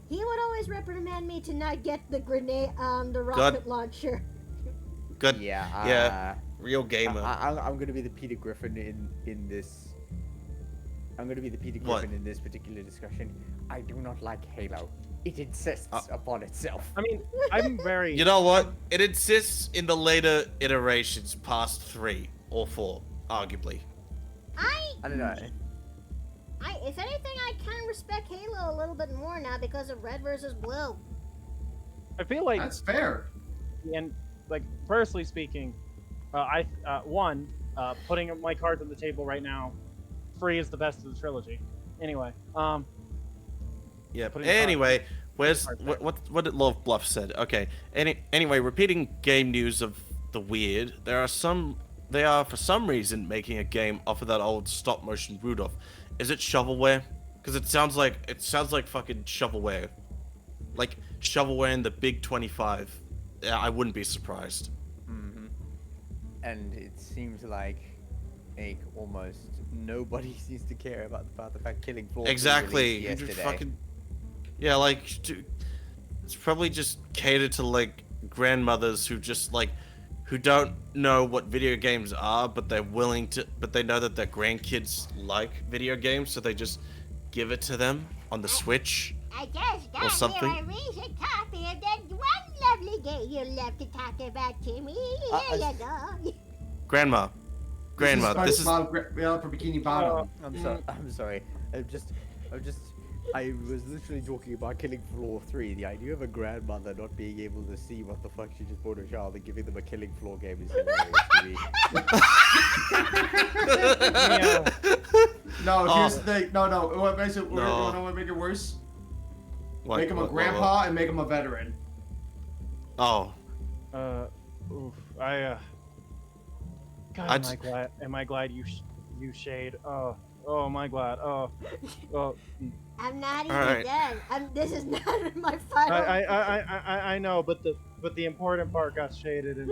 he would always reprimand me to not get the grenade, the rocket launcher. Good. Yeah. Real gamer. I'm gonna be the Peter Griffin in this. I'm gonna be the Peter What? Griffin in this particular discussion. I do not like Halo. It insists upon itself. I mean, I'm very. You know what? It insists in the later iterations past 3 or 4, arguably. I don't know. If anything, I can respect Halo a little bit more now because of Red versus Blue. I feel like That's fair. and like personally speaking, putting my cards on the table right now, free is the best of the trilogy. Anyway, Yeah. Putting Anyway, where's Hard back. what did Love Bluff said? Okay. Anyway, repeating game news of the weird. They are for some reason making a game off of that old stop motion Rudolph. Is it shovelware? Because it sounds like fucking shovelware, like shovelware in the big 25. Yeah, I wouldn't be surprised. Mm-hmm. And it seems like almost nobody seems to care about the fact Killing Floor 3 Exactly. released You just yesterday. fucking. Yeah, like it's probably just catered to like grandmothers who just like who don't know what video games are, but they're willing to, but they know that their grandkids like video games, so they just give it to them on the Switch. I just Or something. a recent copy of that one lovely game you love to talk about to me. Here you go. Grandma, this is SpongeBob for Bikini Bottom. I'm sorry. I was literally talking about Killing Floor 3. The idea of a grandmother not being able to see what the fuck she just bought a child and giving them a Killing Floor game is hilarious to me. No, here's the thing. No. What makes it? No. You know what make it worse? What- Make him a what- grandpa and make him a veteran. Oh, oof, God, am I glad you shade? Oh, my glad. Oh. I'm not even Alright. done. This is not my final. I know, but the important part got shaded and.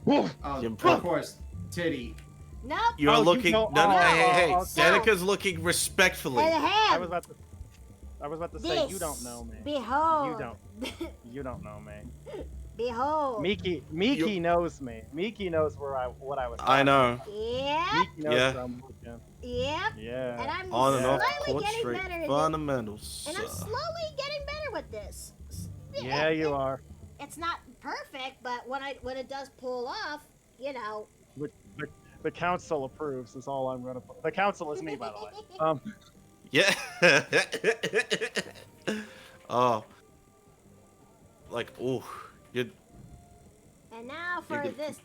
Oh, You of put- course, titty. Nope. you're Oh, you looking. don't- No, oh, hey, oh, Danica's looking respectfully. And I him. was about to say you don't know me. Behold. You don't know me. Behold. Miki knows me. Miki knows what I was. I know. Yep. Miki knows Yeah. where I'm looking. Yep. And Yeah. I'm On and off slowly court getting straight better. fundamentals. And I'm slowly getting better with this. Yeah, you are. It's not perfect, but when it does pull off, you know. The council approves. Is all I'm gonna put. The council is me, by the way. Yeah. Oh, like, ooh, you. And now for could- this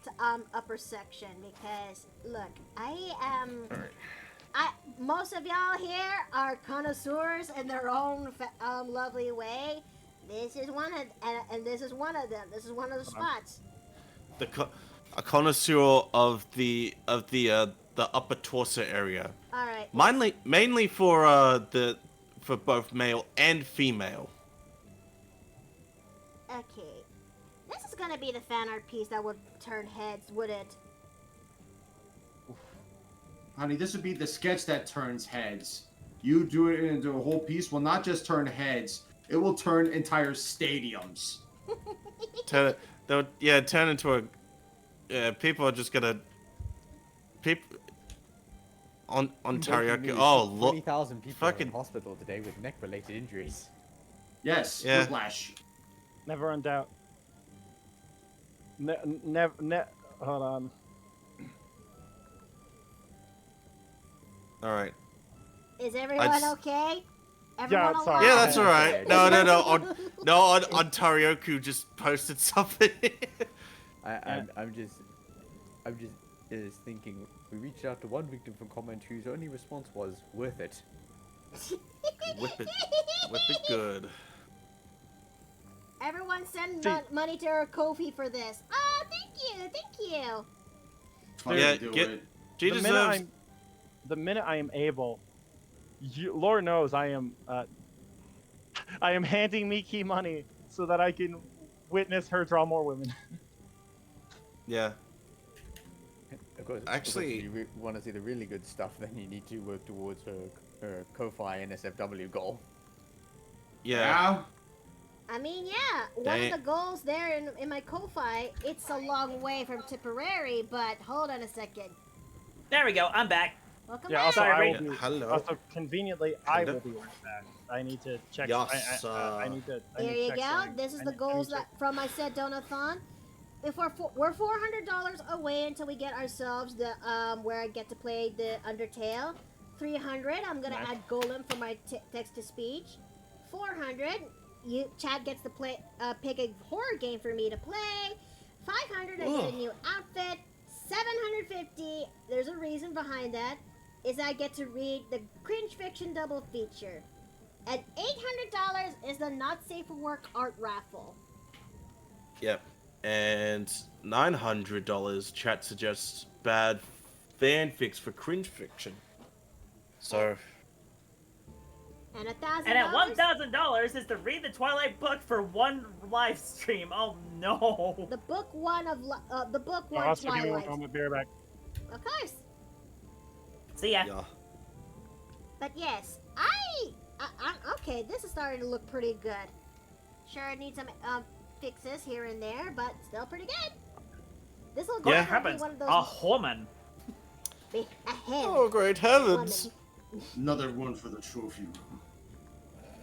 upper section, because look, I am. Alright. Most of y'all here are connoisseurs in their own lovely way. This is one of and this is one of them. This is one of the spots. A connoisseur of the upper torso area. All right. Mainly for both male and female. Okay. This is gonna be the fan art piece that would turn heads, would it? Honey, this would be the sketch that turns heads. You do it into a whole piece will not just turn heads, it will turn entire stadiums. Turn into a. People are just gonna. Ontario. Oh, look. 20,000 people fucking- in hospital today with neck-related injuries. Yes, Yeah. whiplash. Never in doubt. Hold on. All right. Is everyone okay? Yeah, Everyone sorry. Yeah, alive? that's all right. No. Ontarioku just posted something. I'm just thinking. We reached out to one victim from comment whose only response was worth it. Whip it good. Everyone send See- money to our Kofi for this. Oh, thank you. Fucking Yeah, do get- it. She deserves. The minute I am able, Lord knows I am handing Miki money so that I can witness her draw more women. Yeah. Of course, Actually- if you want to see the really good stuff, then you need to work towards her Ko-Fi NSFW goal. Yeah. I mean, yeah, one Dang. of the goals there in my Ko-Fi, it's a long way from Tipperary, but hold on a second. There we go. I'm back. Welcome Yeah, back. also Sorry, I Ray. will be. Hello. Also, conveniently, I Hello. will be right back. I need to check. Yes, I need to. I There need to you check go. something. This is I the need- I goals need to- that from my said donathon. If we're $400 away until we get ourselves the where I get to play the Undertale. 300. I'm gonna Nice. add Golem for my text to speech. 400. Chad gets to play pick a horror game for me to play. 500. I get a Ugh. new outfit. 750. There's a reason behind that. Is I get to read the cringe fiction double feature. And $800 is the not safe for work art raffle. Yep. And $900. Chat suggests bad fanfics for cringe fiction. So. And $1,000. And at $1,000 is to read the Twilight book for one live stream. Oh no. The book one of the book one Also, give me one Twilight. moment. Be right back. Of course. See ya. Yeah. But yes, I'm okay. This is starting to look pretty good. Sure, it needs some fixes here and there, but still pretty good. This will Yeah. definitely be Happens. one of those. A woman. Be ahead. Oh, great heavens! Another one for the trophy room.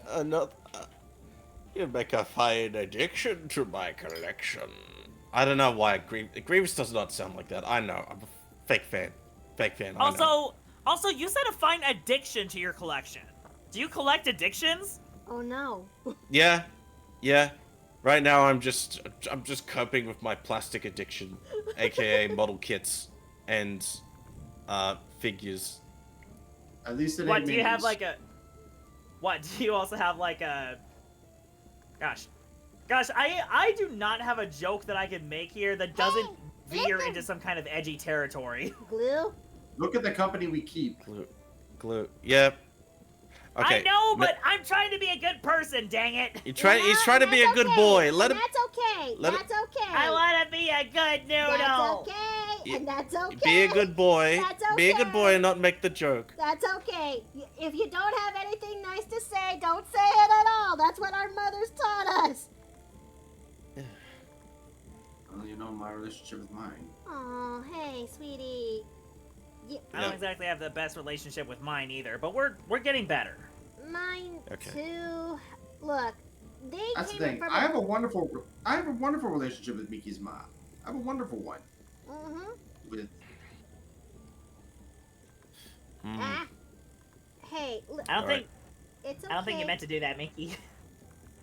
Another. You make a fine addiction to my collection. I don't know why Grievous does not sound like that. I know. I'm a fake fan. Fake fan. I know. Also, you said a fine addiction to your collection. Do you collect addictions? Oh no. Yeah. Yeah. Right now, I'm just coping with my plastic addiction, aka model kits and figures. At least it ain't What do you have minis. like a? What do you also have like a? Gosh, I do not have a joke that I can make here that doesn't veer listen. into some kind of edgy territory. Glue. Look at the company we keep. Glue. Yep. Okay. I know, but I'm trying to be a good person. Dang it! He's trying to be a That's good okay. boy. Let him That's okay. let it- That's okay. I want to be a good noodle. That's okay. And that's okay. be a good boy. That's Be a good okay. boy and not make the joke. That's okay. If you don't have anything nice to say, don't say it at all. That's what our mothers taught us. Well, you know my relationship with mine. Oh, hey, sweetie. I don't exactly have the best relationship with mine either, but we're getting better. Mine Okay. too. Look, they That's the came in thing. from. I have a wonderful relationship with Miki's mom. I have a wonderful one. Mm-hmm. With Ah. Hey, I don't All think it's okay. I don't think you meant to do that, Mickey.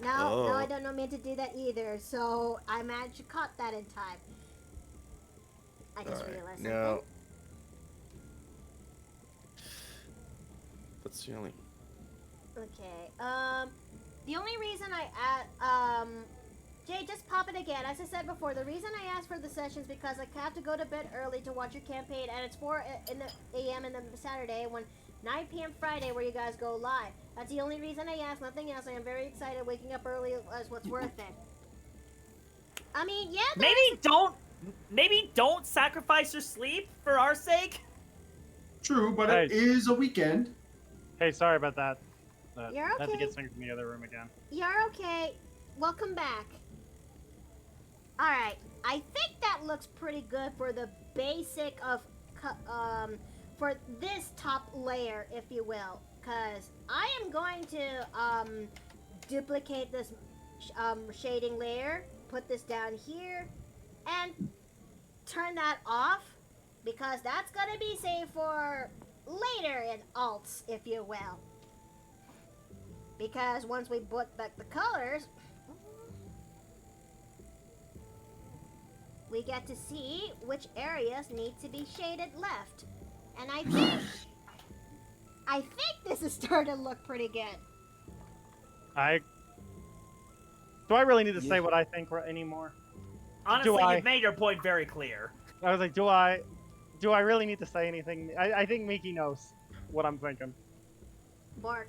No, I don't mean to do that either. So I managed to caught that in time. I just realized something. Now, that's the only. Okay. The only reason Jay, just pop it again. As I said before, the reason I asked for the sessions because I have to go to bed early to watch your campaign, and it's 4 in the a.m. in the Saturday, when 9 p.m. Friday where you guys go live. That's the only reason I asked. Nothing else. I am very excited. Waking up early is what's worth it. I mean, yeah. Maybe don't sacrifice your sleep for our sake. True, but Hey. it is a weekend. Hey, sorry about that. You're I had to okay. get something from the other room again. You're okay. Welcome back. Alright, I think that looks pretty good for the basic of, for this top layer, if you will. Because I am going to, duplicate this, shading layer, put this down here, and turn that off. Because that's gonna be saved for later in alts, if you will. Because once we put back the colors, we get to see which areas need to be shaded left. And I think this is starting to look pretty good. Do I really need to say what I think anymore? Honestly, you've made your point very clear. I was like, do I really need to say anything? I think Miki knows what I'm thinking. Bark.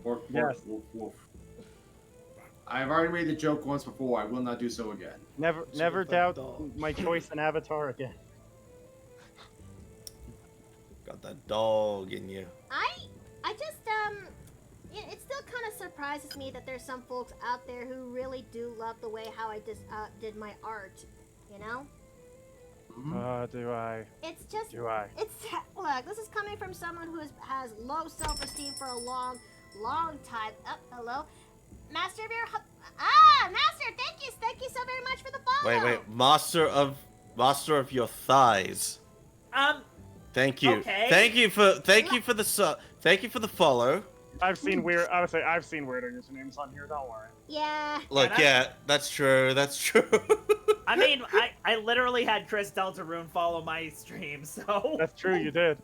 Woof, Yes. woof, woof. I've already made the joke once before. I will not do so again. Never doubt my choice in Avatar again. Got that dog in you. I just, it still kind of surprises me that there's some folks out there who really do love the way how I just did my art, you know? Do I? It's just, Do I? look, this is coming from someone who has low self-esteem for a long time. Oh, hello. Master of your, Master, thank you so very much for the follow. Wait, master of your thighs. Thank you. Okay. Thank you for the follow. I've seen weird. I would say I've seen weirder usernames on here. Don't worry. Yeah. Look, that's true. That's true. I mean, I literally had Chris Deltarune follow my stream, so. That's true. You did.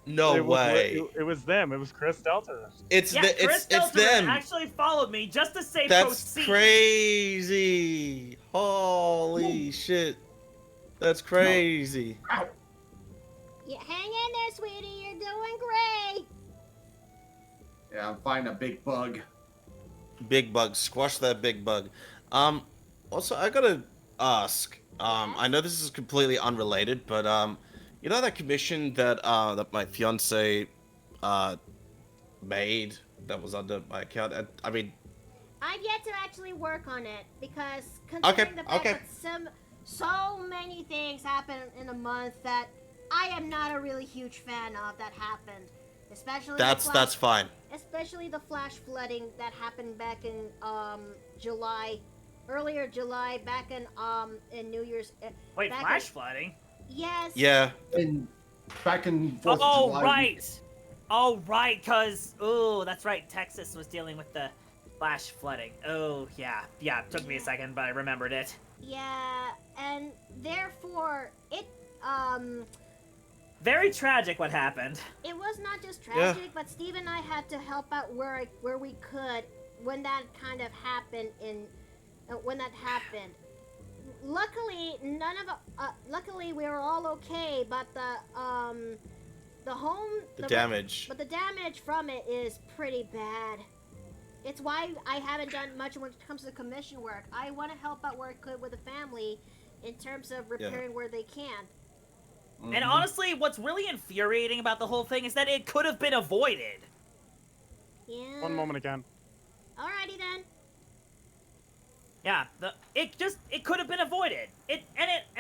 No way. It was them. It was Chris Delta. It's Chris Deltarune them. actually followed me just to say That's proceed. crazy. Holy shit. That's crazy. Ow. Yeah, hang in there, sweetie. You're doing great. Yeah, I'm finding a big bug. Big bug. Squash that big bug. Also, I gotta ask. I know this is completely unrelated, but you know that commission that my fiance made that was under my account? I mean, I've yet to actually work on it because considering the fact that so many things happen in a month that I am not a really huge fan of that happened. Especially that's fine. Especially the flash flooding that happened back in earlier July, back in New Year's. Wait, flash flooding? Yes. Yeah. Back in 4th of July. Right. Oh, right, because, that's right, Texas was dealing with the flash flooding. Oh, yeah. Yeah, it took me a second, but I remembered it. Yeah, and therefore, it, very tragic what happened. It was not just tragic, but Steve and I had to help out where we could when that kind of happened Luckily, luckily we were all okay, but the damage. But the damage from it is pretty bad. It's why I haven't done much when it comes to commission work. I want to help out where I could with the family in terms of repairing where they can. And honestly, what's really infuriating about the whole thing is that it could have been avoided. Yeah. One moment again. Alrighty then. Yeah, it could have been avoided. And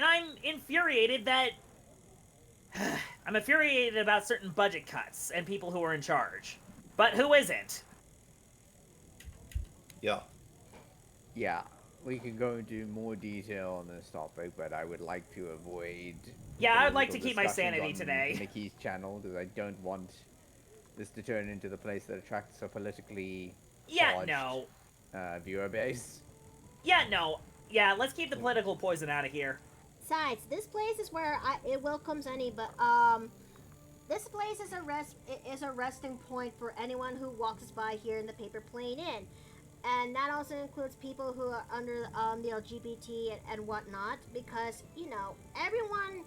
I'm infuriated that I'm infuriated about certain budget cuts and people who are in charge. But who isn't? Yeah. Yeah, we can go into more detail on this topic, but I would like to avoid. Yeah, I would like to political keep my discussions sanity on today. Mickey's channel because I don't want this to turn into the place that attracts a politically Yeah, charged, no. Viewer base. Yeah, no. Yeah, let's keep the political poison out of here. Besides, this place is where it welcomes any, but this place is a resting point for anyone who walks by here in the Paper Plane Inn, and that also includes people who are under the LGBT and whatnot, because you know everyone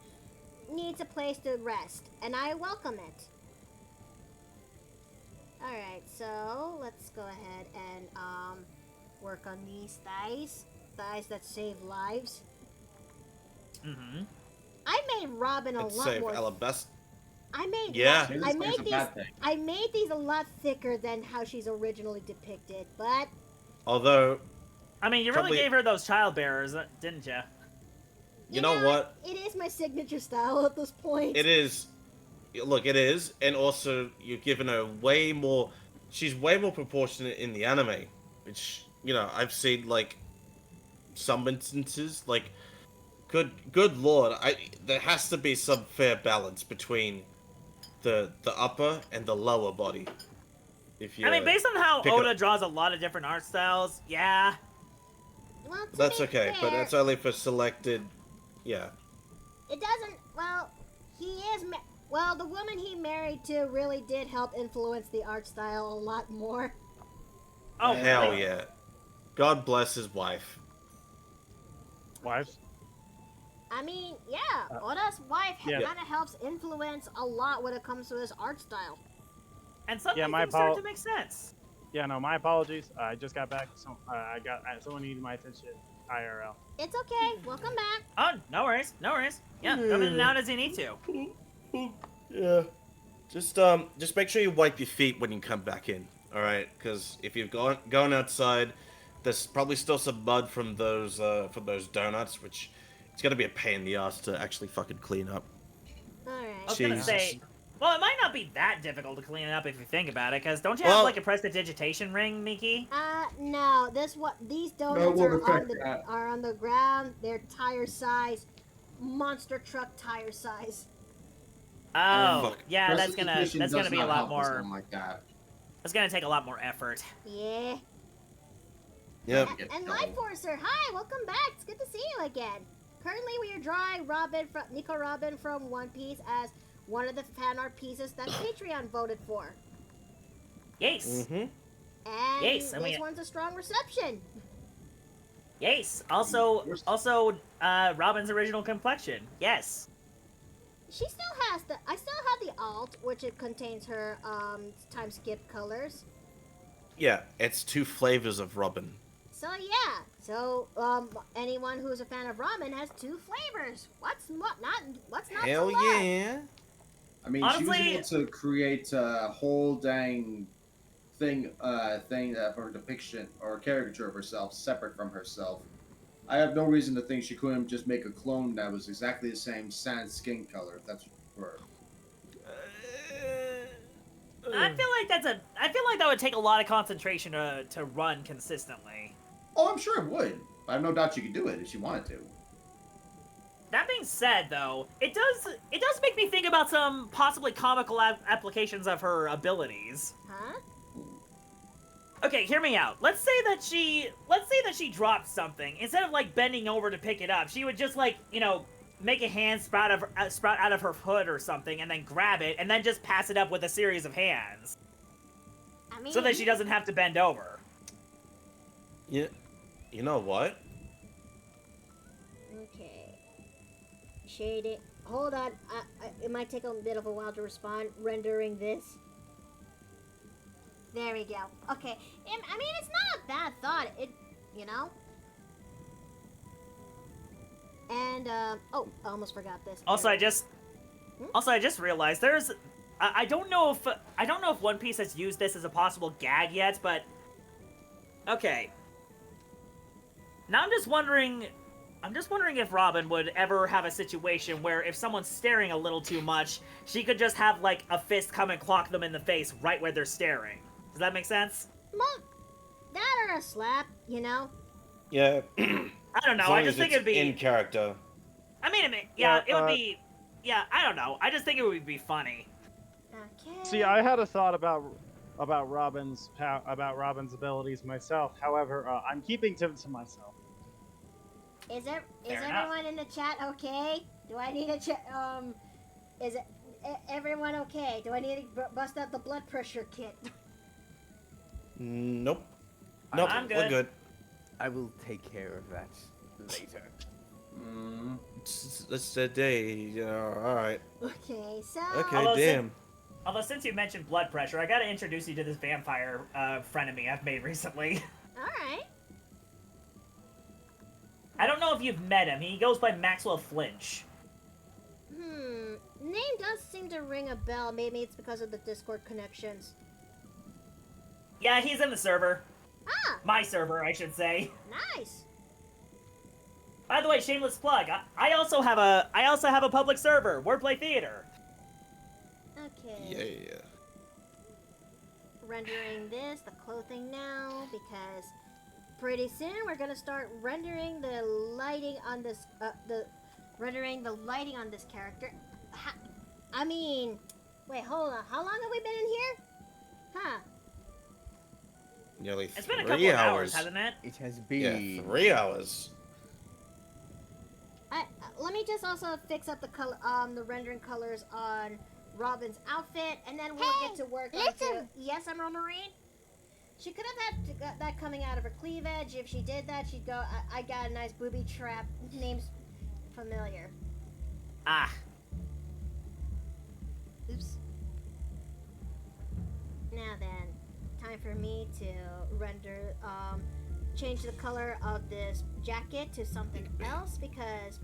needs a place to rest, and I welcome it. All right, so let's go ahead and work on these thighs that save lives. Mm-hmm. I made Robin a It's lot save more. Alabasta. I made Yeah. Maybe I this made thing's a these bad thing. I made these a lot thicker than how she's originally depicted, but Although, I mean, you Probably- really gave her those child bearers, didn't you? you know what? It is my signature style at this point. It is. Look, it is, and also you've given her way more. She's way more proportionate in the anime, which I've seen like some instances. Like, good lord, there has to be some fair balance between the upper and the lower body. If you, I mean, based on how pick it Oda up. draws a lot of different art styles, yeah. Well, to That's be okay, but fair, that's only for selected. Yeah. it doesn't. Well, he is. Well, the woman he married to really did help influence the art style a lot more. Oh, Hell really? yeah. God bless his wife. Wives? I mean, yeah, Oda's wife yeah. kind of helps influence a lot when it comes to his art style. And suddenly Yeah, my things start apol- to make sense. Yeah, no, my apologies. I just got back. So someone needed my attention. IRL. It's okay. Welcome back. Oh, no worries, no worries. Yeah, come in and out as you need to. Yeah. Just make sure you wipe your feet when you come back in. All right, because if you've gone outside, there's probably still some mud from those donuts, which it's gonna be a pain in the ass to actually fucking clean up. All I right. was gonna Jesus. say, well, it might not be that difficult to clean it up if you think about it, because don't you Well- have like a prestidigitation ring, Miki? No. These donuts won't are affect that. on the ground. They're tire size, monster truck tire size. Oh, fuck. yeah, that's gonna Prestidigitation be a does not lot help with more. something like that. It's gonna take a lot more effort. Yeah. Yep. And Light Forcer, hi, welcome back. It's good to see you again. Currently, we are drawing Nico Robin from One Piece as one of the fan art pieces that Patreon voted for. Yes, Mm-hmm. And Yes, and this one's a strong reception. yes. Also, Robin's original complexion. Yes. She still has I still have the alt, which it contains her time skip colors. Yeah, it's 2 flavors of Robin. So yeah, anyone who's a fan of ramen has 2 flavors. What's not Hell to love? yeah. I mean, Honestly- she was able to create a whole dang thing for depiction or caricature of herself separate from herself. I have no reason to think she couldn't just make a clone that was exactly the same skin color. That's her. I feel like that would take a lot of concentration to run consistently. Oh, I'm sure it would. I have no doubt she could do it if she wanted to. That being said, though, it does make me think about some possibly comical applications of her abilities. Huh? Okay, hear me out. Let's say that she dropped something. Instead of like bending over to pick it up, she would just like, make a hand sprout out of her hood or something, and then grab it, and then just pass it up with a series of hands, I mean, so that she doesn't have to bend over. Yeah. You know what? Okay. Shade it. Hold on. It might take a bit of a while to respond. Rendering this. There we go. Okay. I mean, it's not a bad thought. And, oh, I almost forgot this. Also, I just realized there's. I don't know if One Piece has used this as a possible gag yet, but okay. Now I'm just wondering if Robin would ever have a situation where if someone's staring a little too much, she could just have like a fist come and clock them in the face right where they're staring. Does that make sense? Well, that or a slap, Yeah. I don't know. As long I just as think it's it'd be. in character. I mean, it would be. Yeah, I don't know. I just think it would be funny. Okay. See, I had a thought about Robin's abilities myself. However, I'm keeping them to myself. Is Fair enough. everyone in the chat okay? Do I need to check? Is everyone okay? Do I need to bust out the blood pressure kit? Nope. I'm We're good. good. I will take care of that later. It's a day. All right. Okay, so. Okay, Although, damn. Although, since you mentioned blood pressure, I gotta introduce you to this vampire frenemy I've made recently. All right. I don't know if you've met him. He goes by Maxwell Flinch. Name does seem to ring a bell. Maybe it's because of the Discord connections. Yeah, he's in the server. Ah, My server, I should say. nice. By the way, shameless plug. I also have a public server, Wordplay Theater. Okay. Yeah. Rendering the clothing now, because pretty soon we're gonna start rendering the lighting on this rendering the lighting on this character. I mean, wait, hold on. How long have we been in here? Huh? Nearly It's been a 3 couple of hours. hours, hasn't it? It has been. Yeah, 3 hours. Let me just also fix up the color, the rendering colors on Robin's outfit, and then we'll get to work on to. Yes, Emerald Marine. She could have had that coming out of her cleavage. If she did that, she'd go. I got a nice booby trap. Name's familiar. Ah. Oops. Now then, time for me to render, change the color of this jacket to something else because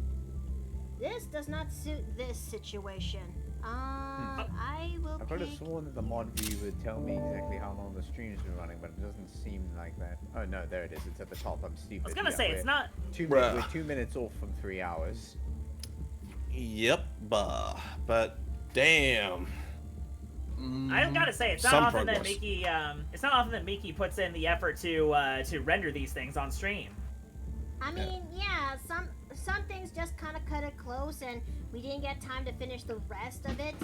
this does not suit this situation. I will I could have pick... sworn that the mod view would tell me exactly how long the stream's been running, but it doesn't seem like that. Oh no, there it is. It's at the top. I'm stupid. I was gonna say, it's not... We're 2 minutes off from 3 hours. Yep, but damn. I gotta say, it's not Some often progress. that Miki puts in the effort to render these things on stream. I mean, yeah, some things just kind of cut it close, and we didn't get time to finish the rest of it.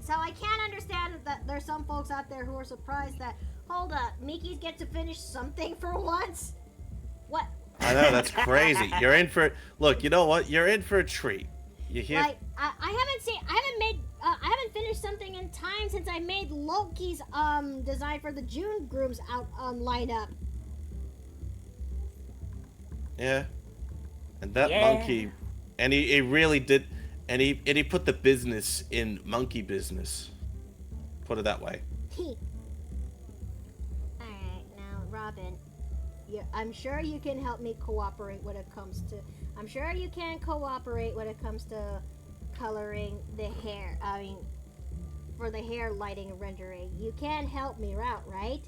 So I can't understand that there's some folks out there who are surprised that, hold up, Miki's get to finish something for once? What? I know, that's crazy. You're in for... Look, you know what? You're in for a treat. You hear? Like, I haven't finished something in time since I made Loki's, design for the June Grooms out, lineup. Yeah. And that monkey... And he really did... And he put the business in monkey business. Put it that way. Alright, now, Robin, I'm sure you can help me cooperate when it comes to... I'm sure you can cooperate when it comes to coloring the hair. I mean, for the hair lighting and rendering. You can help me out, right?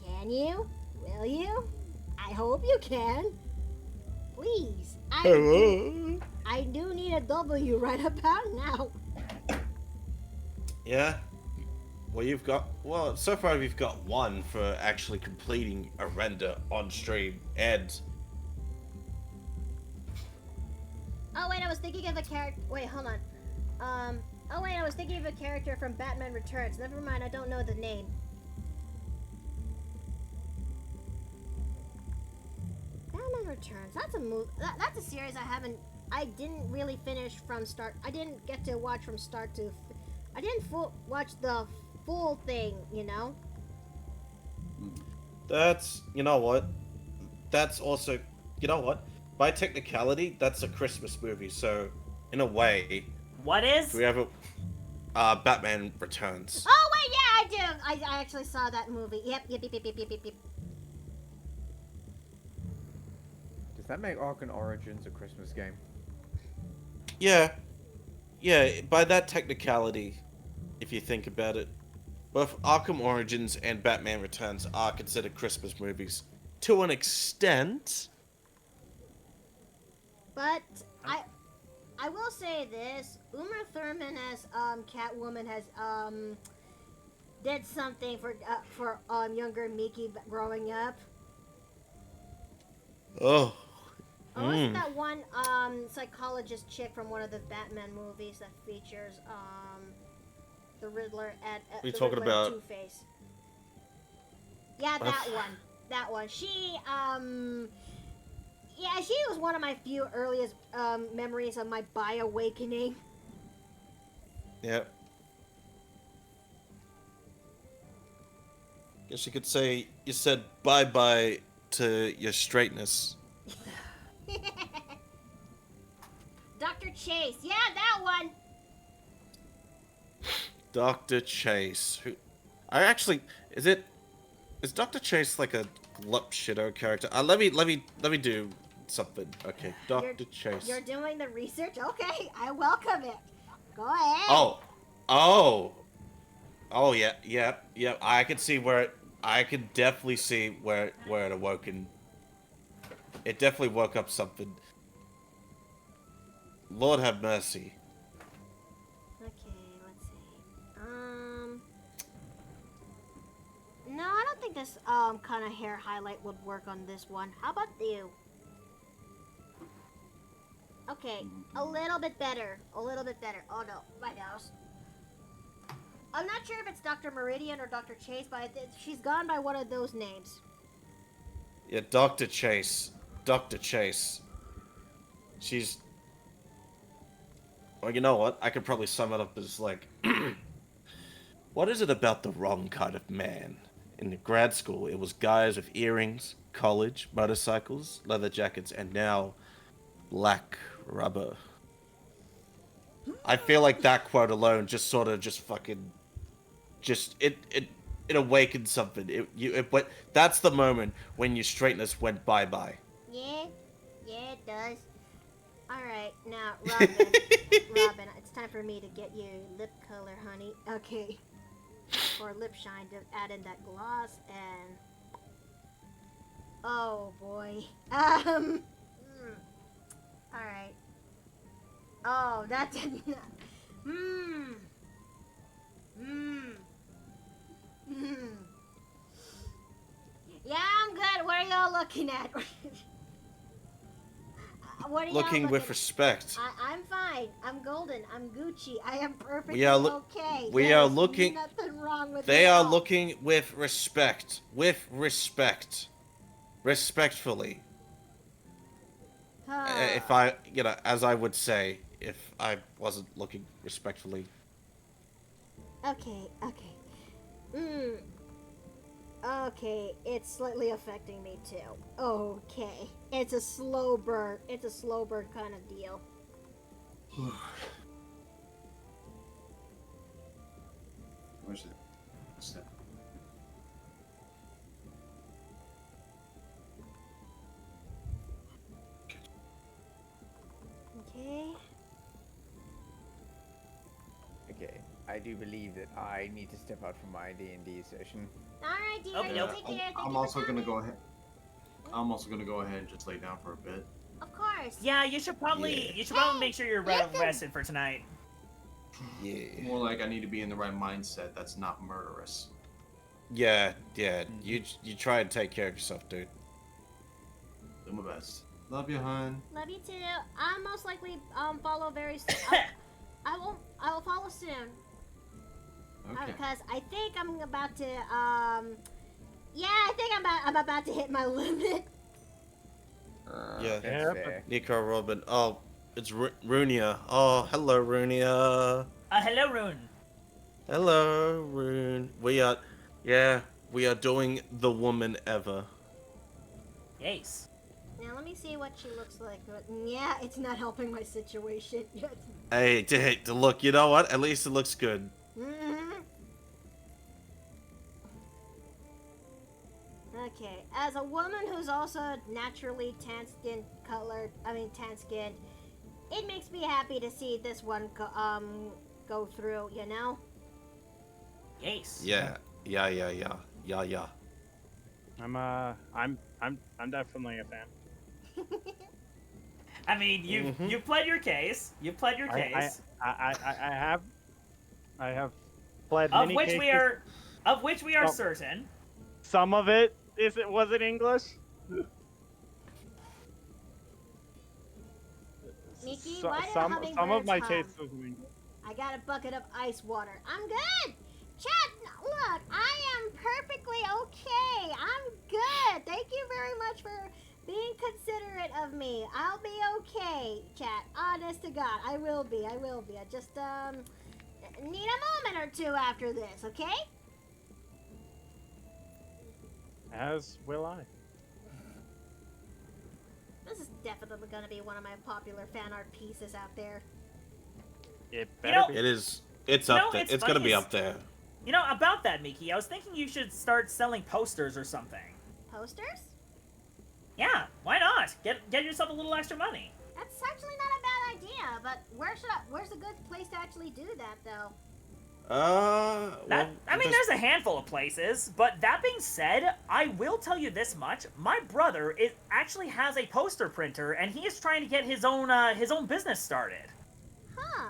Can you? Will you? I hope you can. Please. I do need a W right about now. Yeah? Well, you've got... Well, so far we've got one for actually completing a render on stream. And... Oh wait, I was thinking of a character. Wait, hold on. Oh wait, I was thinking of a character from Batman Returns. Never mind, I don't know the name. Batman Returns. That's a movie. That's a series I didn't really finish from start. I didn't get to watch from start to. I didn't watch the full thing. You know. That's... You know what? That's also... You know what? By technicality, that's a Christmas movie, so in a way... What is? Do we have a... Batman Returns. Oh wait, yeah, I do. I actually saw that movie. Yep. Does that make Arkham Origins a Christmas game? Yeah. Yeah, by that technicality, if you think about it. Both Arkham Origins and Batman Returns are considered Christmas movies. To an extent. But I will say this: Uma Thurman as Catwoman has did something for younger Miki growing up. Oh. Oh, wasn't that one psychologist chick from one of the Batman movies that features The Riddler and We the talking Riddler and about- Two-Face. Yeah, that one. That one. She yeah, she was one of my few earliest memories of my bi-awakening. Yep. Guess you could say you said bye-bye to your straightness. Dr. Chase. Yeah, that one. Dr. Chase. Who? Is Dr. Chase like a glup shitter character? Let me do something. Okay, Dr. Chase. You're doing the research? Okay, I welcome it. Go ahead. Oh yeah. I can see where I can definitely see where it awoken. It definitely woke up something. Lord have mercy. Okay, let's see. No, I don't think this kind of hair highlight would work on this one. How about you? Okay, a little bit better. A little bit better. Oh no, my nose. I'm not sure if it's Dr. Meridian or Dr. Chase, but she's gone by one of those names. Yeah, Dr. Chase. Dr. Chase. She's... Well, you know what? I could probably sum it up as like... What is it about the wrong kind of man? In grad school, it was guys with earrings, college, motorcycles, leather jackets, and now... black rubber. I feel like that quote alone just sort of just fucking... Just... It awakened something. But that's the moment when your straightness went bye-bye. Yeah, it does. Alright, now, Robin. Robin, it's time for me to get you lip color, honey. Okay. Or lip shine to add in that gloss and... Oh, boy. Alright. Oh, that did not... Yeah, I'm good. What are y'all looking at? What are y'all Looking with at? respect. I'm fine. I'm golden. I'm Gucci. I am perfectly We are okay. we are There's looking. Nothing wrong with They me at are all. looking with respect. With respect. Respectfully. If I, as I would say, if I wasn't looking respectfully. Okay. Okay, it's slightly affecting me too. Okay. It's a slow burn. It's a slow burn kind of deal. Where's it? What's that? Okay. Okay, I do believe that I need to step out from my D&D session. Alright, dear. Okay. You take care. Thank I'm you also for gonna go coming. ahead. I'm also gonna go ahead and just lay down for a bit. Of course. Yeah, you should probably make sure you're listen. rested for tonight. Yeah. More like I need to be in the right mindset. That's not murderous. Yeah. You try and take care of yourself, dude. Do my best. Love you, hon. Love you too. I'll most likely follow very soon. I will follow soon. Okay. Because I think I'm about to yeah, I think I'm about to hit my limit. Yeah. That's fair. Nico, Robin. Oh, it's Runia. Oh, hello, Runia. Hello, Rune. Hello, Rune. We are doing the woman ever. Yes. Now let me see what she looks like. Yeah, it's not helping my situation. Hey, look, you know what? At least it looks good. Okay, as a woman who's also naturally tan skinned, it makes me happy to see this one go through. You know. Yes. Yeah. I'm definitely a fan. I mean, you pled your case. You pled your case. I have pled of many which cases. we are certain. Some of it was it English? Mickey, So- why do some of my hummingbirds cases hum? was in English. I got a bucket of ice water. I'm good. Chat, look, I am perfectly okay. I'm good. Thank you very much for being considerate of me. I'll be okay, chat. Honest to God, I will be. I just, need a moment or two after this, okay? As will I. This is definitely gonna be one of my popular fan art pieces out there. It better be. It is. It's up there. It's gonna be up there. You know, about that, Miki, I was thinking you should start selling posters or something. Posters? Yeah, why not? Get yourself a little extra money. That's actually not a bad idea, but where's a good place to actually do that, though? There's a handful of places, but that being said, I will tell you this much: my brother actually has a poster printer, and he is trying to get his own business started. Huh?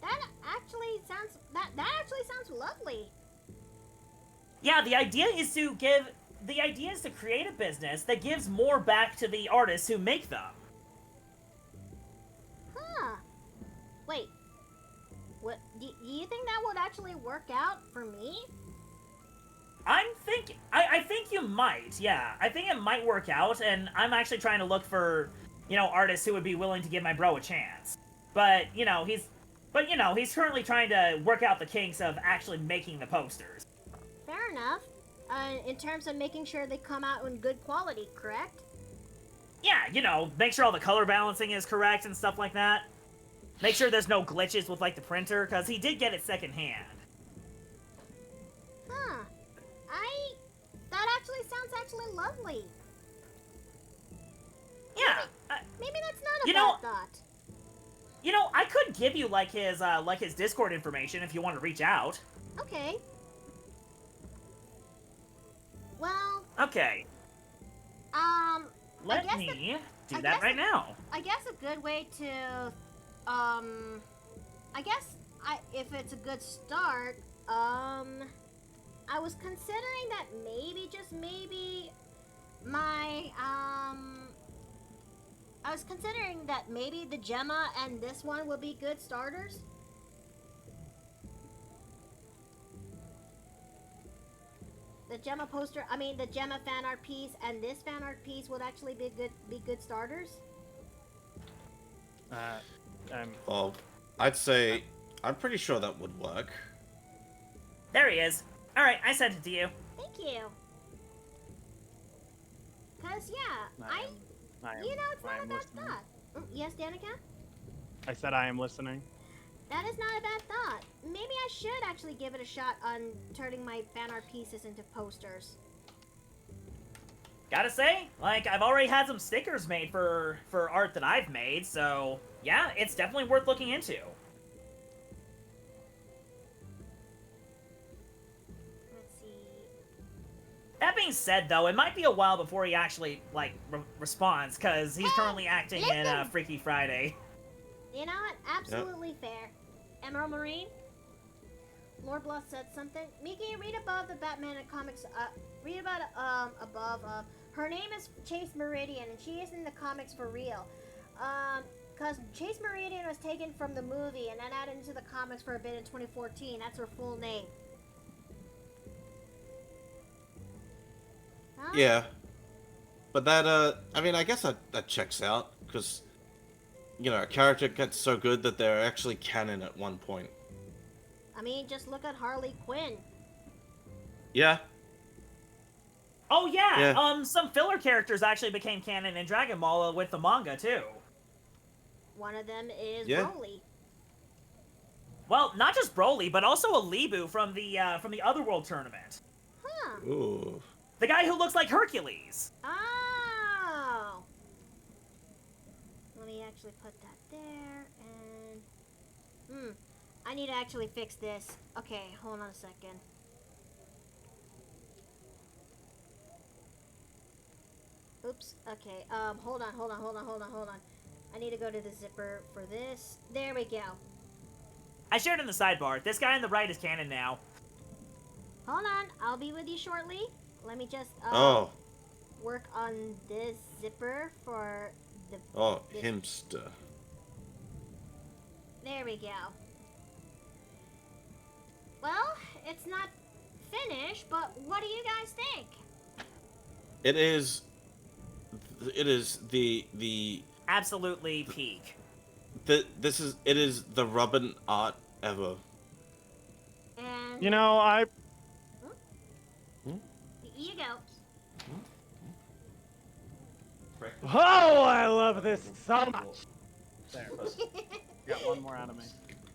That actually sounds lovely. Yeah, the idea is to create a business that gives more back to the artists who make them. Huh? Wait. What? Do you think that would actually work out for me? I think you might. Yeah, I think it might work out, and I'm actually trying to look for, artists who would be willing to give my bro a chance. But he's currently trying to work out the kinks of actually making the posters. Fair enough. In terms of making sure they come out in good quality, correct? Yeah, make sure all the color balancing is correct and stuff like that. Make sure there's no glitches with, the printer, because he did get it secondhand. Huh. That actually sounds lovely. Yeah. Maybe that's not a bad thought. I could give you, his Discord information if you want to reach out. Okay. Well... Okay. Let me do that right now. I guess a good way to... if it's a good start, I was considering that maybe, just maybe, I was considering that maybe the Gemma and this one will be good starters. The Gemma fan art piece and this fan art piece would actually be good starters. Well, I'd say I'm pretty sure that would work. There he is. All right, I sent it to you. Thank you. Cause yeah, it's not a bad thought. Yes, Danica? I said I am listening. That is not a bad thought. Maybe I should actually give it a shot on turning my fan art pieces into posters. Gotta say, I've already had some stickers made for art that I've made, so yeah, it's definitely worth looking into. Let's see. That being said, though, it might be a while before he actually, responds, because he's currently acting in Freaky Friday. You know what? Absolutely fair. Emerald Marine? Lord Bluff said something. Miki, read above the Batman and comics. Read about above. Her name is Chase Meridian, and she is in the comics for real. Cause Chase Meridian was taken from the movie and then added into the comics for a bit in 2014. That's her full name. Huh? Yeah, but that I guess that checks out because a character gets so good that they're actually canon at one point. I mean, just look at Harley Quinn. Yeah. Oh yeah. Some filler characters actually became canon in Dragon Ball with the manga too. One of them is Broly. Well, not just Broly, but also a Lebu from the Otherworld tournament. Huh. Ooh. The guy who looks like Hercules. Oh. Let me actually put that there, and... I need to actually fix this. Okay, hold on a second. Oops, okay, hold on. I need to go to the zipper for this. There we go. I shared in the sidebar. This guy on the right is canon now. Hold on, I'll be with you shortly. Let me just, work on this zipper for the... Oh, himster. There we go. Well, it's not finished, but what do you guys think? It is. It is the Absolutely peak. this is it is the Robin art ever. And You know, I here you go. oh, I love this so much. There, got one more out of me.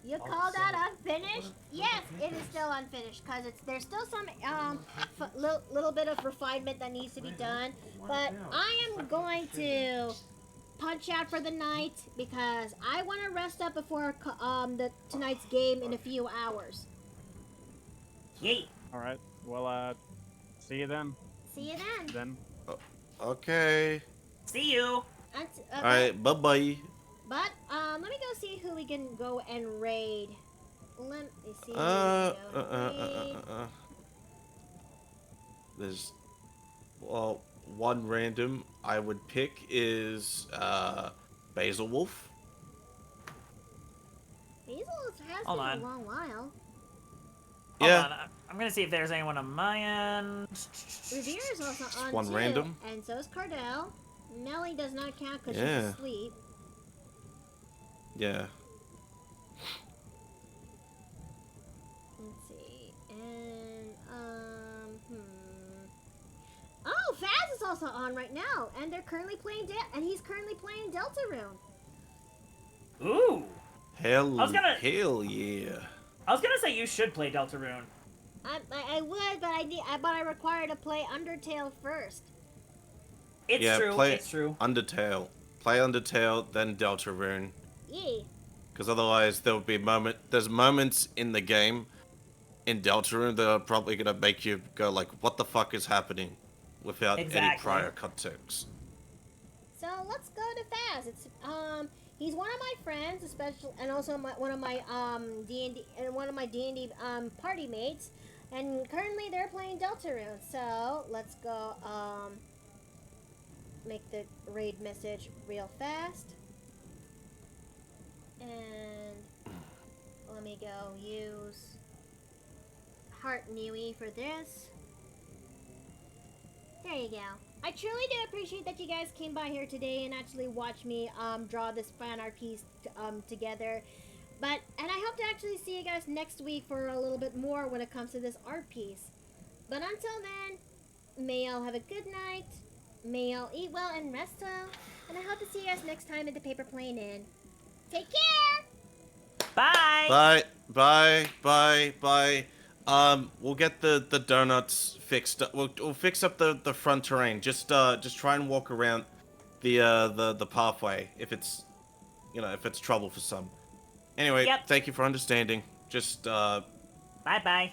You call that unfinished? Yes, it is still unfinished because there's still some little bit of refinement that needs to be done. But I am going to punch out for the night because I want to rest up before tonight's game in a few hours. Yeet. All right. Well, see you then. See you then. Okay. See you. All right. Bye bye. But let me go see who we can go and raid. Let me see. Who we can go and raid. There's one random I would pick is Basil Wolf. Basil has Hold been on. a long while. Hold Yeah. on. I'm gonna see if there's anyone on my end. Revere is also on one too, random. and so is Cardell. Melly does not count because Yeah. she's asleep. Yeah. Let's see, and Oh, Faz is also on right now, and they're currently playing he's currently playing Deltarune. Ooh. Hell yeah. I was gonna say you should play Deltarune. I would, but I require to play Undertale first. It's true. Play It's true. Undertale. Play Undertale, then Deltarune. Yeah. Because otherwise there'll be there's moments in the game in Deltarune that are probably gonna make you go like, what the fuck is happening? Without any Exactly. prior context. So let's go to Faz. He's one of my friends, especially, and also one of my D&D and one of my D&D party mates. And currently they're playing Deltarune. So let's go make the raid message real fast. And let me go use Heart Nui for this. There you go. I truly do appreciate that you guys came by here today and actually watched me draw this fan art piece together. And I hope to actually see you guys next week for a little bit more when it comes to this art piece. But until then, may y'all have a good night. May y'all eat well and rest well. And I hope to see you guys next time in the Paper Plane Inn. Take care! Bye. Bye. Bye. Bye. Bye. We'll get the donuts fixed. We'll fix up the front terrain. Just try and walk around the pathway if it's if it's trouble for some. Anyway, Yep. thank you for understanding. Just Bye bye.